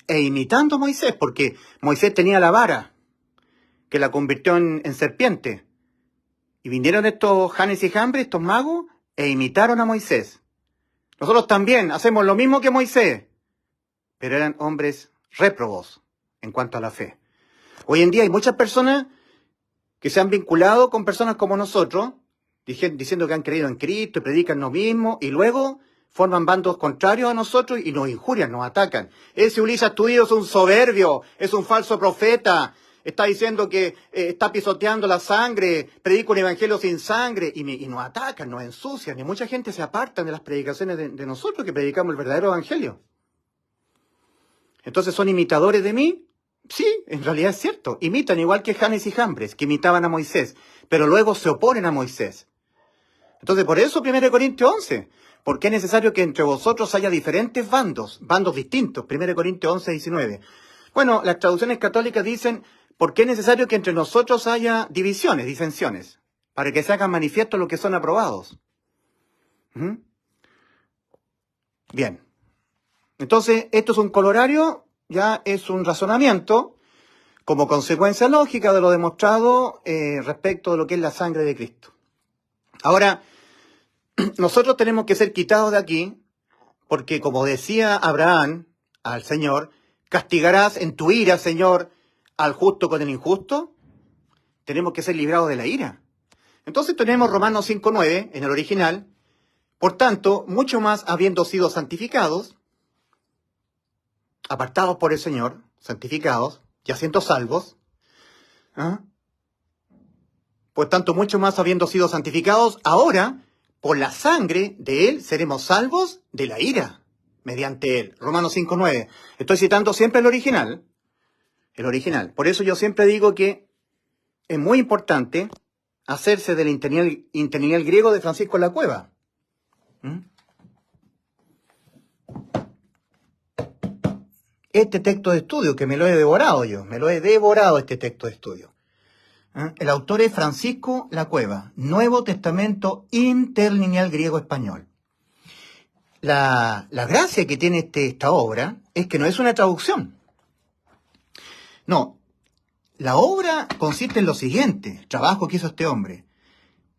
S1: e imitando a Moisés, porque Moisés tenía la vara, que la convirtió en serpiente. Y vinieron estos Janes y Jambres, estos magos, e imitaron a Moisés. Nosotros también hacemos lo mismo que Moisés, pero eran hombres réprobos en cuanto a la fe. Hoy en día hay muchas personas que se han vinculado con personas como nosotros, diciendo que han creído en Cristo y predican lo mismo, y luego forman bandos contrarios a nosotros y nos injurian, nos atacan. Ese Ulises Astudillo es un soberbio, es un falso profeta, está diciendo que está pisoteando la sangre, predica un evangelio sin sangre, y nos atacan, nos ensucian, y mucha gente se aparta de las predicaciones de nosotros que predicamos el verdadero evangelio. Entonces, ¿son imitadores de mí? Sí, en realidad es cierto. Imitan igual que Janes y Jambres, que imitaban a Moisés, pero luego se oponen a Moisés. Entonces, por eso 1 Corintios 11, porque es necesario que entre vosotros haya diferentes bandos distintos. 1 Corintios 11, 19. Bueno, las traducciones católicas dicen, porque es necesario que entre nosotros haya divisiones, disensiones, para que se hagan manifiestos los que son aprobados. Bien. Entonces, esto es un colorario, ya es un razonamiento como consecuencia lógica de lo demostrado respecto de lo que es la sangre de Cristo. Ahora, nosotros tenemos que ser quitados de aquí, porque como decía Abraham al Señor, ¿castigarás en tu ira, Señor, al justo con el injusto? Tenemos que ser librados de la ira. Entonces tenemos Romanos 5:9 en el original. Por tanto, mucho más habiendo sido santificados, apartados por el Señor, santificados, ya siendo salvos, por tanto, mucho más habiendo sido santificados, ahora, por la sangre de Él, seremos salvos de la ira, mediante Él. Romanos 5:9. Estoy citando siempre el original. El original. Por eso yo siempre digo que es muy importante hacerse del interlineal griego de Francisco de la Cueva. Este texto de estudio, que me lo he devorado este texto de estudio. El autor es Francisco La Cueva, Nuevo Testamento interlineal griego-español. La gracia que tiene esta obra es que no es una traducción. No, la obra consiste en lo siguiente, el trabajo que hizo este hombre.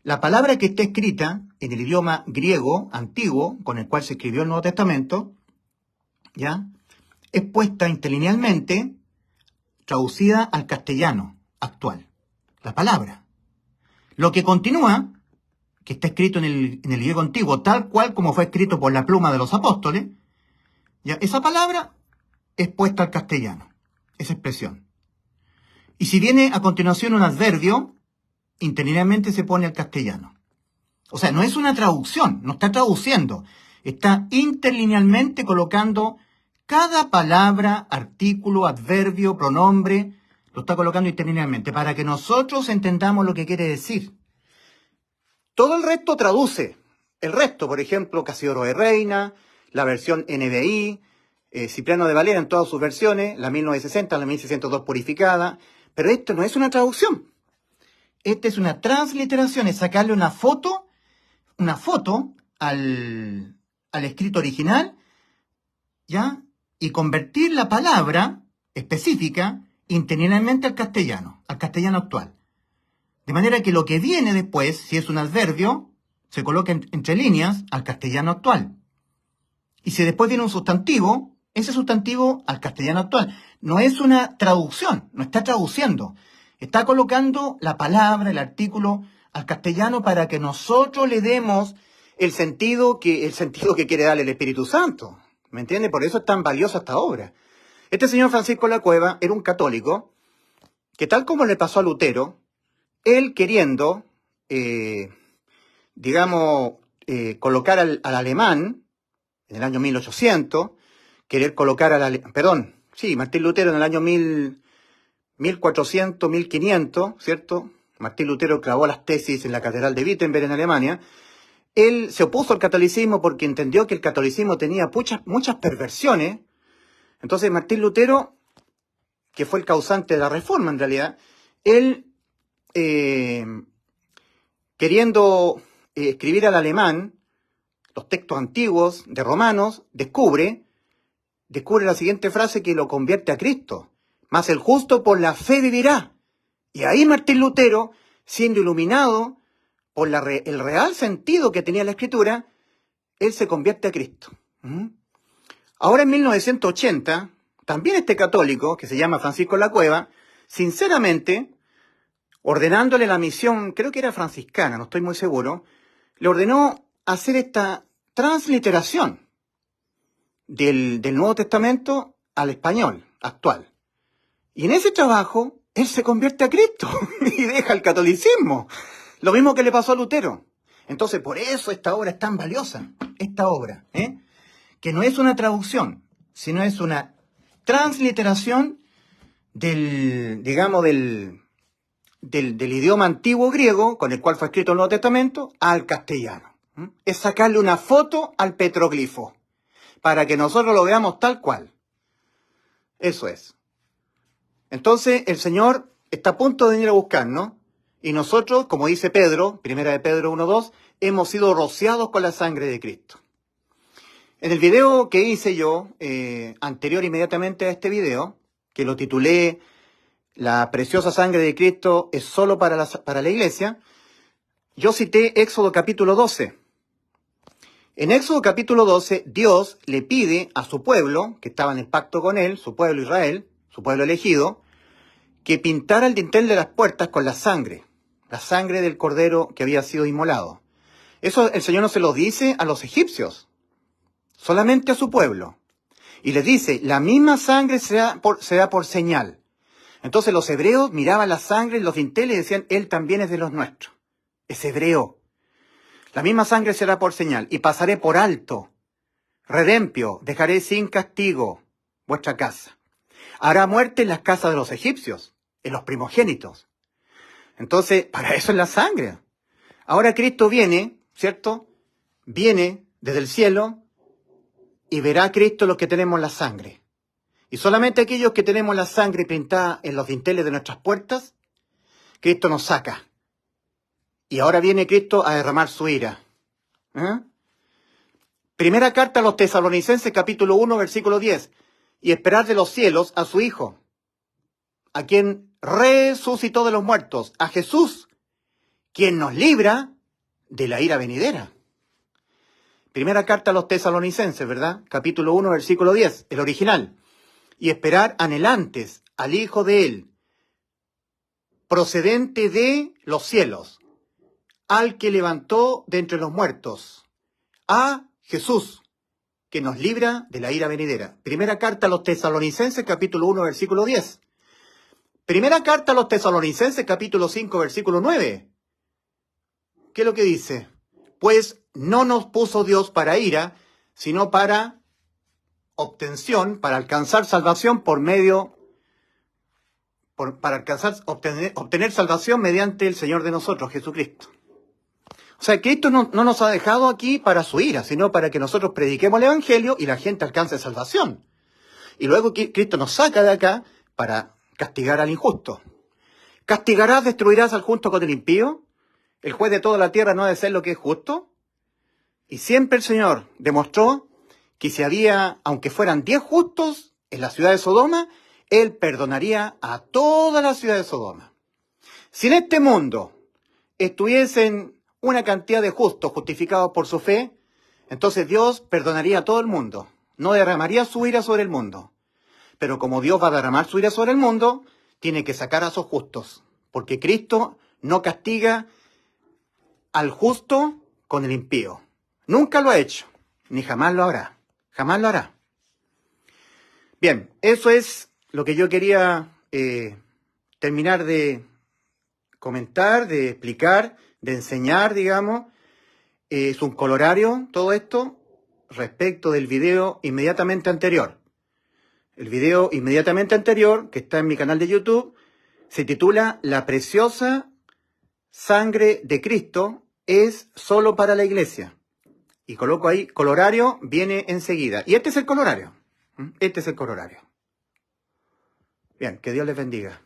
S1: La palabra que está escrita en el idioma griego antiguo, con el cual se escribió el Nuevo Testamento, ¿ya?, es puesta interlinealmente, traducida al castellano actual. La palabra. Lo que continúa, que está escrito en el griego antiguo, tal cual como fue escrito por la pluma de los apóstoles, ¿ya?, esa palabra es puesta al castellano, esa expresión. Y si viene a continuación un adverbio, interlinealmente se pone al castellano. O sea, no es una traducción, no está traduciendo, está interlinealmente colocando cada palabra, artículo, adverbio, pronombre, lo está colocando interlinealmente, para que nosotros entendamos lo que quiere decir. Todo el resto traduce. El resto, por ejemplo, Casiodoro de Reina, la versión NBI, Cipriano de Valera en todas sus versiones, la 1960, la 1602 purificada, pero esto no es una traducción. Esta es una transliteración, es sacarle una foto al escrito original, ¿ya?, y convertir la palabra específica interlinealmente al castellano actual. De manera que lo que viene después, si es un adverbio, se coloca entre líneas al castellano actual. Y si después viene un sustantivo, ese sustantivo al castellano actual. No es una traducción, no está traduciendo. Está colocando la palabra, el artículo al castellano para que nosotros le demos el sentido que quiere darle el Espíritu Santo. ¿Me entiende? Por eso es tan valiosa esta obra. Este señor Francisco La Cueva era un católico que, tal como le pasó a Lutero, él queriendo, colocar al alemán en el año 1800, Martín Lutero en el año 1400, 1500, ¿cierto? Martín Lutero clavó las tesis en la Catedral de Wittenberg en Alemania. Él se opuso al catolicismo porque entendió que el catolicismo tenía muchas perversiones, Entonces Martín Lutero, que fue el causante de la Reforma en realidad, él, queriendo escribir al alemán los textos antiguos de Romanos, descubre la siguiente frase que lo convierte a Cristo. Mas el justo por la fe vivirá. Y ahí Martín Lutero, siendo iluminado por el real sentido que tenía la Escritura, él se convierte a Cristo. Ahora en 1980, también este católico, que se llama Francisco La Cueva, sinceramente, ordenándole la misión, creo que era franciscana, no estoy muy seguro, le ordenó hacer esta transliteración del Nuevo Testamento al español actual. Y en ese trabajo, él se convierte a Cristo y deja el catolicismo. Lo mismo que le pasó a Lutero. Entonces, por eso esta obra es tan valiosa, esta obra, que no es una traducción, sino es una transliteración del idioma antiguo griego, con el cual fue escrito el Nuevo Testamento, al castellano. Es sacarle una foto al petroglifo, para que nosotros lo veamos tal cual. Eso es. Entonces, el Señor está a punto de venir a buscarnos, y nosotros, como dice Pedro, primera de Pedro 1:2, hemos sido rociados con la sangre de Cristo. En el video que hice yo, anterior inmediatamente a este video, que lo titulé La preciosa sangre de Cristo es solo para la iglesia, yo cité Éxodo capítulo 12. En Éxodo capítulo 12, Dios le pide a su pueblo, que estaba en el pacto con él, su pueblo Israel, su pueblo elegido, que pintara el dintel de las puertas con la sangre del cordero que había sido inmolado. Eso el Señor no se lo dice a los egipcios, solamente a su pueblo. Y les dice, la misma sangre será por señal. Entonces los hebreos miraban la sangre en los dinteles y decían, él también es de los nuestros. Es hebreo. La misma sangre será por señal. Y pasaré por alto. Redempio, dejaré sin castigo vuestra casa. Hará muerte en las casas de los egipcios, en los primogénitos. Entonces, para eso es la sangre. Ahora Cristo viene, ¿cierto? Viene desde el cielo y verá a Cristo los que tenemos la sangre. Y solamente aquellos que tenemos la sangre pintada en los dinteles de nuestras puertas, Cristo nos saca. Y ahora viene Cristo a derramar su ira. Primera carta a los Tesalonicenses, capítulo 1, versículo 10. Y esperar de los cielos a su Hijo, a quien resucitó de los muertos, a Jesús, quien nos libra de la ira venidera. Primera carta a los Tesalonicenses, ¿verdad? Capítulo 1, versículo 10, el original. Y esperar anhelantes al Hijo de Él, procedente de los cielos, al que levantó de entre los muertos, a Jesús, que nos libra de la ira venidera. Primera carta a los Tesalonicenses, capítulo 1, versículo 10. Primera carta a los Tesalonicenses, capítulo 5, versículo 9. ¿Qué es lo que dice? Pues no nos puso Dios para ira, sino para obtención, para alcanzar salvación obtener salvación mediante el Señor de nosotros, Jesucristo. O sea, Cristo no nos ha dejado aquí para su ira, sino para que nosotros prediquemos el Evangelio y la gente alcance salvación. Y luego Cristo nos saca de acá para castigar al injusto. ¿Castigarás, destruirás al justo con el impío? ¿El juez de toda la tierra no ha de ser lo que es justo? Y siempre el Señor demostró que si había, aunque fueran 10 justos en la ciudad de Sodoma, Él perdonaría a toda la ciudad de Sodoma. Si en este mundo estuviesen una cantidad de justos justificados por su fe, entonces Dios perdonaría a todo el mundo, no derramaría su ira sobre el mundo. Pero como Dios va a derramar su ira sobre el mundo, tiene que sacar a esos justos, porque Cristo no castiga al justo con el impío. Nunca lo ha hecho, ni jamás lo hará. Jamás lo hará. Bien, eso es lo que yo quería terminar de comentar, de explicar, de enseñar, digamos. Es un colorario todo esto respecto del video inmediatamente anterior. El video inmediatamente anterior, que está en mi canal de YouTube, se titula La preciosa sangre de Cristo es solo para la iglesia. Y coloco ahí, colorario viene enseguida. Y este es el colorario. Este es el corolario. Bien, que Dios les bendiga.